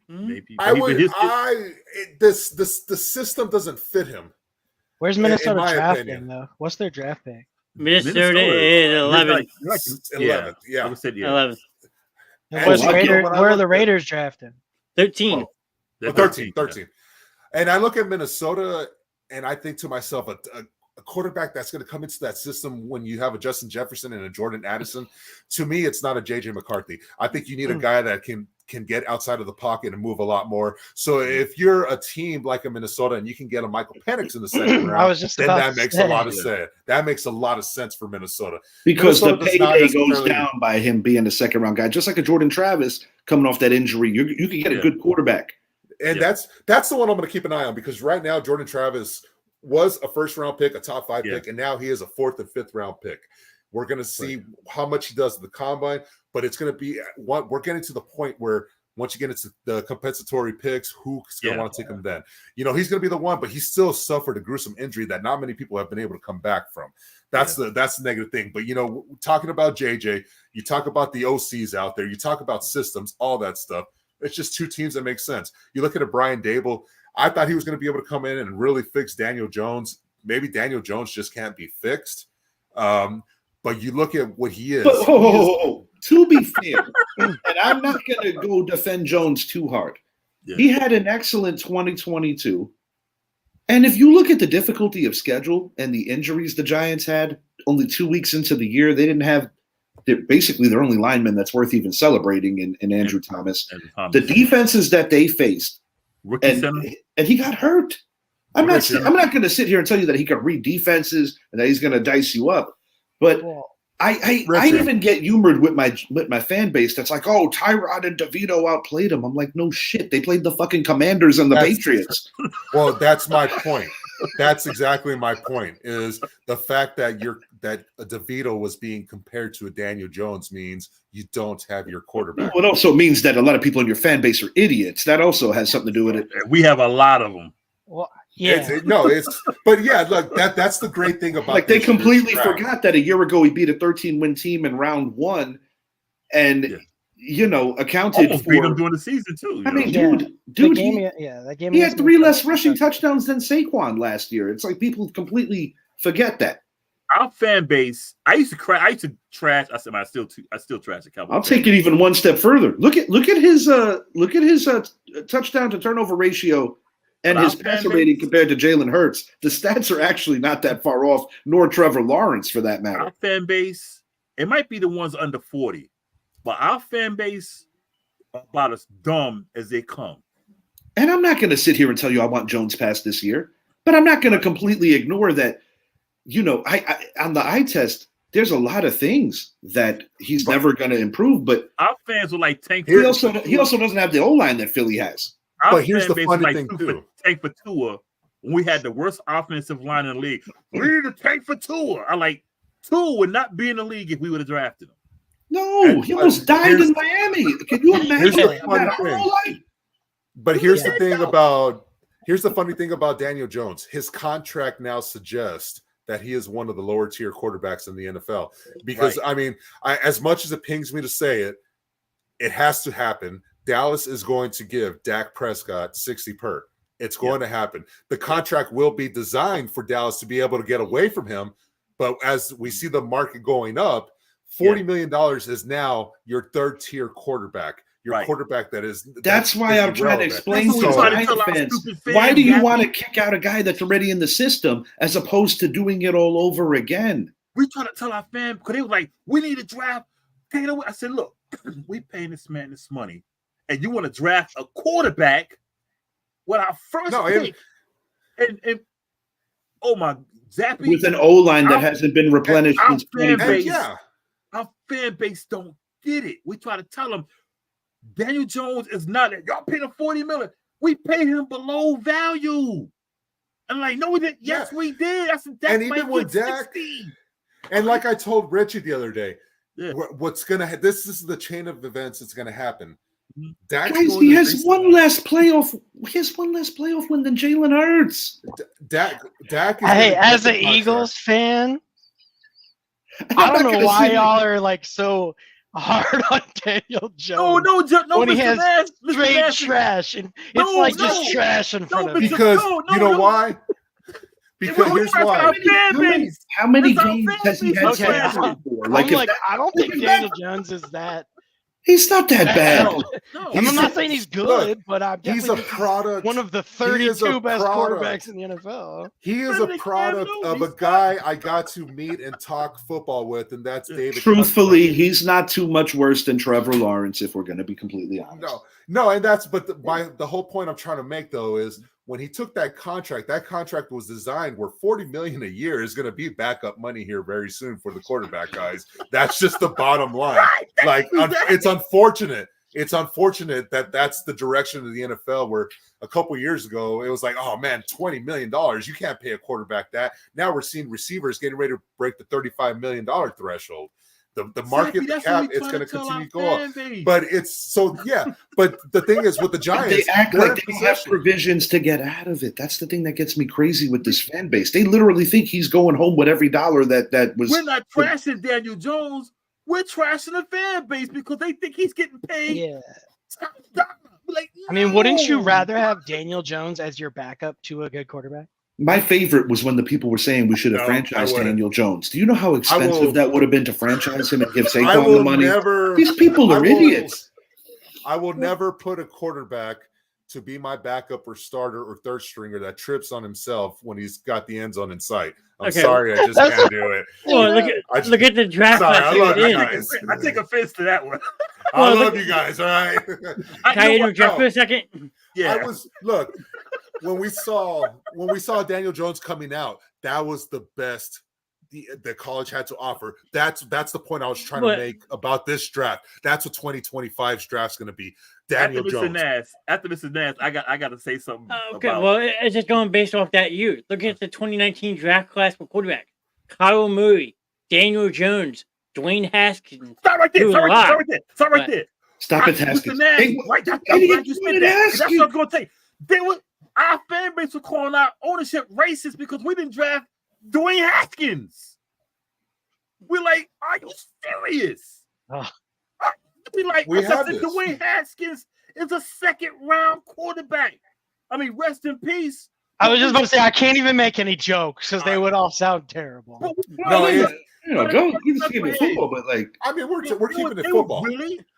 Maybe. The system doesn't fit him. Where's Minnesota drafting though? What's their draft pick? Minnesota is 11. 11th, yeah. 11th. Where are the Raiders drafting? 13. 13. And I look at Minnesota and I think to myself, a quarterback that's going to come into that system when you have a Justin Jefferson and a Jordan Addison, to me, it's not a JJ McCarthy. I think you need a guy that can get outside of the pocket and move a lot more. So if you're a team like a Minnesota and you can get a Michael Penix in the second round, then that makes a lot of sense. That makes a lot of sense for Minnesota. Because Minnesota the payday goes down by him being a second round guy, just like a Jordan Travis coming off that injury. You can get a good quarterback. And that's the one I'm going to keep an eye on because right now Jordan Travis was a first round pick, a top 5 pick, and now he is a 4th and 5th round pick. We're going to see how much he does at the combine, but it's going to be we're getting to the point where Once you get into the compensatory picks, who's going to want to take him then? You know, he's going to be the one, but he still suffered a gruesome injury that not many people have been able to come back from. That's the negative thing. But, you know, talking about JJ, you talk about the OCs out there, you talk about systems, all that stuff. It's just two teams that make sense. You look at a Brian Dable. I thought he was going to be able to come in and really fix Daniel Jones. Maybe Daniel Jones just can't be fixed. But you look at what he is. But, to be fair, and I'm not going to go defend Jones too hard. Yeah. He had an excellent 2022. And if you look at the difficulty of schedule and the injuries the Giants had, only 2 weeks into the year, they didn't have basically their only lineman that's worth even celebrating in Andrew Thomas. The defenses that they faced, and he got hurt. I'm not going to sit here and tell you that he can read defenses and that he's going to dice you up. But I even get humored with my fan base that's like, oh, Tyrod and DeVito outplayed him. I'm like, no shit. They played the fucking Commanders and the Patriots. Well, that's my point. That's exactly my point, is the fact that a DeVito was being compared to a Daniel Jones means you don't have your quarterback. Well, it also means that a lot of people in your fan base are idiots. That also has something to do with it. We have a lot of them. Well, yeah. But yeah, look, that's the great thing about like they completely forgot that a year ago he beat a 13-win team in round one, and you know accounted for beat them during the season too. I mean, dude, he had 3 less rushing touchdowns than Saquon last year. It's like people completely forget that. Our fan base, I used to trash. I said, I still trash the Cowboys. I'll take it even one step further. Look at his touchdown to turnover ratio. And his passer rating compared to Jalen Hurts, the stats are actually not that far off, nor Trevor Lawrence for that matter. Our fan base, it might be the ones under 40, but our fan base are about as dumb as they come. And I'm not going to sit here and tell you I want Jones past this year, but I'm not going to completely ignore that, you know, I on the eye test, there's a lot of things that he's never going to improve, but our fans are like tank. He also doesn't have the O-line that Philly has. But here's the funny thing too. Tank for Tua when we had the worst offensive line in the league. We need a tank for Tua. I like Tua would not be in the league if we would have drafted him. No, he almost died in Miami. Can you imagine? But here's the funny thing about Daniel Jones. His contract now suggests that he is one of the lower tier quarterbacks in the NFL. Because I mean, as much as it pings me to say it, it has to happen. Dallas is going to give Dak Prescott 60 per. It's going to happen. The contract will be designed for Dallas to be able to get away from him. But as we see the market going up, $40 million is now your third tier quarterback. Your quarterback that's why I'm trying to explain to Giants fans. Why do you want to kick out a guy that's already in the system as opposed to doing it all over again? We try to tell our fans because they were like, we need to draft. Take it away. I said, look, we paying this man this money. And you want to draft a quarterback with our first pick, and oh my, Zappy with an O-line that hasn't been replenished since 2020. Our fan base don't get it. We try to tell them Daniel Jones is not it. Y'all paid him $40 million. We pay him below value. And like, no, we didn't. Yes, we did. That's even with Dak. And like I told Richie the other day, what's gonna this is the chain of events that's gonna happen. Guys, he has one less playoff. He has one less playoff win than Jalen Hurts. Dak. Hey, as an Eagles fan, I don't know why y'all are like so hard on Daniel Jones. No, when he has straight trash, and it's just trash in front of him. Because you know why? Because here's why. How many games has he had trash for? I don't think Daniel Jones is that. He's not that bad. I'm not saying he's good, but he's a product. One of the 32 best quarterbacks in the NFL. He is a product of a guy I got to meet and talk football with, and that's David. Truthfully, he's not too much worse than Trevor Lawrence, if we're going to be completely honest. No, and that's the whole point I'm trying to make though is when he took that contract was designed where $40 million a year is going to be backup money here very soon for the quarterback guys. That's just the bottom line. It's unfortunate. It's unfortunate that that's the direction of the NFL where a couple years ago it was like, oh man, $20 million. You can't pay a quarterback that. Now we're seeing receivers getting ready to break the $35 million threshold. the market, the cap, it's going to continue to go up. But it's so, yeah. But the thing is with the Giants, they act like they have provisions to get out of it. That's the thing that gets me crazy with this fan base. They literally think he's going home with every dollar that was. We're not trashing Daniel Jones. We're trashing the fan base because they think he's getting paid. Yeah. Like, I mean, wouldn't you rather have Daniel Jones as your backup to a good quarterback? My favorite was when the people were saying we should have franchised Daniel Jones. Do you know how expensive that would have been to franchise him and give Saquon the money? These people are idiots. I will never put a quarterback to be my backup or starter or third stringer that trips on himself when he's got the end zone in sight. I'm sorry, I just can't do it. Well, look at the draft. Sorry, I love you guys. I take offense to that one. I love you guys. All right. Can I interject for a second? Yeah. When we saw Daniel Jones coming out, that was the best the college had to offer. That's the point I was trying to make about this draft. That's what 2025's draft's going to be. Daniel Jones. After Mr. Nast, I got to say something. Okay, well, it's just going based off that year. Look at the 2019 draft class for quarterback: Kyle Murray, Daniel Jones, Dwayne Haskins. Stop right there. Stop right there. Stop it, Haskins. Hey, right, that's what I was going to say. Our fan base was calling out ownership racist because we didn't draft Dwayne Haskins. We're like, are you serious? Dwayne Haskins is a second-round quarterback. I mean, rest in peace. I was just about to say, I can't even make any jokes because they would all sound terrible. Jones, he's keeping football, but we're keeping it football.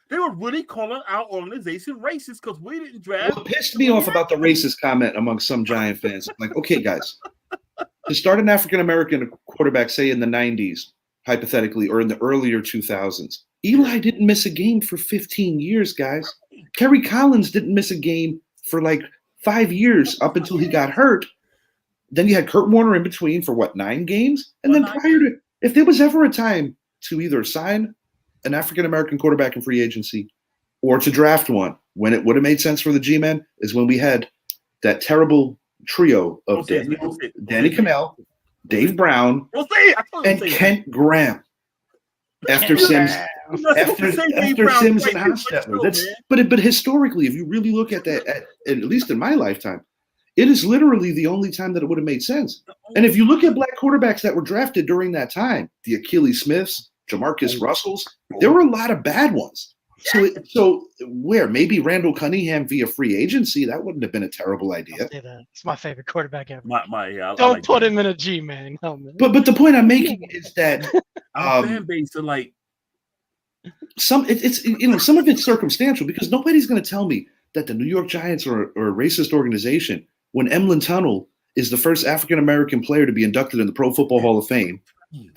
They were really calling our organization racist because we didn't draft. What pissed me off about the racist comment among some Giant fans, like, okay, guys, to start an African-American quarterback, say in the 90s, hypothetically, or in the earlier 2000s, Eli didn't miss a game for 15 years, guys. Kerry Collins didn't miss a game for like 5 years up until he got hurt. Then you had Kurt Warner in between for 9 games? And then prior to, if there was ever a time to either sign an African-American quarterback in free agency or to draft one, when it would have made sense for the G-Men, is when we had that terrible trio of Danny Cannell, Dave Brown, and Kent Graham. After Sims and Hostetler. But historically, if you really look at that, at least in my lifetime, it is literally the only time that it would have made sense. And if you look at black quarterbacks that were drafted during that time, the Achilles Smiths, Jamarcus Russells, there were a lot of bad ones. So where maybe Randall Cunningham via free agency, that wouldn't have been a terrible idea. It's my favorite quarterback ever. Don't put him in a G, man. No, man. But the point I'm making is that our fan base are like some of it's circumstantial because nobody's going to tell me that the New York Giants are a racist organization when Emlyn Tunnel is the first African-American player to be inducted in the Pro Football Hall of Fame.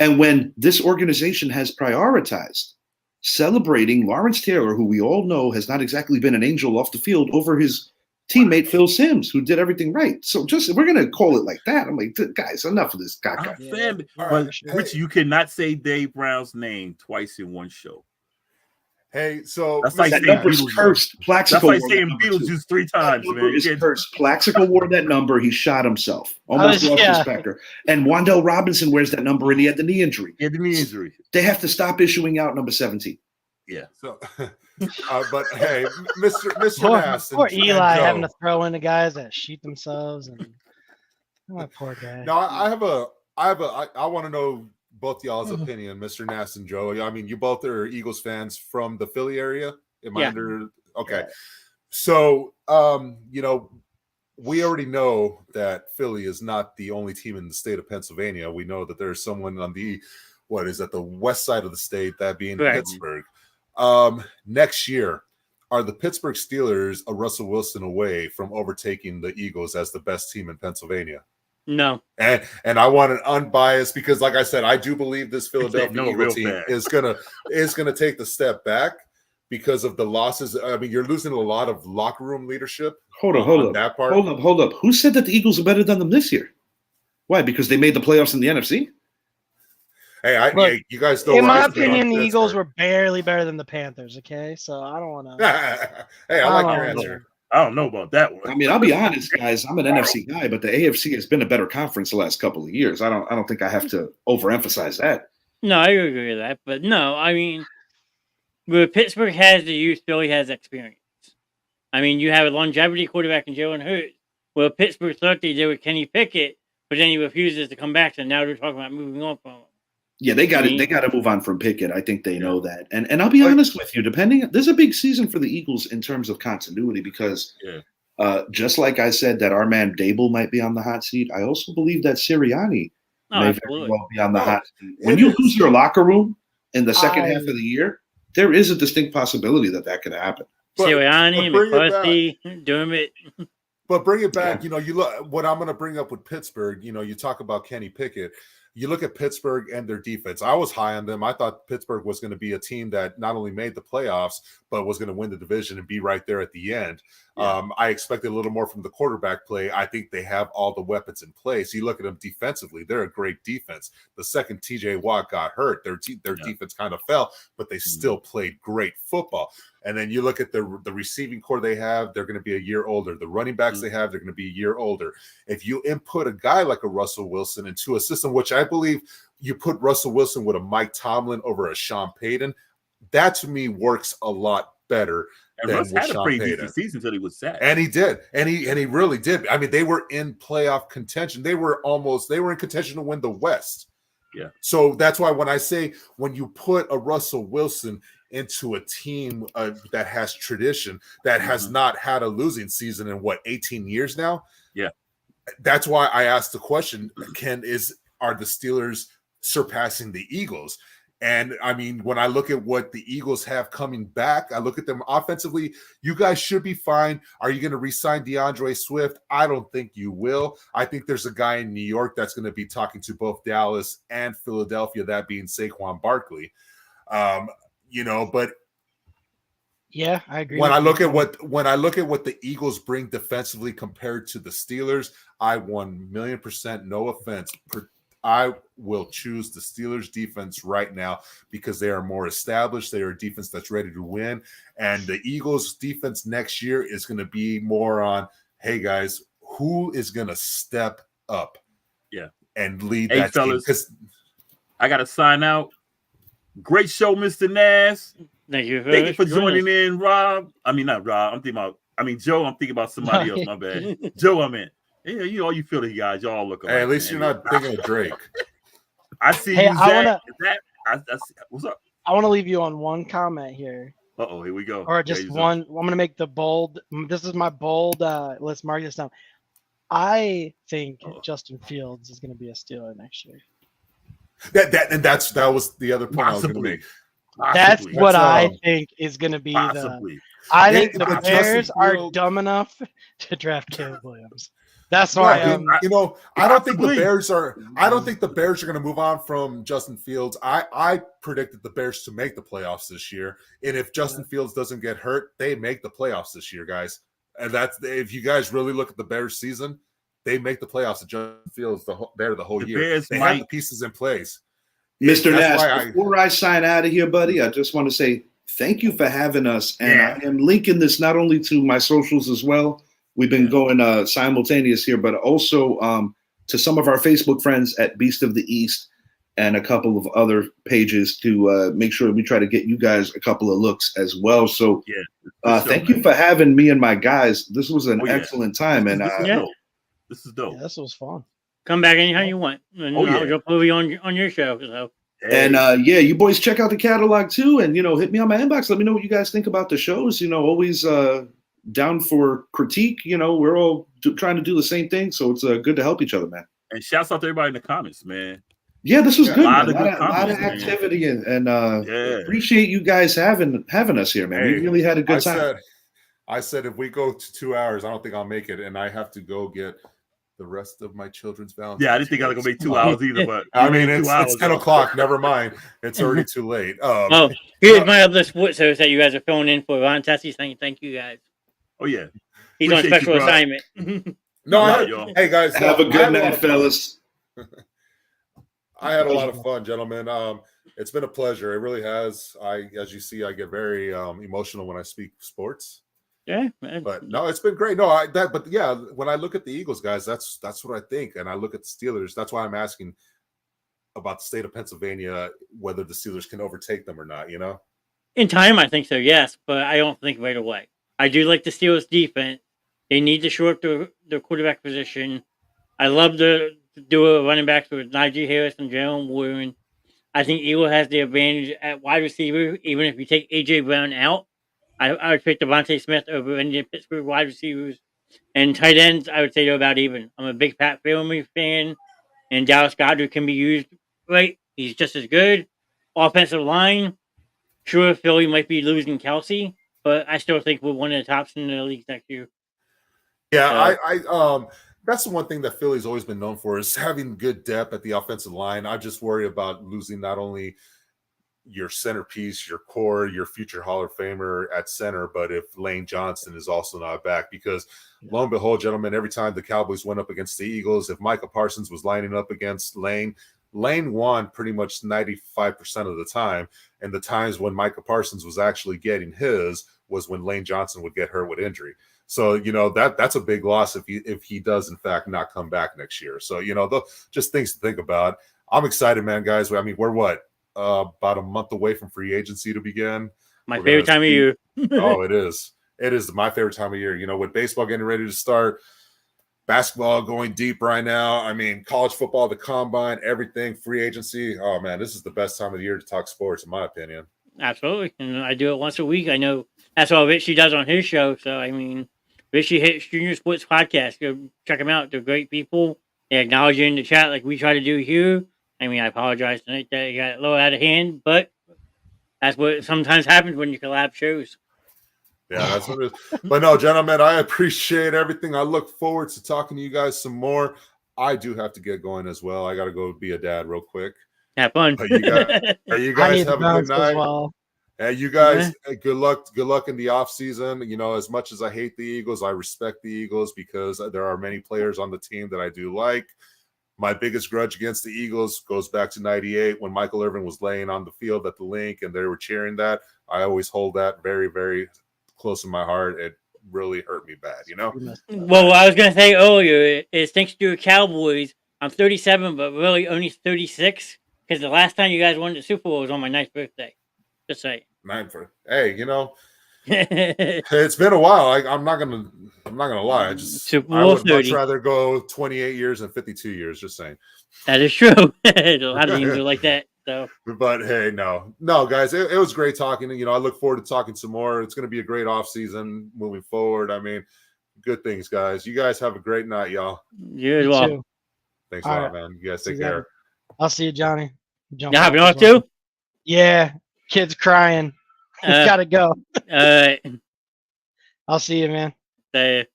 And when this organization has prioritized celebrating Lawrence Taylor, who we all know has not exactly been an angel off the field, over his teammate Phil Simms, who did everything right. So we're going to call it like that. I'm like, guys, enough of this guy. Rich, you cannot say Dave Brown's name twice in one show. Hey, so that's like number's cursed. Plaxico that's like saying Beetlejuice 3 times, man. Is cursed. Plaxico wore that number. He shot himself. Almost lost his pecker. And Wan'Dale Robinson wears that number, and he had the knee injury. They have to stop issuing out number 17. Yeah. So, but hey, Mr. Nast, poor Eli having to throw in the guys that shoot themselves, and poor guy. Now I want to know both y'all's opinion, Mr. Nast and Joe. I mean, you both are Eagles fans from the Philly area. Am I under? Okay. Yeah. So, we already know that Philly is not the only team in the state of Pennsylvania. We know that there's someone on the west side of the state, that being Pittsburgh. Next year, are the Pittsburgh Steelers a Russell Wilson away from overtaking the Eagles as the best team in Pennsylvania? No. And I want an unbiased, because like I said, I do believe this Philadelphia Eagles team is gonna take the step back because of the losses. I mean, you're losing a lot of locker room leadership. Hold up. Who said that the Eagles are better than them this year? Why? Because they made the playoffs in the NFC? Hey, you guys don't. In my opinion, the Eagles were barely better than the Panthers. Okay, so I don't want to. Hey, I like your answer. I don't know about that one. I mean, I'll be honest, guys. I'm an NFC guy, but the AFC has been a better conference the last couple of years. I don't think I have to overemphasize that. No, I agree with that. But no, I mean, where Pittsburgh has the youth, Philly has experience. I mean, you have a longevity quarterback in Jalen Hurts. Well, Pittsburgh thought they did with Kenny Pickett, but then he refuses to come back. So now they're talking about moving on from him. Yeah, they got I They got to move on from Pickett. I think they know that. And I'll be But- honest with you. There's a big season for the Eagles in terms of continuity because just like I said that our man Dable might be on the hot seat, I also believe that Sirianni may very well be on the hot seat. When you lose your locker room in the second half of the year, there is a distinct possibility that could happen. Sirianni, McCarthy, Dermott. But bring it back, you look what I'm going to bring up with Pittsburgh. You talk about Kenny Pickett. You look at Pittsburgh and their defense. I was high on them. I thought Pittsburgh was going to be a team that not only made the playoffs, but was going to win the division and be right there at the end. Yeah. I expected a little more from the quarterback play. I think they have all the weapons in place. You look at them defensively, they're a great defense. The second TJ Watt got hurt, their defense kind of fell, but they still played great football. And then you look at the receiving core they have, they're going to be a year older. The running backs they have, they're going to be a year older. If you input a guy like a Russell Wilson into a system, which I believe you put Russell Wilson with a Mike Tomlin over a Sean Payton, that to me works a lot better. And Russ had a pretty decent season until he was sacked. And he did. And he really did. I mean, they were in playoff contention. They were in contention to win the West. Yeah. So that's why when I say when you put a Russell Wilson into a team that has tradition, that has not had a losing season in 18 years now. Yeah. That's why I asked the question, are the Steelers surpassing the Eagles? And I mean, when I look at what the Eagles have coming back, I look at them offensively. You guys should be fine. Are you going to re-sign DeAndre Swift? I don't think you will. I think there's a guy in New York that's going to be talking to both Dallas and Philadelphia, that being Saquon Barkley. But yeah, I agree. When I look at what the Eagles bring defensively compared to the Steelers, I 1,000,000%, no offense, I will choose the Steelers defense right now because they are more established. They are a defense that's ready to win. And the Eagles defense next year is going to be more on, hey guys, who is going to step up and lead that team? Because I got to sign out. Great show, Mr. Nast. Thank you for joining in, Rob. I mean, not Rob. Joe. I'm thinking about somebody else. My bad. Joe, I meant. Yeah, you Philly guys, y'all look alike. Hey, at least you're not thinking of Drake. I see you, Zach. What's up? I want to leave you on one comment here. Uh-oh, here we go. Or just one. I'm going to make the bold. This is my bold. Let's mark this down. I think Justin Fields is going to be a Steeler next year. That was the other point I was going to make. That's what I think is going to be I think the Bears are dumb enough to draft Caleb Williams. That's why I don't think the Bears are. I don't think the Bears are going to move on from Justin Fields. I predicted the Bears to make the playoffs this year, and if Justin Fields doesn't get hurt, they make the playoffs this year, guys. And that's if you guys really look at the Bears season, they make the playoffs. At Justin Fields the whole year. They have the pieces in place. Mr. Nast, before I sign out of here, buddy, I just want to say thank you for having us, and I am linking this not only to my socials as well. We've been going simultaneous here, but also to some of our Facebook friends at Beast of the East and a couple of other pages to make sure we try to get you guys a couple of looks as well. So thank you for having me and my guys. This was an excellent time. And this is dope. Yeah, this was fun. Come back anytime you want. And I'll put you on your show. So. And you boys check out the catalog too. And, hit me on my inbox. Let me know what you guys think about the shows. Always down for critique. We're all trying to do the same thing, so it's good to help each other, man. And shouts out to everybody in the comments, man. Yeah, this was good. A lot of activity, and appreciate you guys having us here, man. We really had a good time. I said if we go to 2 hours, I don't think I'll make it, and I have to go get the rest of my children's Valentine's. Yeah, I didn't think I was gonna make 2 hours either, but I mean it's 10 o'clock. Never mind, it's already too late. Here's my other sports host that you guys are filling in for, Ron Tessing. Thank you guys. Oh yeah, he's on special assignment. Hey guys, have a good night, fellas. I had a lot of fun, gentlemen. It's been a pleasure. It really has. As you see, I get very emotional when I speak sports. Yeah, but no, it's been great. No, when I look at the Eagles, guys, that's what I think, and I look at the Steelers. That's why I'm asking. about the state of Pennsylvania, whether the Steelers can overtake them or not, you know? In time, I think so, yes, but I don't think right away. I do like the Steelers' defense. They need to shore up their quarterback position. I love the duo of running backs with Najee Harris and Jalen Warren. I think Eagle has the advantage at wide receiver, even if you take A.J. Brown out. I would pick Devontae Smith over any of Pittsburgh wide receivers. And tight ends, I would say they're about even. I'm a big Pat Phillies fan, and Dallas Goedert can be used right. He's just as good. Offensive line, sure, Philly might be losing Kelsey, but I still think we're one of the tops in the league next year. Yeah, that's the one thing that Philly's always been known for is having good depth at the offensive line. I just worry about losing not only your centerpiece, your core, your future Hall of Famer at center, but if Lane Johnson is also not back, because lo and behold, gentlemen, every time the Cowboys went up against the Eagles, if Micah Parsons was lining up against Lane won pretty much 95% of the time. And the times when Micah Parsons was actually getting his was when Lane Johnson would get hurt with injury. So, you know, that's a big loss if he does, in fact, not come back next year. So, you know, just things to think about. I'm excited, man, guys. I mean, we're about a month away from free agency to begin. My favorite time of year. Oh, it is. It is my favorite time of year. You know, with baseball getting ready to start, basketball going deep right now. I mean, college football, the combine, everything, free agency. Oh, man, this is the best time of the year to talk sports, in my opinion. Absolutely. And I do it once a week. I know that's all Richie does on his show. So, I mean, Richie Hits Junior Sports Podcast. Go check them out. They're great people. They acknowledge you in the chat like we try to do here. I mean, I apologize tonight that it got a little out of hand, but that's what sometimes happens when you collab shows. Yeah, that's what it is. But no, gentlemen, I appreciate everything. I look forward to talking to you guys some more. I do have to get going as well. I got to go be a dad real quick. Have fun. You guys have a good night. Well. You guys, good luck. Good luck in the off season. You know, as much as I hate the Eagles, I respect the Eagles because there are many players on the team that I do like. My biggest grudge against the Eagles goes back to '98 when Michael Irvin was laying on the field at the Link and they were cheering that. I always hold that very, very close in my heart. It really hurt me bad, you know? Well, what I was going to say earlier is thanks to the Cowboys, I'm 37, but really only 36 because the last time you guys won the Super Bowl was on my 9th birthday. Just saying. Hey, you know, it's been a while. I'm not gonna lie. I would much rather go 28 years than 52 years. Just saying. That is true. A lot of teams are like that. So, but hey, no, guys, it was great talking. You know, I look forward to talking some more. It's going to be a great off season moving forward. I mean, good things, guys. You guys have a great night, y'all. You as well. Thanks a lot, man. You guys take care. I'll see you, Johnny. You happy off too? Yeah, kids crying. Gotta go. I'll see you, man. And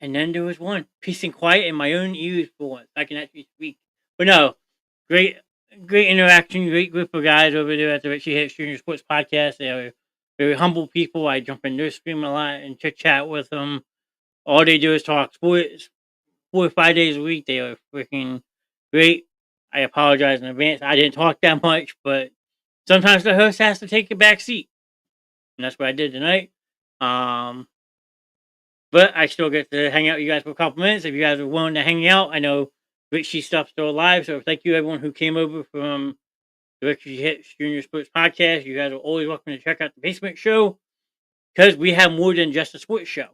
then there was one. Peace and quiet in my own ears for once. I can actually speak. But no, great interaction, great group of guys over there at the Richie Hits Junior Sports Podcast. They are very humble people. I jump in their stream a lot and chit chat with them. All they do is talk sports 4 or 5 days a week. They are freaking great. I apologize in advance. I didn't talk that much, but sometimes the host has to take a back seat. And that's what I did tonight. But I still get to hang out with you guys for a couple minutes. If you guys are willing to hang out, I know Richie stuff's still alive. So thank you everyone who came over from the Richie Hits Junior Sports Podcast. You guys are always welcome to check out the Basement Show because we have more than just a sports show.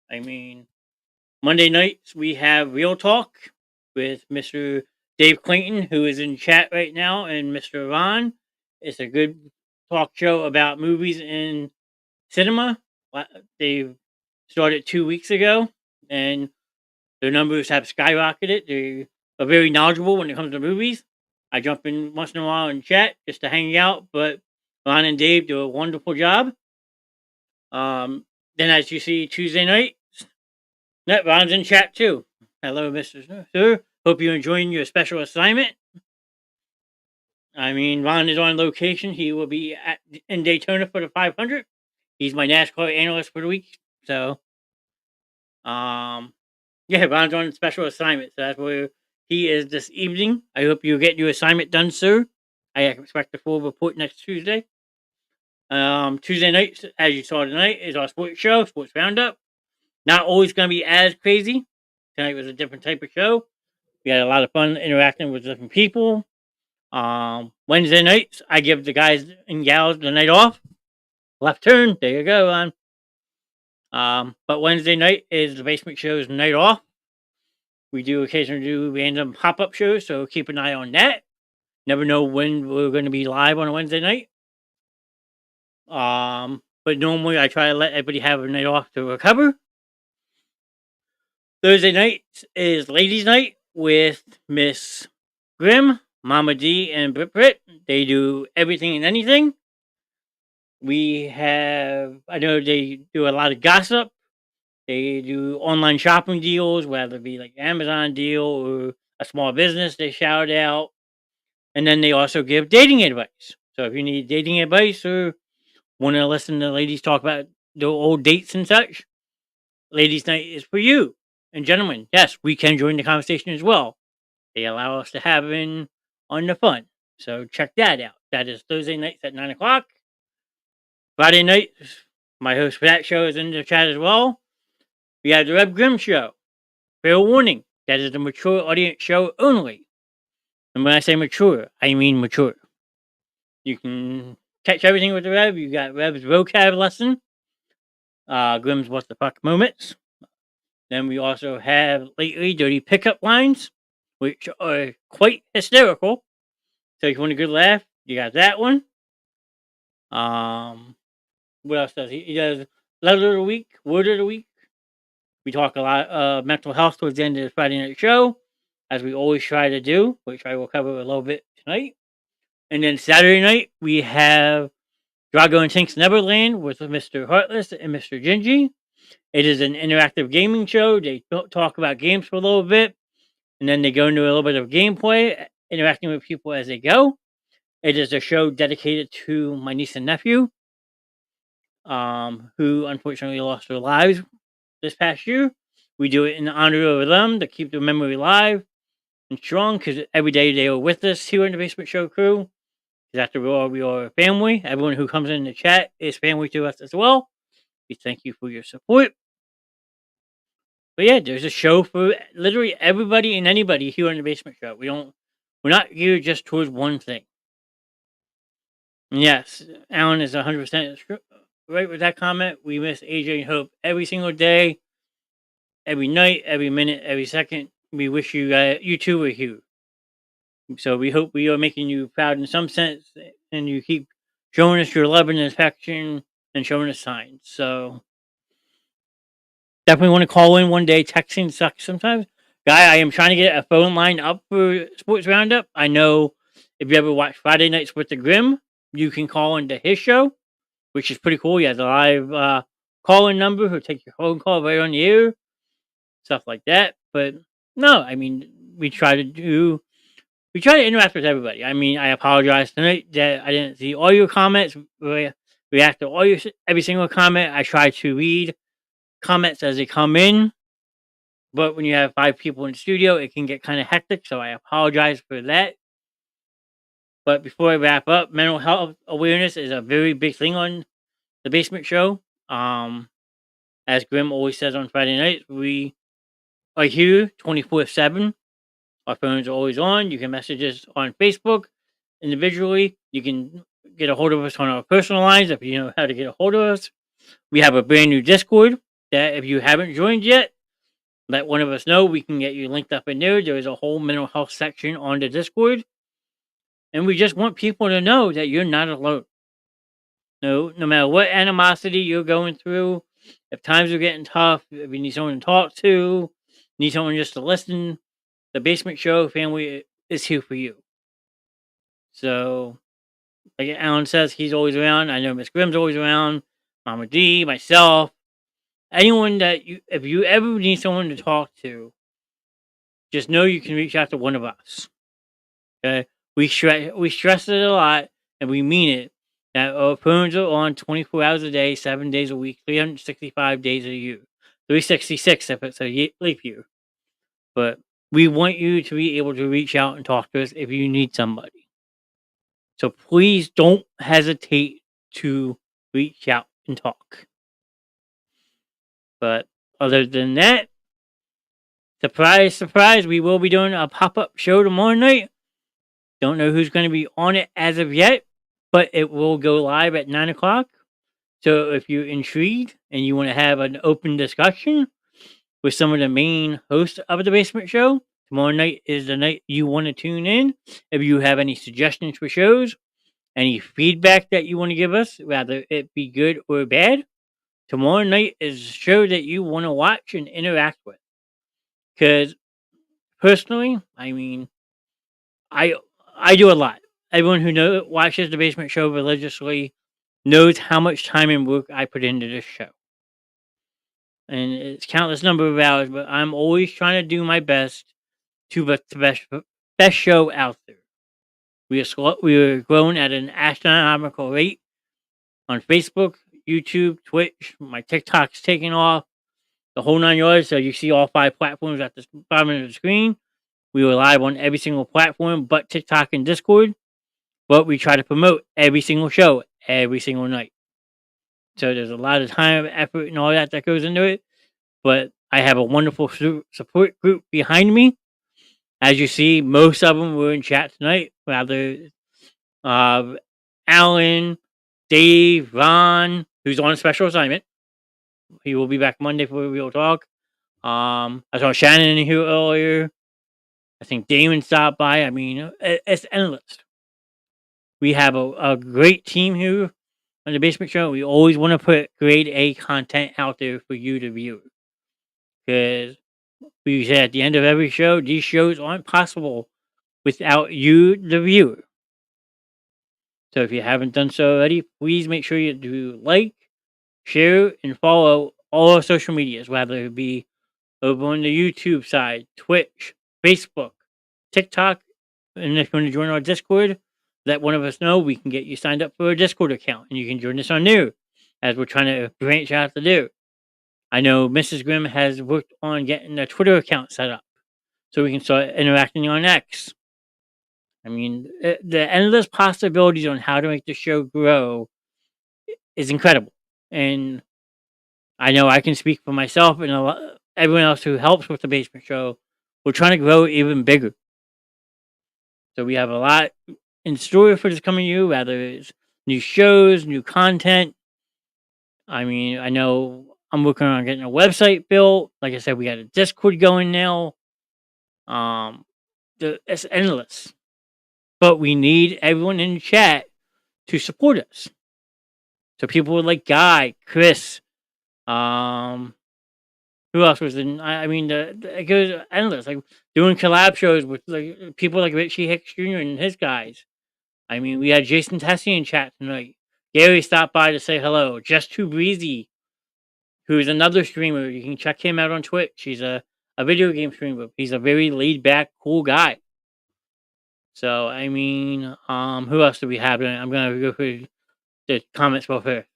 I mean, Monday nights we have Real Talk with Mr. Dave Clayton, who is in chat right now, and Mr. Ron. It's a good talk show about movies and cinema. They started 2 weeks ago, and their numbers have skyrocketed. They are very knowledgeable when it comes to movies. I jump in once in a while and chat just to hang out, but Ron and Dave do a wonderful job. Then as you see Tuesday night, Ron's in chat too. Hello, Mr. Sir. Hope you're enjoying your special assignment. I mean, Ron is on location. He will be in Daytona for the 500. He's my NASCAR analyst for the week. So, Ron's on special assignment. So that's where he is this evening. I hope you get your assignment done, sir. I expect a full report next Tuesday. Tuesday night, as you saw tonight, is our sports show, Sports Roundup. Not always going to be as crazy. Tonight was a different type of show. We had a lot of fun interacting with different people. Wednesday nights, I give the guys and gals the night off. Left turn, there you go, on. But Wednesday night is the basement show's night off. We do occasionally do random pop-up shows, so keep an eye on that. Never know when we're going to be live on a Wednesday night. But normally I try to let everybody have a night off to recover. Thursday night is ladies' night with Miss Grimm, Mama D, and Brit. They do everything and anything. I know they do a lot of gossip. They do online shopping deals, whether it be like Amazon deal or a small business they shout out. And then they also give dating advice. So if you need dating advice or want to listen to ladies talk about their old dates and such, ladies' night is for you. And gentlemen, yes, we can join the conversation as well. They allow us to have in on the fun. So check that out. That is Thursday nights at 9 o'clock. Friday night, my host for that show is in the chat as well. We have the Reb Grimm Show. Fair warning, that is a mature audience show only. And when I say mature, I mean mature. You can catch everything with the Reb. You got Reb's vocab lesson. Grimm's What the Fuck moments. Then we also have lately dirty pickup lines, which are quite hysterical. So if you want a good laugh, you got that one. What else does he? He does letter of the week, word of the week. We talk a lot of mental health towards the end of the Friday night show, as we always try to do, which I will cover a little bit tonight. And then Saturday night, we have Drago and Tink's Neverland with Mr. Heartless and Mr. Gingy. It is an interactive gaming show. They talk about games for a little bit, and then they go into a little bit of gameplay, interacting with people as they go. It is a show dedicated to my niece and nephew, who unfortunately lost their lives this past year. We do it in honor of them to keep their memory alive and strong, because every day they are with us here in the Basement Show crew. Because after all, we are a family. Everyone who comes in the chat is family to us as well. We thank you for your support. But yeah, there's a show for literally everybody and anybody here on the Basement Show. We're not geared just towards one thing. And yes, Alan is 100% right with that comment. We miss AJ and Hope every single day, every night, every minute, every second. We wish you two were here. So we hope we are making you proud in some sense, and you keep showing us your love and affection and showing us signs. So definitely want to call in one day. Texting sucks sometimes. Guy, I am trying to get a phone line up for Sports Roundup. I know if you ever watch Friday Nights with the Grimm, you can call into his show, which is pretty cool. He has a live call-in number who'll take your phone call right on the air, stuff like that. But no, I mean, we try to interact with everybody. I mean, I apologize tonight that I didn't see all your comments, react to every single comment. I try to read comments as they come in, but when you have 5 people in the studio, it can get kind of hectic, so I apologize for that. But before I wrap up, mental health awareness is a very big thing on the Basement Show. As Grimm always says on Friday nights, we are here 24/7. Our phones are always on. You can message us on Facebook individually. You can get a hold of us on our personal lines if you know how to get a hold of us. We have a brand new Discord that if you haven't joined yet, let one of us know. We can get you linked up in there. There is a whole mental health section on the Discord. And we just want people to know that you're not alone. No matter what animosity you're going through, if times are getting tough, if you need someone to talk to, need someone just to listen, the Basement Show family is here for you. So, like Alan says, he's always around. I know Miss Grimm's always around. Mama D, myself, anyone that if you ever need someone to talk to, just know you can reach out to one of us. Okay, we stress it a lot, and we mean it. That our phones are on 24 hours a day, 7 days a week, 365 days a year, 366 if it's a leap year. But we want you to be able to reach out and talk to us if you need somebody. So please don't hesitate to reach out and talk. But other than that, surprise, surprise, we will be doing a pop-up show tomorrow night. Don't know who's going to be on it as of yet, but it will go live at 9 o'clock. So if you're intrigued and you want to have an open discussion with some of the main hosts of the Basement Show, tomorrow night is the night you want to tune in. If you have any suggestions for shows, any feedback that you want to give us, whether it be good or bad, tomorrow night is a show that you want to watch and interact with. Because personally, I mean, I I do a lot. Everyone who watches the Basement Show religiously knows how much time and work I put into this show. And it's countless number of hours, but I'm always trying to do my best to put the best show out there. We are growing at an astronomical rate on Facebook, YouTube, Twitch. My TikTok's taking off, the whole 9 yards. So you see all 5 platforms at the bottom of the screen. We were live on every single platform but TikTok and Discord. But we try to promote every single show every single night. So there's a lot of time, effort, and all that goes into it. But I have a wonderful support group behind me. As you see, most of them were in chat tonight. Rather, Alan, Dave, Ron, who's on a special assignment. He will be back Monday for Real Talk. I saw Shannon in here earlier. I think Damon stopped by. I mean, it's endless. We have a great team here on the Basement Show. We always want to put grade A content out there for you to view. Because we say at the end of every show, these shows aren't possible without you, the viewer. So if you haven't done so already, please make sure you do like, share, and follow all our social medias, whether it be over on the YouTube side, Twitch, Facebook, TikTok, and if you want to join our Discord, let one of us know. We can get you signed up for a Discord account, and you can join us on there, as we're trying to branch out to do. I know Mrs. Grimm has worked on getting a Twitter account set up, so we can start interacting on X. I mean, the endless possibilities on how to make the show grow is incredible. And I know I can speak for myself and everyone else who helps with the Basement Show. We're trying to grow even bigger. So we have a lot in store for this coming year, whether it's new shows, new content. I mean, I know I'm working on getting a website built. Like I said, we got a Discord going now. It's endless. But we need everyone in the chat to support us. So people like Guy, Chris, who else was in? I mean, it goes endless. Like doing collab shows with like people like Richie Hicks Jr. and his guys. I mean, we had Jason Tessing in chat tonight. Gary stopped by to say hello. Just Too Breezy, who's another streamer. You can check him out on Twitch. He's a video game streamer. He's a very laid back, cool guy. So I mean, who else do we have? I'm gonna go through the comments real quick.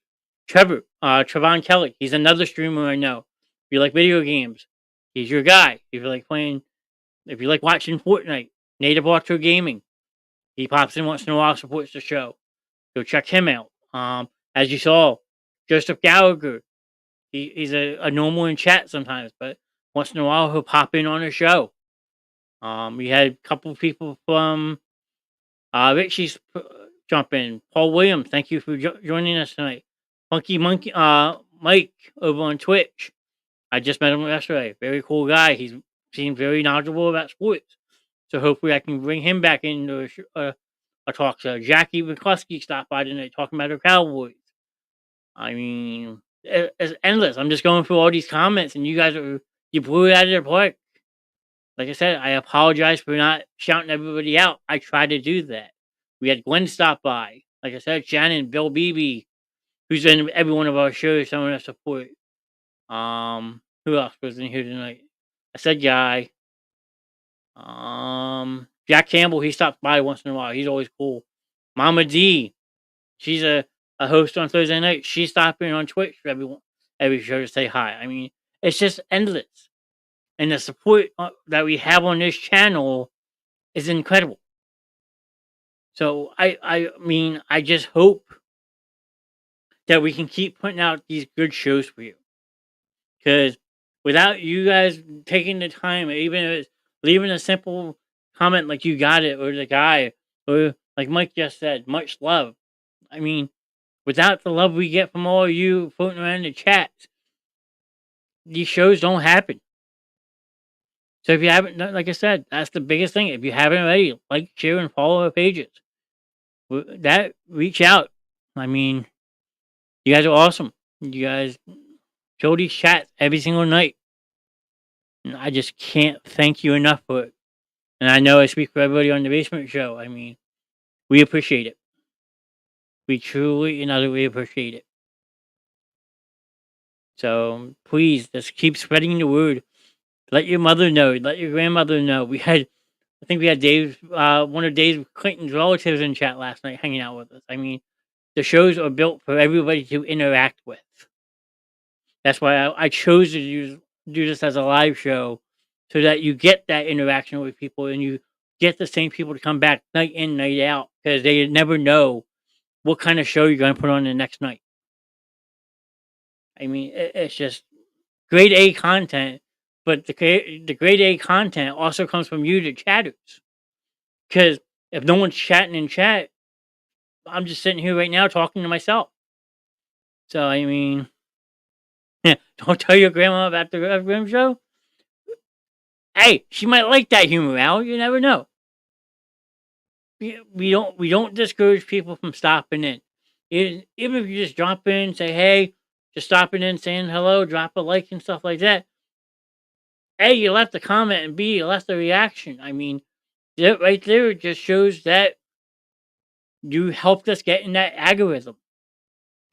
Trevor, Trevon Kelly. He's another streamer I know. If you like video games, he's your guy. If you like watching Fortnite, Native Retro Gaming, he pops in once in a while, supports the show. Go check him out. As you saw, Joseph Gallagher. He's a normal in chat sometimes, but once in a while he'll pop in on a show. We had a couple of people from Richie's jump in. Paul Williams, thank you for joining us tonight. Funky Monkey, Mike over on Twitch. I just met him yesterday. Very cool guy. He seems very knowledgeable about sports. So hopefully I can bring him back into a talk show. Jackie McCluskey stopped by tonight talking about her Cowboys. I mean, it's endless. I'm just going through all these comments, and you blew it out of the park. Like I said, I apologize for not shouting everybody out. I tried to do that. We had Gwen stop by. Like I said, Shannon, Bill Beebe, who's in every one of our shows, showing us support. Who else was in here tonight? I said Guy. Jack Campbell, he stops by once in a while. He's always cool. Mama D, she's a host on Thursday night. She stopped in on Twitch for every show to say hi. I mean, it's just endless. And the support that we have on this channel is incredible. So I mean, I just hope that we can keep putting out these good shows for you. Because without you guys taking the time, even if it's leaving a simple comment like you got it, or the guy, or like Mike just said, much love. I mean, without the love we get from all of you floating around in the chat, these shows don't happen. So if you haven't, like I said, that's the biggest thing. If you haven't already, like, share, and follow our pages. That reach out. I mean, you guys are awesome. You guys show these chats every single night. And I just can't thank you enough for it. And I know I speak for everybody on the Basement Show. I mean, we appreciate it. We truly and utterly appreciate it. So please just keep spreading the word. Let your mother know. Let your grandmother know. I think we had Dave, one of Dave Clinton's relatives in chat last night hanging out with us. I mean, the shows are built for everybody to interact with. That's why I chose to do this as a live show, so that you get that interaction with people and you get the same people to come back night in, night out, because they never know what kind of show you're going to put on the next night. I mean, it's just grade A content, but the grade A content also comes from you, the chatters. Because if no one's chatting in chat, I'm just sitting here right now talking to myself. So, I mean, don't tell your grandma about the Rev Grim show. Hey, she might like that humor, Al. You never know. We don't discourage people from stopping in. Even if you just drop in, say hey, just stopping in, saying hello, drop a like and stuff like that. A, you left a comment, and B, you left a reaction. I mean, that right there just shows that you helped us get in that algorithm.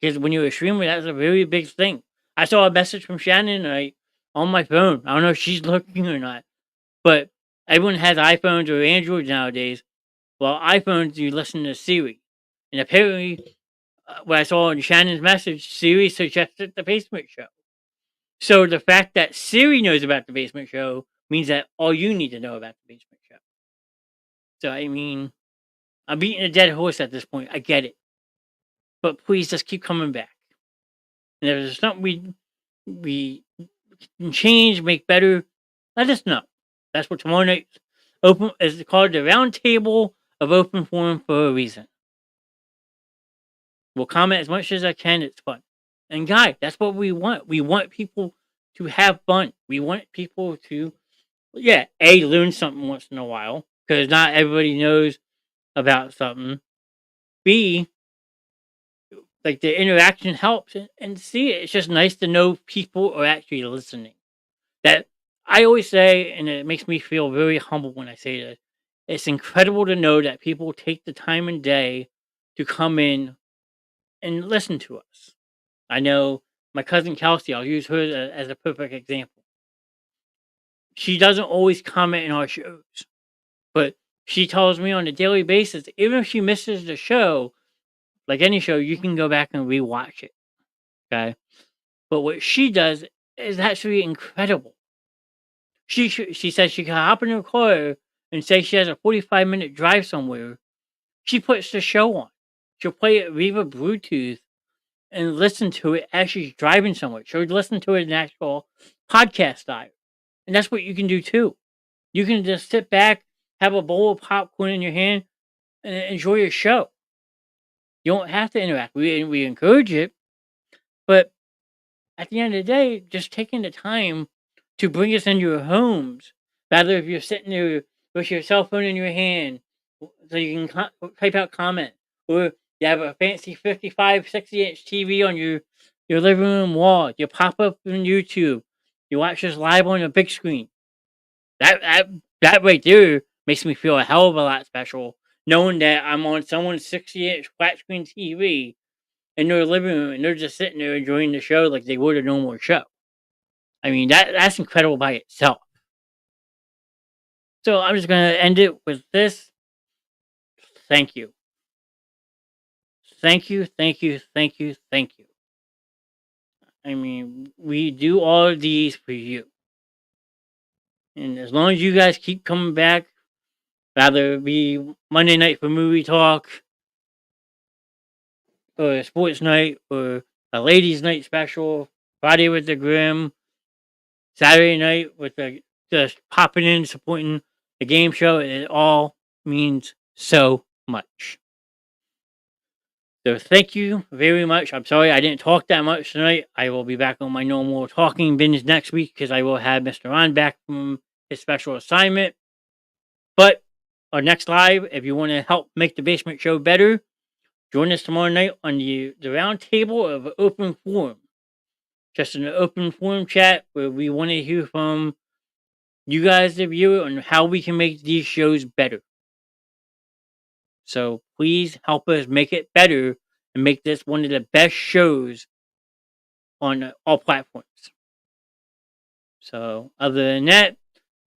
Because when you're a streamer, that's a very big thing. I saw a message from Shannon tonight on my phone. I don't know if she's looking or not, but everyone has iPhones or Androids nowadays. Well, iPhones, you listen to Siri. And apparently, what I saw in Shannon's message, Siri suggested the Basement Show. So the fact that Siri knows about the Basement Show means that all you need to know about the Basement Show. So, I mean, I'm beating a dead horse at this point. I get it. But please just keep coming back. And if there's something we can change, make better, let us know. That's what tomorrow night is called the Round Table of Open Forum for a reason. We'll comment as much as I can. It's fun. And guys, that's what we want. We want people to have fun. We want people to, learn something once in a while, because not everybody knows about something. B, like, the interaction helps, and C, it's just nice to know people are actually listening. That I always say, and it makes me feel very humble when I say this. It's incredible to know that people take the time and day to come in and listen to us. I know my cousin Kelsey, I'll use her as a perfect example. She doesn't always comment in our shows, but she tells me on a daily basis, even if she misses the show, like any show, you can go back and rewatch it. Okay. But what she does is actually incredible. She says she can hop in her car and say she has a 45-minute drive somewhere. She puts the show on. She'll play it via Bluetooth and listen to it as she's driving somewhere. She'll listen to it in actual podcast style. And that's what you can do too. You can just sit back, have a bowl of popcorn in your hand, and enjoy your show. You don't have to interact. We encourage it, but at the end of the day, just taking the time to bring us into your homes, rather if you're sitting there with your cell phone in your hand, so you can type out comment, or you have a fancy 55, 60-inch TV on your living room wall, you pop up on YouTube, you watch us live on a big screen. That right there makes me feel a hell of a lot special, knowing that I'm on someone's 60-inch flat screen TV in their living room, and they're just sitting there enjoying the show like they would a normal show. I mean, that's incredible by itself. So I'm just going to end it with this. Thank you. Thank you, thank you, thank you, thank you. I mean, we do all of these for you. And as long as you guys keep coming back, whether it be Monday night for movie talk, or a sports night, or a ladies' night special, Friday with the Grim, Saturday night with the just popping in, supporting the game show. It all means so much. So thank you very much. I'm sorry I didn't talk that much tonight. I will be back on my normal talking binge next week because I will have Mr. Ron back from his special assignment. But our next live, if you want to help make the basement show better, join us tomorrow night on the round table of open forum. Just an open forum chat where we want to hear from you guys, the viewer, on how we can make these shows better. So please help us make it better and make this one of the best shows on all platforms. So other than that,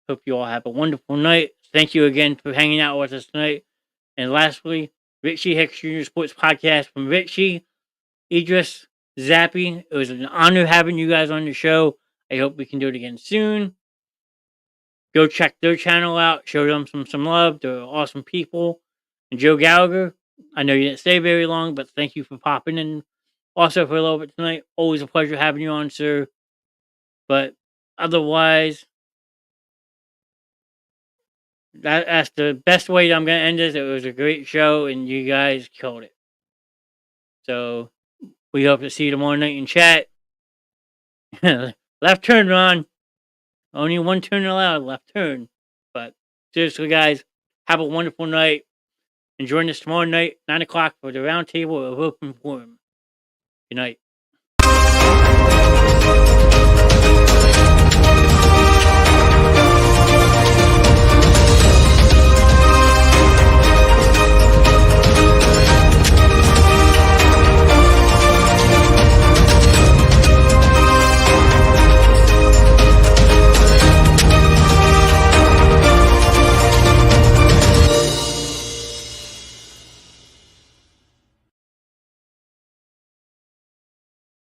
hope you all have a wonderful night. Thank you again for hanging out with us tonight. And lastly, Richie Hicks Jr. Sports Podcast from Richie, Idris, Zappy. It was an honor having you guys on the show. I hope we can do it again soon. Go check their channel out. Show them some love. They're awesome people. And Joe Gallagher, I know you didn't stay very long, but thank you for popping in also for a little bit tonight. Always a pleasure having you on, sir. But otherwise, that's the best way I'm going to end this. It was a great show, and you guys killed it. So we hope to see you tomorrow night in chat. Left turn, Ron. Only one turn allowed, left turn. But seriously, guys, have a wonderful night. And join us tomorrow night, 9 o'clock, for the round table of open forum. Good night.